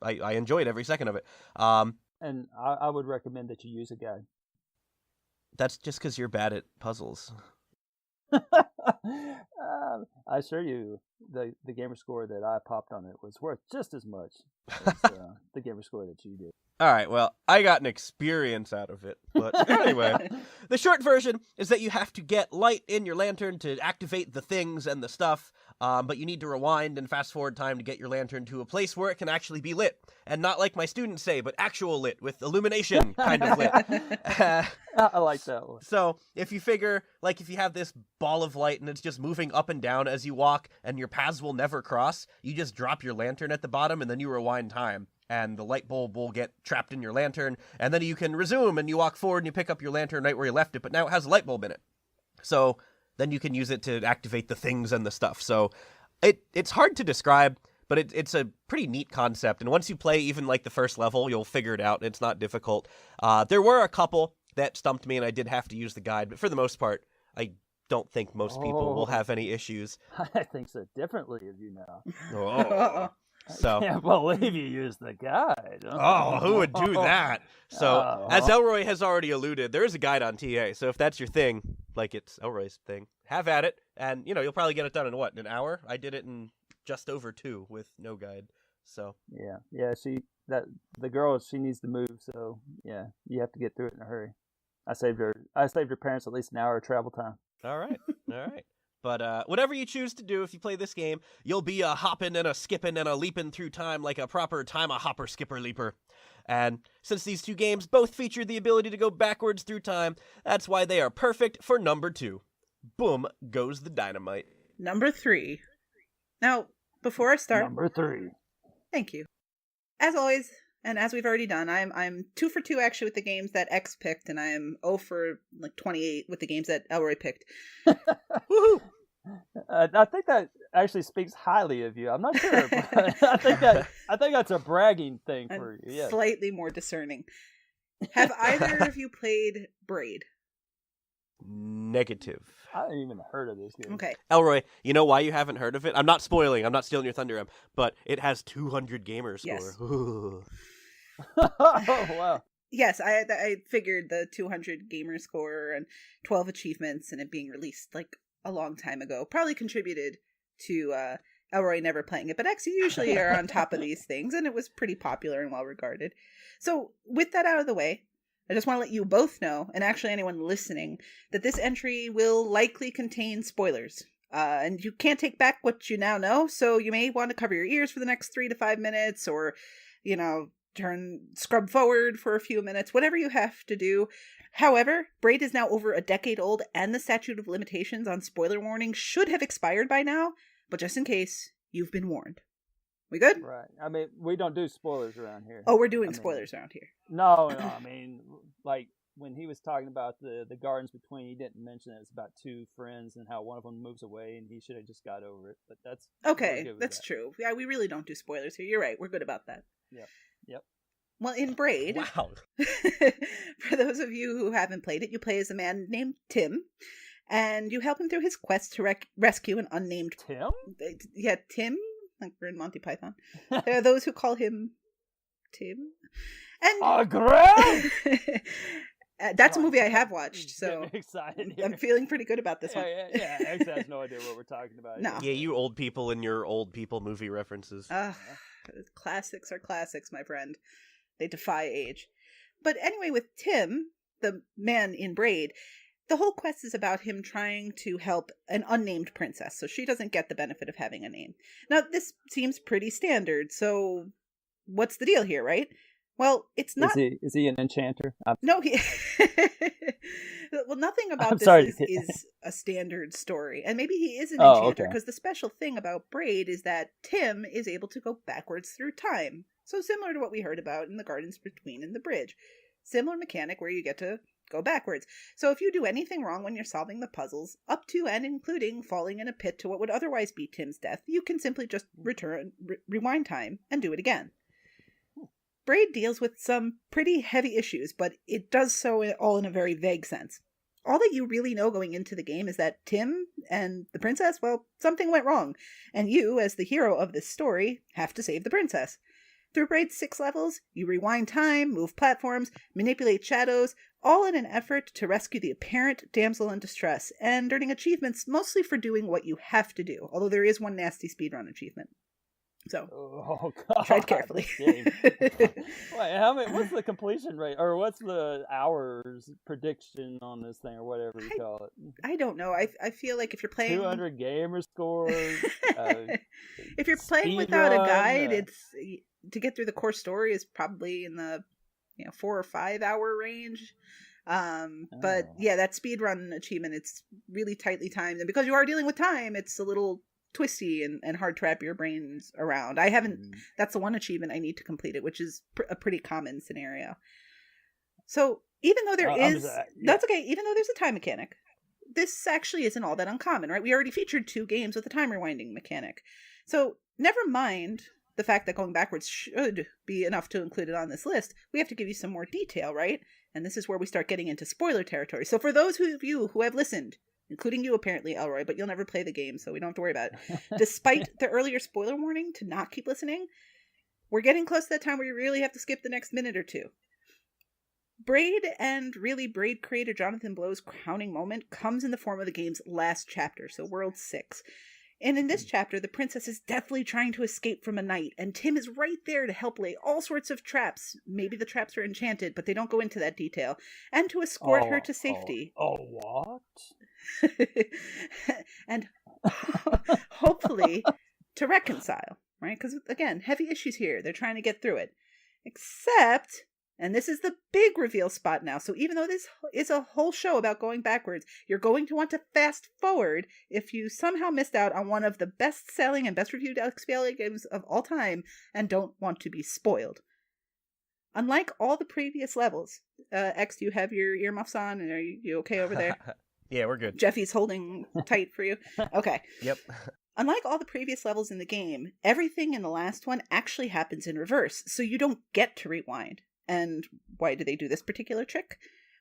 I enjoyed every second of it. And I would recommend that you use a guide. That's just because you're bad at puzzles. I assure you, the gamer score that I popped on it was worth just as much as the gamer score that you did. All right, well, I got an experience out of it. But anyway, the short version is that you have to get light in your lantern to activate the things and the stuff, but you need to rewind and fast forward time to get your lantern to a place where it can actually be lit. And not like my students say, but actual lit, with illumination kind of lit. I like that one. So if you figure, like, if you have this ball of light and it's just moving up and down as you walk and your paths will never cross, you just drop your lantern at the bottom and then you rewind time. And the light bulb will get trapped in your lantern, and then you can resume, and you walk forward, and you pick up your lantern right where you left it, but now it has a light bulb in it. So then you can use it to activate the things and the stuff. So it's hard to describe, but it's a pretty neat concept, and once you play even, like, the first level, you'll figure it out. It's not difficult. There were a couple that stumped me, and I did have to use the guide, but for the most part, I don't think most people will have any issues. I think so differently of you now. Oh. So, I can't believe you used the guide. Oh, who would do that? So, as Elroy has already alluded, there is a guide on TA. So if that's your thing, like it's Elroy's thing, have at it. And, you'll probably get it done in an hour? I did it in just over 2 with no guide. So. Yeah. The girl, she needs to move. So, yeah, you have to get through it in a hurry. I saved her parents at least an hour of travel time. All right. But whatever you choose to do, if you play this game, you'll be a hopping and a skipping and a leaping through time like a proper time-a-hopper, skipper-leaper. And since these two games both feature the ability to go backwards through time, that's why they are perfect for number 2. Boom goes the dynamite. Number 3. Now, before I start... Number 3. Thank you. As always, and as we've already done, I'm 2 for 2 actually with the games that X picked, and I am 0 for 28 with the games that Elroy picked. Woohoo! I think that actually speaks highly of you. I'm not sure, but I think that's a bragging thing for you. Yeah. Slightly more discerning. Have either of you played Braid? Negative. I haven't even heard of this game. Okay. Elroy, you know why you haven't heard of it? I'm not spoiling. I'm not stealing your thunder, but it has 200 gamer score. Yes. Ooh. Oh, wow. Yes, I figured the 200 gamer score and 12 achievements and it being released like a long time ago probably contributed to Elroy never playing it. But X, you usually are on top of these things, and it was pretty popular and well regarded. So with that out of the way, I just want to let you both know, and actually anyone listening, that this entry will likely contain spoilers. And you can't take back what you now know, so you may want to cover your ears for the next 3 to 5 minutes, or, scrub forward for a few minutes, whatever you have to do. However, Braid is now over a decade old, and the statute of limitations on spoiler warning should have expired by now, but just in case, you've been warned. We good? Right. I mean, we don't do spoilers around here. Oh, we're doing spoilers around here. No, I mean, like, when he was talking about the gardens between, he didn't mention that it's about two friends and how one of them moves away, and he should have just got over it. But that's okay. That's true. Yeah, we really don't do spoilers here. You're right. We're good about that. Yep. Well, in Braid, Wow. for those of you who haven't played it, you play as a man named Tim, and you help him through his quest to rescue an unnamed... Tim? Yeah, Tim, like we're in Monty Python. There are those who call him Tim. And that's a movie I have watched, so excited I'm feeling pretty good about this one. Yeah. X has no idea what we're talking about. No. Yeah, you old people and your old people movie references. Classics are classics, my friend. They defy age. But anyway, with Tim, the man in Braid, the whole quest is about him trying to help an unnamed princess, so she doesn't get the benefit of having a name. Now, this seems pretty standard, so what's the deal here, right? Well, it's not... Is he an enchanter? No, he... Well, nothing about is a standard story. And maybe he is an enchanter, because the special thing about Braid is that Tim is able to go backwards through time. So similar to what we heard about in the Gardens Between and the Bridge. Similar mechanic where you get to go backwards. So if you do anything wrong when you're solving the puzzles, up to and including falling in a pit to what would otherwise be Tim's death, you can simply just rewind time and do it again. Braid deals with some pretty heavy issues, but it does so all in a very vague sense. All that you really know going into the game is that Tim and the princess, well, something went wrong, and you, as the hero of this story, have to save the princess. Through Braid's 6 levels, you rewind time, move platforms, manipulate shadows, all in an effort to rescue the apparent damsel in distress, and earning achievements mostly for doing what you have to do, although there is one nasty speedrun achievement. So, tread carefully. Wait, what's the completion rate, or what's the hours prediction on this thing, or whatever you call it? I don't know. I feel like if you're playing 200 gamer scores, if you're playing without a guide, it's to get through the core story is probably in the 4 or 5 hour range. But yeah, that speedrun achievement, it's really tightly timed, and because you are dealing with time, it's a little twisty and hard to wrap your brains around. I haven't that's the one achievement I need to complete it, which is a pretty common scenario. So even though that's okay, even though there's a time mechanic, this actually isn't all that uncommon, right? We already featured 2 games with a time rewinding mechanic. So never mind the fact that going backwards should be enough to include it on this list. We have to give you some more detail, right? And this is where we start getting into spoiler territory. So for those of you who have listened, including you apparently, Elroy, but you'll never play the game, so we don't have to worry about it. Despite the earlier spoiler warning to not keep listening, we're getting close to that time where you really have to skip the next minute or 2. Braid, and really Braid creator Jonathan Blow's crowning moment, comes in the form of the game's last chapter, so World 6. And in this chapter, the princess is deathly trying to escape from a knight, and Tim is right there to help lay all sorts of traps. Maybe the traps are enchanted, but they don't go into that detail. And to escort her to safety. What? And hopefully to reconcile, right? Because, again, heavy issues here. They're trying to get through it. Except... and this is the big reveal spot now. So even though this is a whole show about going backwards, you're going to want to fast forward if you somehow missed out on one of the best-selling and best-reviewed XBLA games of all time and don't want to be spoiled. Unlike all the previous levels, X, do you have your earmuffs on? And are you okay over there? Yeah, we're good. Jeffy's holding tight for you. Okay. Yep. Unlike all the previous levels in the game, everything in the last one actually happens in reverse, so you don't get to rewind. And why do they do this particular trick?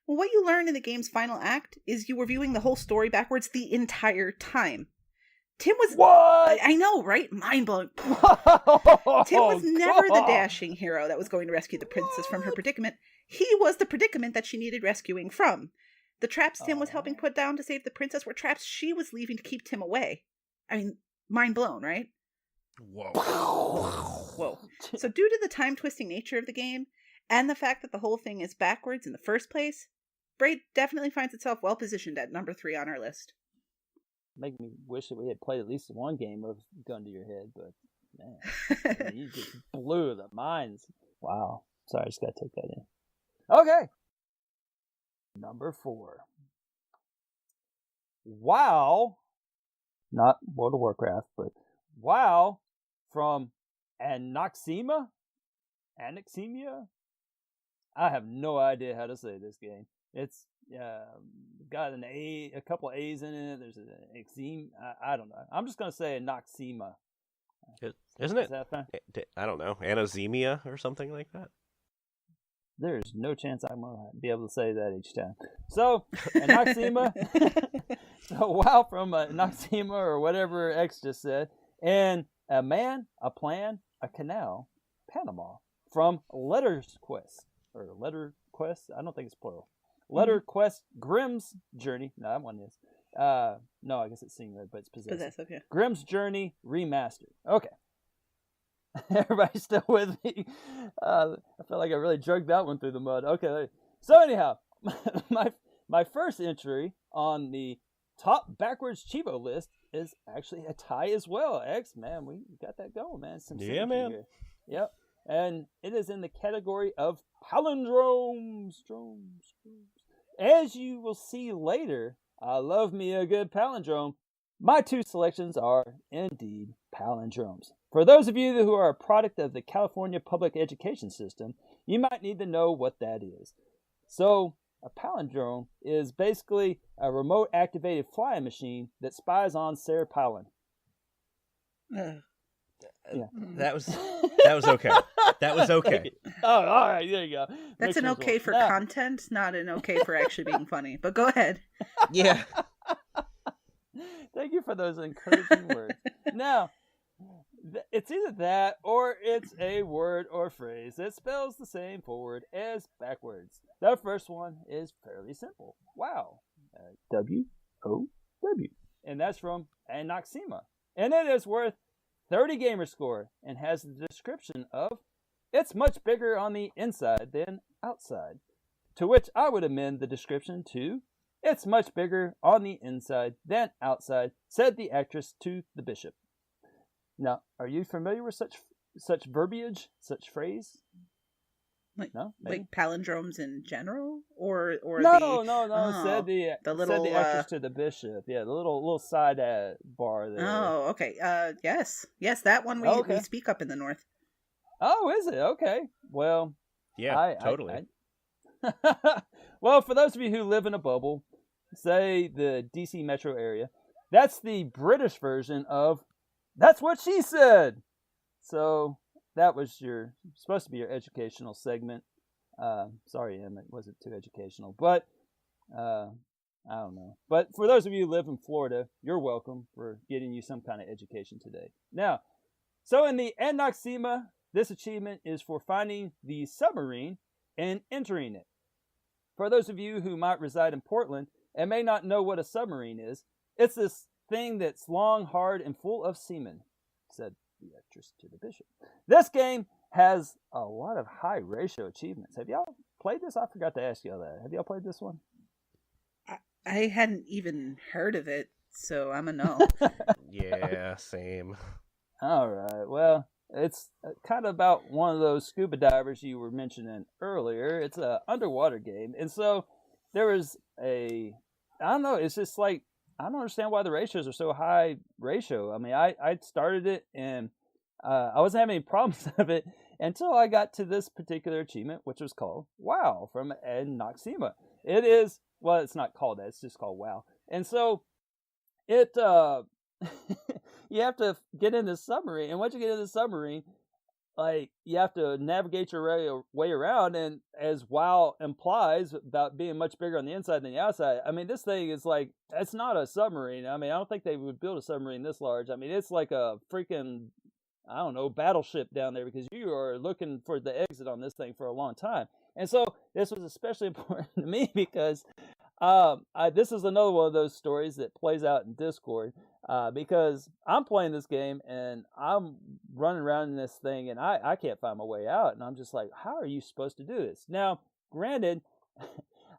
Well, what you learn in the game's final act is you were viewing the whole story backwards the entire time. Tim was... What? I know, right? Mind-blowing. Tim was never the dashing hero that was going to rescue the princess from her predicament. He was the predicament that she needed rescuing from. The traps Tim was helping put down to save the princess were traps she was leaving to keep Tim away. I mean, mind blown, right? Whoa. So due to the time-twisting nature of the game, and the fact that the whole thing is backwards in the first place, Braid definitely finds itself well-positioned at number 3 on our list. Make me wish that we had played at least one game of Gun to Your Head, but man, you just blew the minds. Wow. Sorry, I just gotta take that in. Okay. Number 4. WoW, not World of Warcraft, but WoW from Anaxima? I have no idea how to say this game. It's got a couple of A's in it. There's an Exim. I don't know. I'm just gonna say Anaxima. Isn't it? Is that fine? I don't know, anosmia or something like that. There's no chance I'm gonna be able to say that each time. So Anaxima. So WoW from Anaxima or whatever X just said, and a man, a plan, a canal, Panama from Letters Quest or Letter Quest. I don't think it's plural. Letter Quest Grimm's Journey. No, that one is. No, I guess it's singular, but it's possessive. Possessive, yeah. Grimm's Journey Remastered. Okay. Everybody still with me? I feel like I really drugged that one through the mud. Okay. So anyhow, my first entry on the top backwards Chivo list is actually a tie as well. X, man, we got that going, man. Some yeah, man. Here. Yep. And it is in the category of palindromes. As you will see later, I love me a good palindrome. My 2 selections are indeed palindromes. For those of you who are a product of the California public education system, you might need to know what that is. So, a palindrome is basically a remote activated flying machine that spies on Sarah Palin. Yeah. That was okay. That was okay. Oh, all right, there you go. That's an okay for content, not an okay for actually being funny. But go ahead. Yeah. Thank you for those encouraging words. Now, it's either that or it's a word or phrase that spells the same forward as backwards. The first one is fairly simple. Wow. W-O-W. And that's from Anaxima. And it is worth 30 gamer score and has the description of, it's much bigger on the inside than outside. To which I would amend the description to, it's much bigger on the inside than outside, said the actress to the bishop. Now, are you familiar with such verbiage, such phrase? No, maybe? Like palindromes in general, or no. Oh, said the actress to the bishop. Yeah, the little side bar there. Oh, okay. Yes, that one we speak up in the north. Oh, is it? Okay. Well, yeah, totally. Well, for those of you who live in a bubble, say the DC metro area, that's the British version of "That's what she said." So that was supposed to be your educational segment. Sorry, Em, it wasn't too educational, but I don't know. But for those of you who live in Florida, you're welcome. We're getting you some kind of education today. Now, so in the Anaxima, this achievement is for finding the submarine and entering it. For those of you who might reside in Portland and may not know what a submarine is, it's this thing that's long, hard, and full of semen, said the actress to the bishop. This game has a lot of high ratio achievements. Have y'all played this? I forgot to ask y'all that. Have y'all played this one? I hadn't even heard of it, so I'm a no. Yeah, same. All right. Well, it's kind of about one of those scuba divers you were mentioning earlier. It's an underwater game. And so there was I don't know, it's just like, I don't understand why the ratios are so high ratio. I mean, I started it and I wasn't having any problems with it until I got to this particular achievement, which was called WoW from Anaxima. It is, well, it's not called that, it's just called WoW. And so it, you have to get in the submarine, and once you get in the submarine, like you have to navigate your way around, and as WoW implies about being much bigger on the inside than the outside, I mean, this thing is like, it's not a submarine. I mean, I don't think they would build a submarine this large. I mean, it's like a freaking, I don't know, battleship down there, because you are looking for the exit on this thing for a long time. And so this was especially important to me because this is another one of those stories that plays out in Discord, because I'm playing this game and I'm running around in this thing and I can't find my way out. And I'm just like, how are you supposed to do this? Now, granted,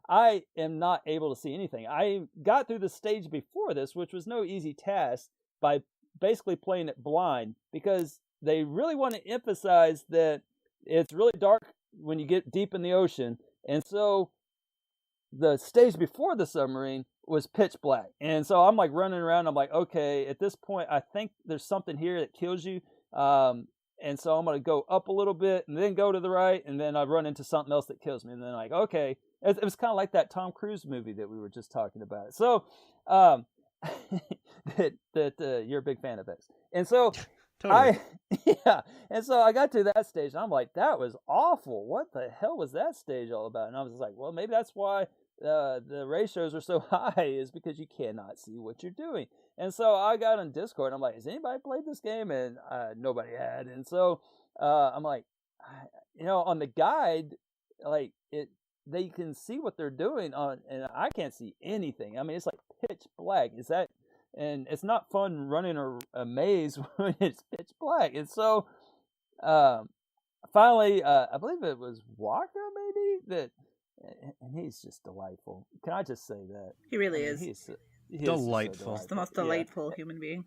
I am not able to see anything. I got through the stage before this, which was no easy task, by basically playing it blind, because they really want to emphasize that it's really dark when you get deep in the ocean. And so the stage before the submarine was pitch black. And so I'm like running around. I'm like, okay, at this point, I think there's something here that kills you. And so I'm going to go up a little bit and then go to the right. And then I run into something else that kills me. And then like, okay, it was kind of like that Tom Cruise movie that we were just talking about. So, you're a big fan of X. And so Totally. and so I got to that stage and I'm like, that was awful. What the hell was that stage all about? And I was like, well, maybe that's why the ratios are so high, is because you cannot see what you're doing. And so I got on Discord and I'm like, has anybody played this game? And nobody had. And so I'm like, on the guide, like they can see what they're doing and I can't see anything. I mean, it's like pitch black. And it's not fun running a maze when it's pitch black. And so, finally, I believe it was Waka, maybe, and he's just delightful. Can I just say that? He really is. Delightful. He's the most delightful human being.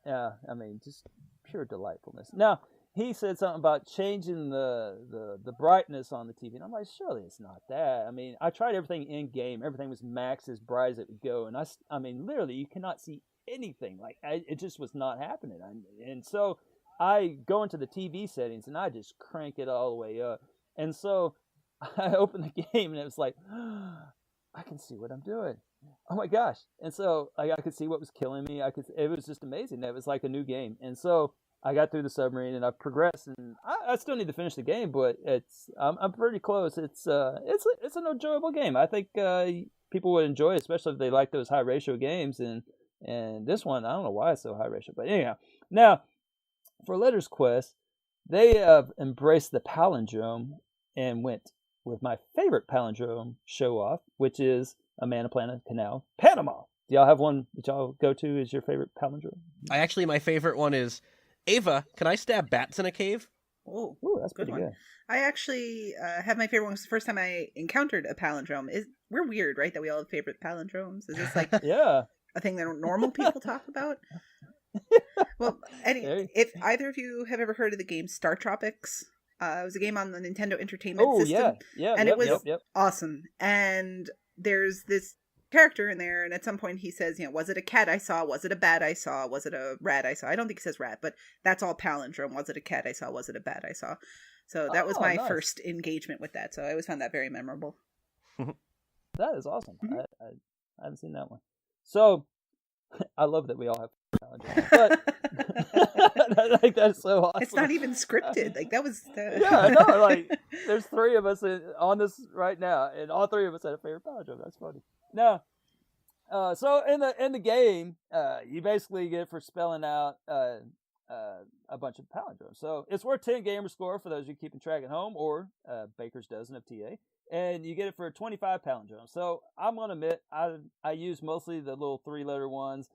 Yeah, I mean, just pure delightfulness. Now, he said something about changing the brightness on the TV, and I'm like, surely it's not that. I mean, I tried everything in game. Everything was max as bright as it would go, and I mean, literally, you cannot see anything. Like, it just was not happening. And so I go into the TV settings, and I just crank it all the way up. And so I opened the game, and it was like, I can see what I'm doing. Oh my gosh! And so I could see what was killing me. It was just amazing. It was like a new game. And so I got through the submarine and I've progressed, and I still need to finish the game, but I'm pretty close. It's an enjoyable game. I think people would enjoy it, especially if they like those high ratio games. And this one, I don't know why it's so high ratio, but anyhow. Now, for Letters Quest, they have embraced the palindrome and went with my favorite palindrome show off, which is a Mana Planet Canal, Panama. Do y'all have one that y'all go to as your favorite palindrome? My favorite one is, Ava, can I stab bats in a cave? Oh, that's good pretty one. good. I actually have my favorite one. It was the first time I encountered a palindrome. We're weird, right? That we all have favorite palindromes. Is this like yeah, a thing that normal people talk about? Well, anyway, if either of you have ever heard of the game Star Tropics, it was a game on the Nintendo Entertainment System. And it was awesome. And there's this character in there, and at some point he says, was it a cat I saw? Was it a bat I saw? Was it a rat I saw? I don't think he says rat, but that's all palindrome. Was it a cat I saw? Was it a bat I saw? So that was my first engagement with that. So I always found that very memorable. That is awesome. Mm-hmm. I haven't seen that one. So I love that we all have palindromes, but like that's so awesome. It's not even scripted. Like that was like there's three of us on this right now, and all three of us had a favorite palindrome. That's funny. Now, so in the game, you basically get for spelling out a bunch of palindromes. So it's worth 10 gamer score for those of you keeping track at home, or Baker's dozen of TA, and you get it for 25 palindromes. So I'm gonna admit I use mostly the little 3-letter ones,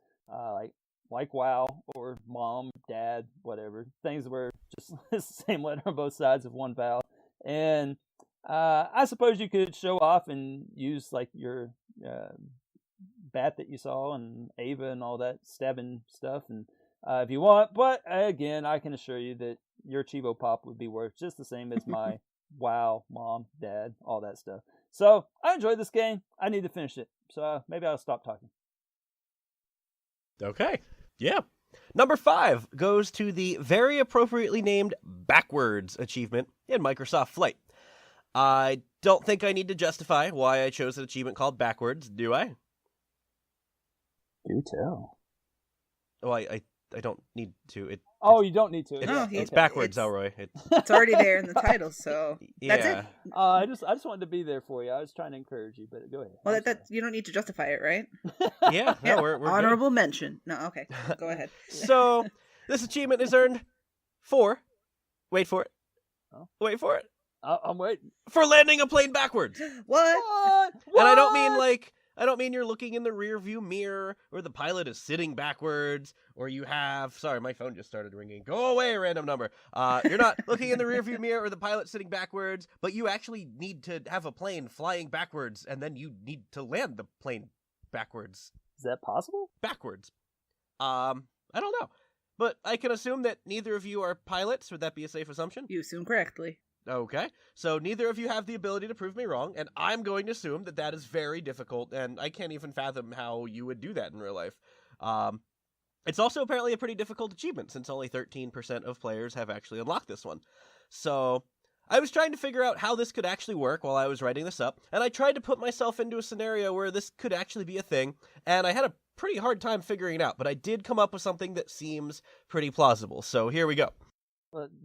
like wow or mom, dad, whatever, things where just the same letter on both sides of one vowel. And I suppose you could show off and use like your bat that you saw and Ava and all that stabbing stuff, and if you want. But again, I can assure you that your Chivo Pop would be worth just the same as my wow, mom, dad, all that stuff. So I enjoyed this game. I need to finish it. So maybe I'll stop talking. Okay. Yeah. Number 5 goes to the very appropriately named Backwards achievement in Microsoft Flight. I don't think I need to justify why I chose an achievement called Backwards, do I? Do tell. Well, I I don't need to. Oh, you don't need to. It's, No, Yeah, it's he- backwards, it's- Elroy. It's already there in the title, so Yeah. that's it. I just wanted to be there for you. I was trying to encourage you, but go ahead. Well, I'm that you don't need to justify it, right? Yeah, no, we're good. Honorable mention. No, okay, go ahead. So this achievement is earned for. Wait for it. Oh. Wait for it. I'm waiting. For landing a plane backwards. What? And I don't mean you're looking in the rear view mirror, or the pilot is sitting backwards, or you have, sorry, my phone just started ringing. Go away, random number. You're not looking in the rear view mirror or the pilot sitting backwards, but you actually need to have a plane flying backwards, and then you need to land the plane backwards. Is that possible? Backwards. I don't know. But I can assume that neither of you are pilots. Would that be a safe assumption? You assume correctly. Okay, so neither of you have the ability to prove me wrong, and I'm going to assume that that is very difficult, and I can't even fathom how you would do that in real life. It's also apparently a pretty difficult achievement, since only 13% of players have actually unlocked this one. So I was trying to figure out how this could actually work while I was writing this up, and I tried to put myself into a scenario where this could actually be a thing, and I had a pretty hard time figuring it out, but I did come up with something that seems pretty plausible, so here we go.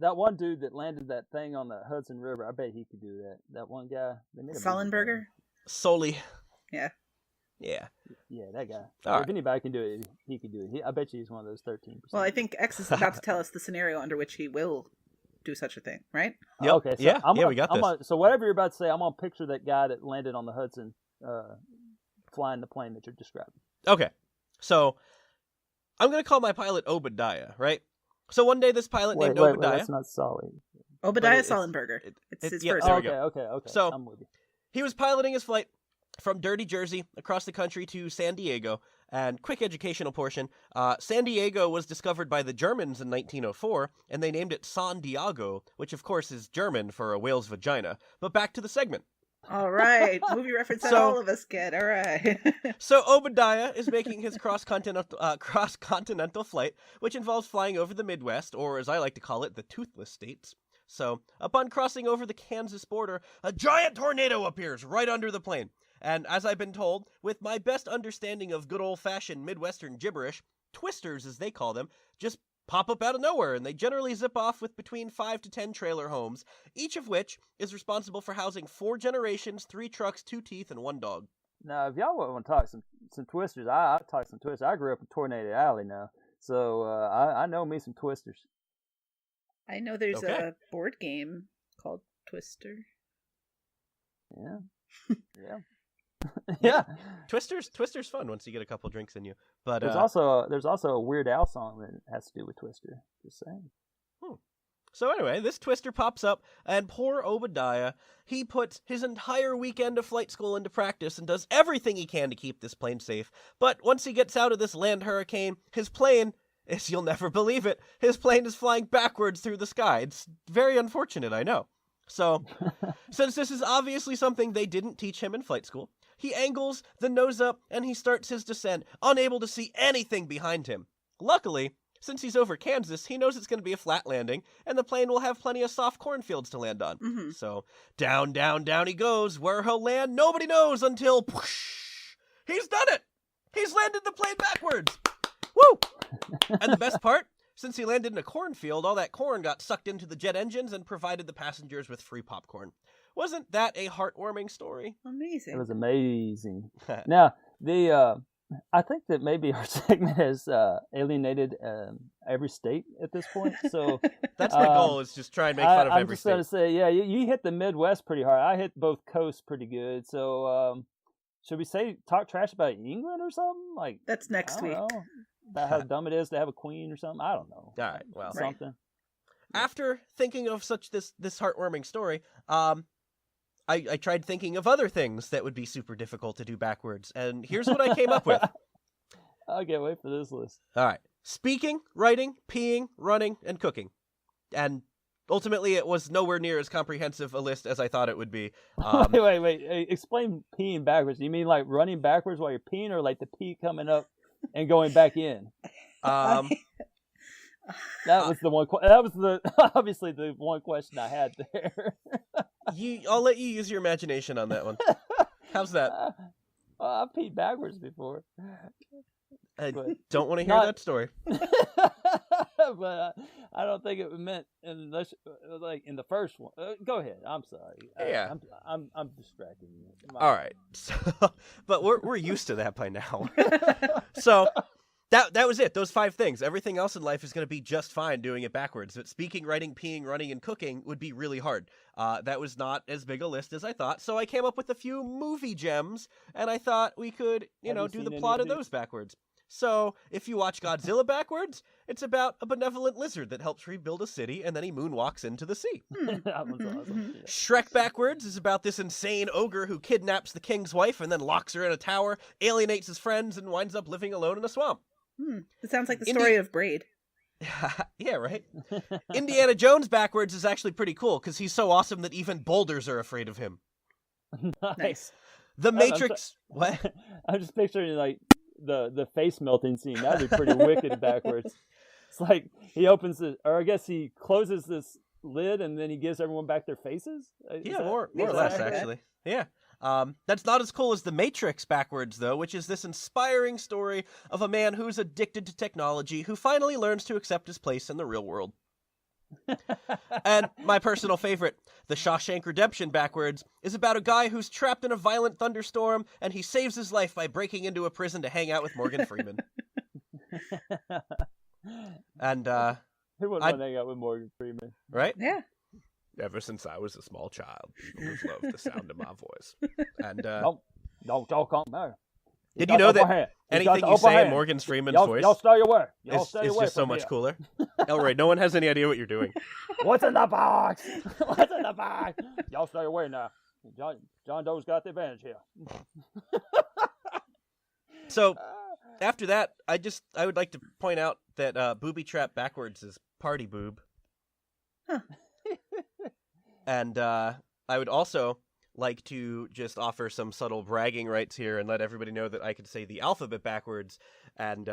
That one dude that landed that thing on the Hudson River, I bet he could do that. That one guy. They made a movie about him. Sullenberger? Solely. Yeah. Yeah. Yeah, that guy. All If right. anybody can do it, he could do it. I bet you he's one of those 13%. Well, I think X is about to tell us the scenario under which he will do such a thing, right? Yep. Okay, so Yeah, I'm we got this. so whatever you're about to say, I'm gonna picture that guy that landed on the Hudson, flying the plane that you're describing. Okay, so I'm going to call my pilot Obadiah, right? So one day this pilot named Wait, Obadiah, that's not solid. Obadiah it's- Sullenberger. It's his yeah, first there Oh, we name. go. okay. So- I'm with you. he was piloting his flight from Dirty Jersey across the country to San Diego. And quick educational portion, San Diego was discovered by the Germans in 1904, and they named it San Diego, which of course is German for a whale's vagina. But back to the segment. All right. Movie reference that So- all of us get. All right. So Obadiah is making his cross-continental flight, which involves flying over the Midwest, or as I like to call it, the toothless states. So, upon crossing over the Kansas border, a giant tornado appears right under the plane. And as I've been told, with my best understanding of good old-fashioned Midwestern gibberish, twisters, as they call them, just pop up out of nowhere, and they generally zip off with between 5 to 10 trailer homes, each of which is responsible for housing 4 generations, 3 trucks, 2 teeth, and 1 dog. Now, if y'all want to talk some twisters, I talk some twisters. I grew up in Tornado Alley now, so I know me some twisters. I know there's Okay. a board game called Twister. Yeah, yeah, yeah. Twister's fun once you get a couple drinks in you. But There's also a Weird Al song that has to do with Twister. Just saying. So anyway, this twister pops up, and poor Obadiah, he puts his entire weekend of flight school into practice and does everything he can to keep this plane safe. But once he gets out of this land hurricane, his plane, as you'll never believe it, his plane is flying backwards through the sky. It's very unfortunate, I know. So, since this is obviously something they didn't teach him in flight school, he angles the nose up and he starts his descent, unable to see anything behind him. Luckily, since he's over Kansas, he knows it's going to be a flat landing, and the plane will have plenty of soft cornfields to land on. Mm-hmm. So, down, down, down he goes. Where he'll land, nobody knows until... whoosh, he's done it! He's landed the plane backwards! Woo! And the best part? Since he landed in a cornfield, all that corn got sucked into the jet engines and provided the passengers with free popcorn. Wasn't that a heartwarming story? Amazing. It was amazing. Now, I think that maybe our segment has alienated every state at this point. So That's my goal, is just try and make fun of I'm every just state. going to say, yeah, you hit the Midwest pretty hard. I hit both coasts pretty good. So should we talk trash about England or something? Like That's next I don't week. know, about how dumb it is to have a queen or something. I don't know. All right, well. Right. Something. After thinking of this heartwarming story, I tried thinking of other things that would be super difficult to do backwards, and here's what I came up with. I can't wait for this list. All right. Speaking, writing, peeing, running, and cooking. And ultimately, it was nowhere near as comprehensive a list as I thought it would be. Wait. Hey, explain peeing backwards. You mean like running backwards while you're peeing, or like the pee coming up and going back in? Um, That was the one. That was obviously the one question I had there. I'll let you use your imagination on that one. How's that? I've peed backwards before. I But don't want to hear not- that story. But I don't think it meant unless like in the first one. Go ahead. I'm sorry. Yeah. I'm distracting you. All right. So, but we're used to that by now. So that was it. Those 5 things. Everything else in life is going to be just fine doing it backwards. But speaking, writing, peeing, running, and cooking would be really hard. That was not as big a list as I thought. So I came up with a few movie gems, and I thought we could, Have you do seen the any plot of of those backwards. So if you watch Godzilla backwards, it's about a benevolent lizard that helps rebuild a city, and then he moonwalks into the sea. That one's awesome. Yeah. Shrek backwards is about this insane ogre who kidnaps the king's wife and then locks her in a tower, alienates his friends, and winds up living alone in a swamp. It sounds like the story of Braid. Yeah, right? Indiana Jones backwards is actually pretty cool because he's so awesome that even boulders are afraid of him. Nice. The I'm Matrix... What? I'm just picturing like the face melting scene. That'd be pretty wicked backwards. It's like he opens it, or I guess he closes this lid and then he gives everyone back their faces. Yeah, more or less, actually. Yeah. That's not as cool as The Matrix backwards, though, which is this inspiring story of a man who's addicted to technology who finally learns to accept his place in the real world. And my personal favorite, The Shawshank Redemption backwards, is about a guy who's trapped in a violent thunderstorm, and he saves his life by breaking into a prison to hang out with Morgan Freeman. And, Who wouldn't want to hang out with Morgan Freeman? right? Yeah. Ever since I was a small child, people have loved the sound of my voice. And, Don't talk on there. did you know that anything you say in Morgan Freeman's voice Y'all stay away. is just so much cooler? Elroy, no one has any idea what you're doing. What's in the box? What's in the box? Y'all stay away now. John Doe's got the advantage here. So, after that, I would like to point out that Booby Trap backwards is Party Boob. Huh. And I would also like to just offer some subtle bragging rights here and let everybody know that I can say the alphabet backwards. And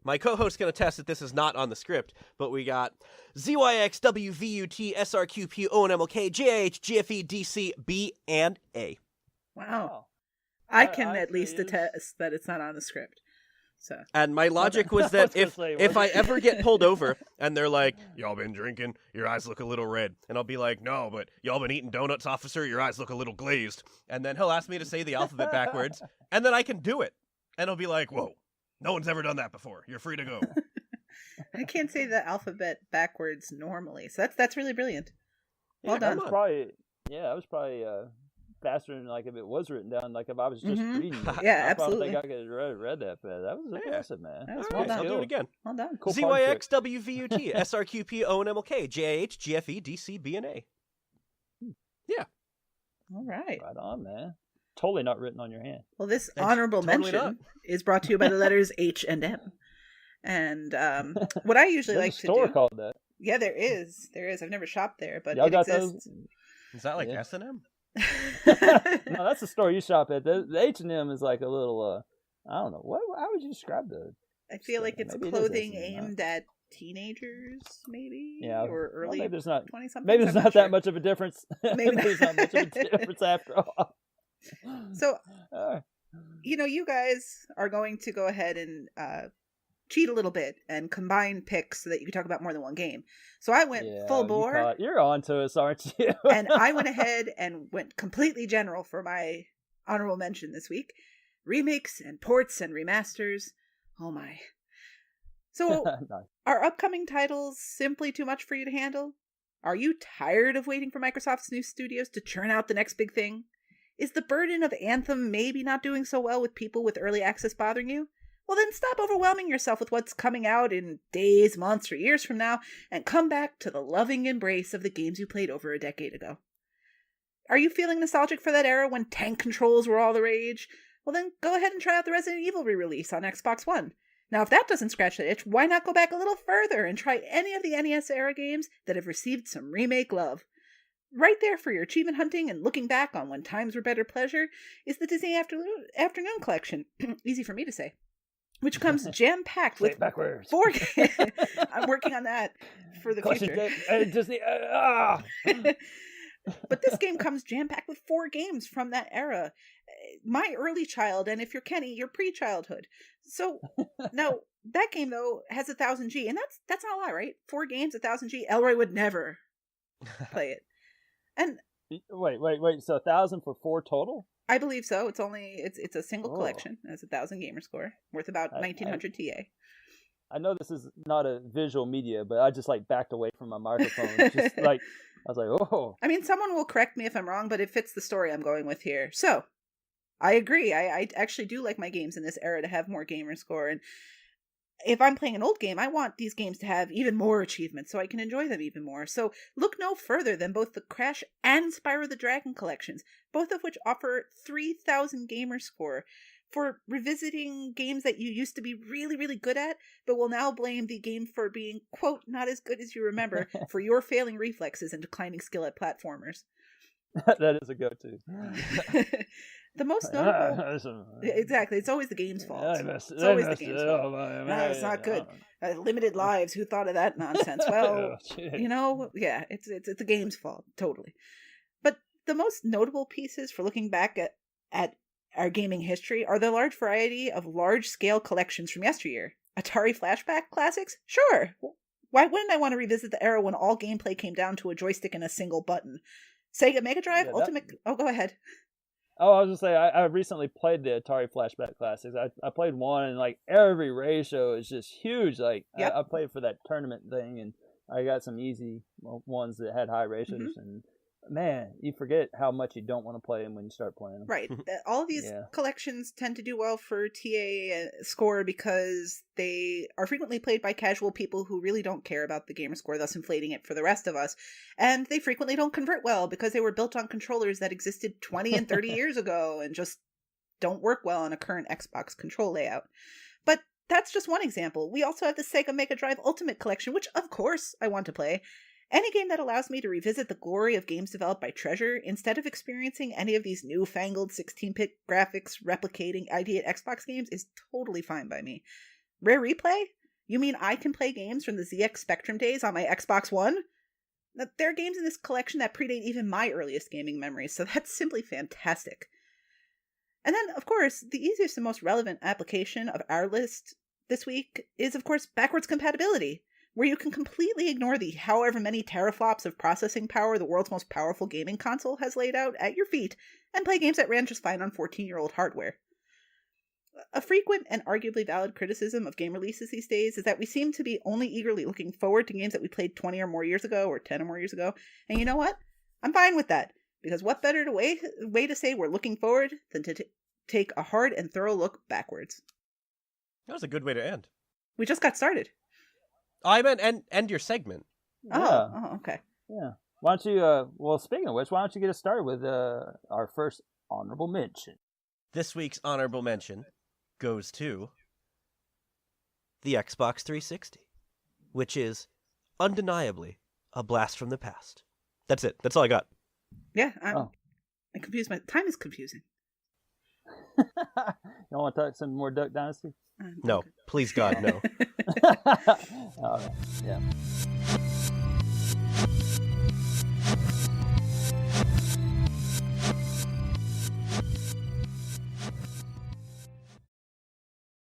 my co-host's going to test that this is not on the script, but we got ZYX, WVUT, SRQP, ONMLK, JH, GFE, DC, B, and A. Wow. Oh. I can I at least actually attest that it's not on the script. So And my logic was that I was gonna say, if I what? ever get pulled over and they're like, y'all been drinking? Your eyes look a little red. And I'll be like, no, but y'all been eating donuts, officer? Your eyes look a little glazed. And then he'll ask me to say the alphabet backwards, and then I can do it. And he'll be like, whoa, no one's ever done that before. You're free to go. I can't say the alphabet backwards normally. So that's really brilliant. Well Yeah, done. come on. That was probably faster than like if it was written down, like if I was just Mhm. reading it. Yeah, I probably absolutely. think I could have read that fast. That was Yeah. impressive, man. That was All well right, done. I'll do it again. Well done. Cool party trick. ZYX, WVUT, SRQP, ONMLK, JH, GFE, DC, B, and A. All right. Right on, man. Totally not written on your hand. Well, this It's honorable totally mention is brought to you by the letters H and M. And what I usually There's like a to store do. called that. Yeah, there is. I've never shopped there, but Y'all it got exists. Is that like Yeah. S&M? No, that's the store you shop at. The H&M is like a little, I don't know. How would you describe the? I feel like it's Maybe it is clothing H&M, huh? aimed at teenagers, maybe, Yeah. or Well, early maybe there's not. 20-somethings. Maybe there's I'm not sure. that much of a difference. Maybe Maybe there's not much of a difference after all. So, Uh, you guys are going to go ahead and cheat a little bit and combine picks so that you can talk about more than one game. So I went yeah, full bore. You're on to us, aren't you? And I went ahead and went completely general for my honorable mention this week. Remakes and ports and remasters. Oh my. So, Nice. are upcoming titles simply too much for you to handle? Are you tired of waiting for Microsoft's new studios to churn out the next big thing? Is the burden of Anthem maybe not doing so well with people with early access bothering you? Well, then stop overwhelming yourself with what's coming out in days, months, or years from now, and come back to the loving embrace of the games you played over a decade ago. Are you feeling nostalgic for that era when tank controls were all the rage? Well, then go ahead and try out the Resident Evil re-release on Xbox One. Now, if that doesn't scratch that itch, why not go back a little further and try any of the NES-era games that have received some remake love? Right there for your achievement hunting and looking back on when times were better pleasure is the Disney Afternoon Collection. Easy for me to say. Which comes jam-packed Say with it backwards. 4 I'm working on that for the Collection future. Disney. But this game comes jam-packed with 4 games from that era. my early child, and if you're Kenny, your pre-childhood. So no, that game though has 1000G, and that's not a lot, right? 4 games, 1000G. Elroy would never play it. And wait. So 1,000 for 4 total? I believe so. It's a single collection. It's 1000 gamer score, worth about 1900 TA. I know this is not a visual media, but I just like backed away from my microphone. Just like I was like, oh. I mean, someone will correct me if I'm wrong, but it fits the story I'm going with here. So, I agree. I actually do like my games in this era to have more gamer score. And if I'm playing an old game, I want these games to have even more achievements so I can enjoy them even more. So, look no further than both the Crash and Spyro the Dragon collections, both of which offer 3000 gamer score for revisiting games that you used to be really, really good at, but will now blame the game for being, quote, not as good as you remember, for your failing reflexes and declining skill at platformers. That is a go-to. The most notable... Exactly, it's always the game's fault. It's always the game's fault. It's not good. Limited lives, who thought of that nonsense? Well, yeah, it's the game's fault, totally. But the most notable pieces for looking back at our gaming history are the large variety of large-scale collections from yesteryear. Atari flashback classics? Sure. Why wouldn't I want to revisit the era when all gameplay came down to a joystick and a single button? Sega Mega Drive, Ultimate... Oh, go ahead. Oh, I was just saying, I recently played the Atari flashback classics. I played one, and like every ratio is just huge. Like yep. I played for that tournament thing, and I got some easy ones that had high ratios, and man, you forget how much you don't want to play them when you start playing them. Right. All of these collections tend to do well for TA score because they are frequently played by casual people who really don't care about the gamer score, thus inflating it for the rest of us. And they frequently don't convert well because they were built on controllers that existed 20 and 30 years ago and just don't work well on a current Xbox control layout. But that's just one example. We also have the Sega Mega Drive Ultimate Collection, which of course I want to play. Any game that allows me to revisit the glory of games developed by Treasure instead of experiencing any of these newfangled 16-bit graphics replicating ID at Xbox games is totally fine by me. Rare Replay? You mean I can play games from the ZX Spectrum days on my Xbox One? There are games in this collection that predate even my earliest gaming memories, so that's simply fantastic. And then, of course, the easiest and most relevant application of our list this week is, of course, backwards compatibility, where you can completely ignore the however many teraflops of processing power the world's most powerful gaming console has laid out at your feet and play games that ran just fine on 14-year-old hardware. A frequent and arguably valid criticism of game releases these days is that we seem to be only eagerly looking forward to games that we played 20 or more years ago or 10 or more years ago. And you know what? I'm fine with that, because what better way to say we're looking forward than to take a hard and thorough look backwards. That was a good way to end. We just got started. I meant end your segment. Oh, okay. Yeah. Why don't you, well, speaking of which, why don't you get us started with our first honorable mention? This week's honorable mention goes to the Xbox 360, which is undeniably a blast from the past. That's it. That's all I got. Yeah, I'm confused. Time is confusing. You don't want to talk some more Duck Dynasty? No, please God, no. All right. Yeah.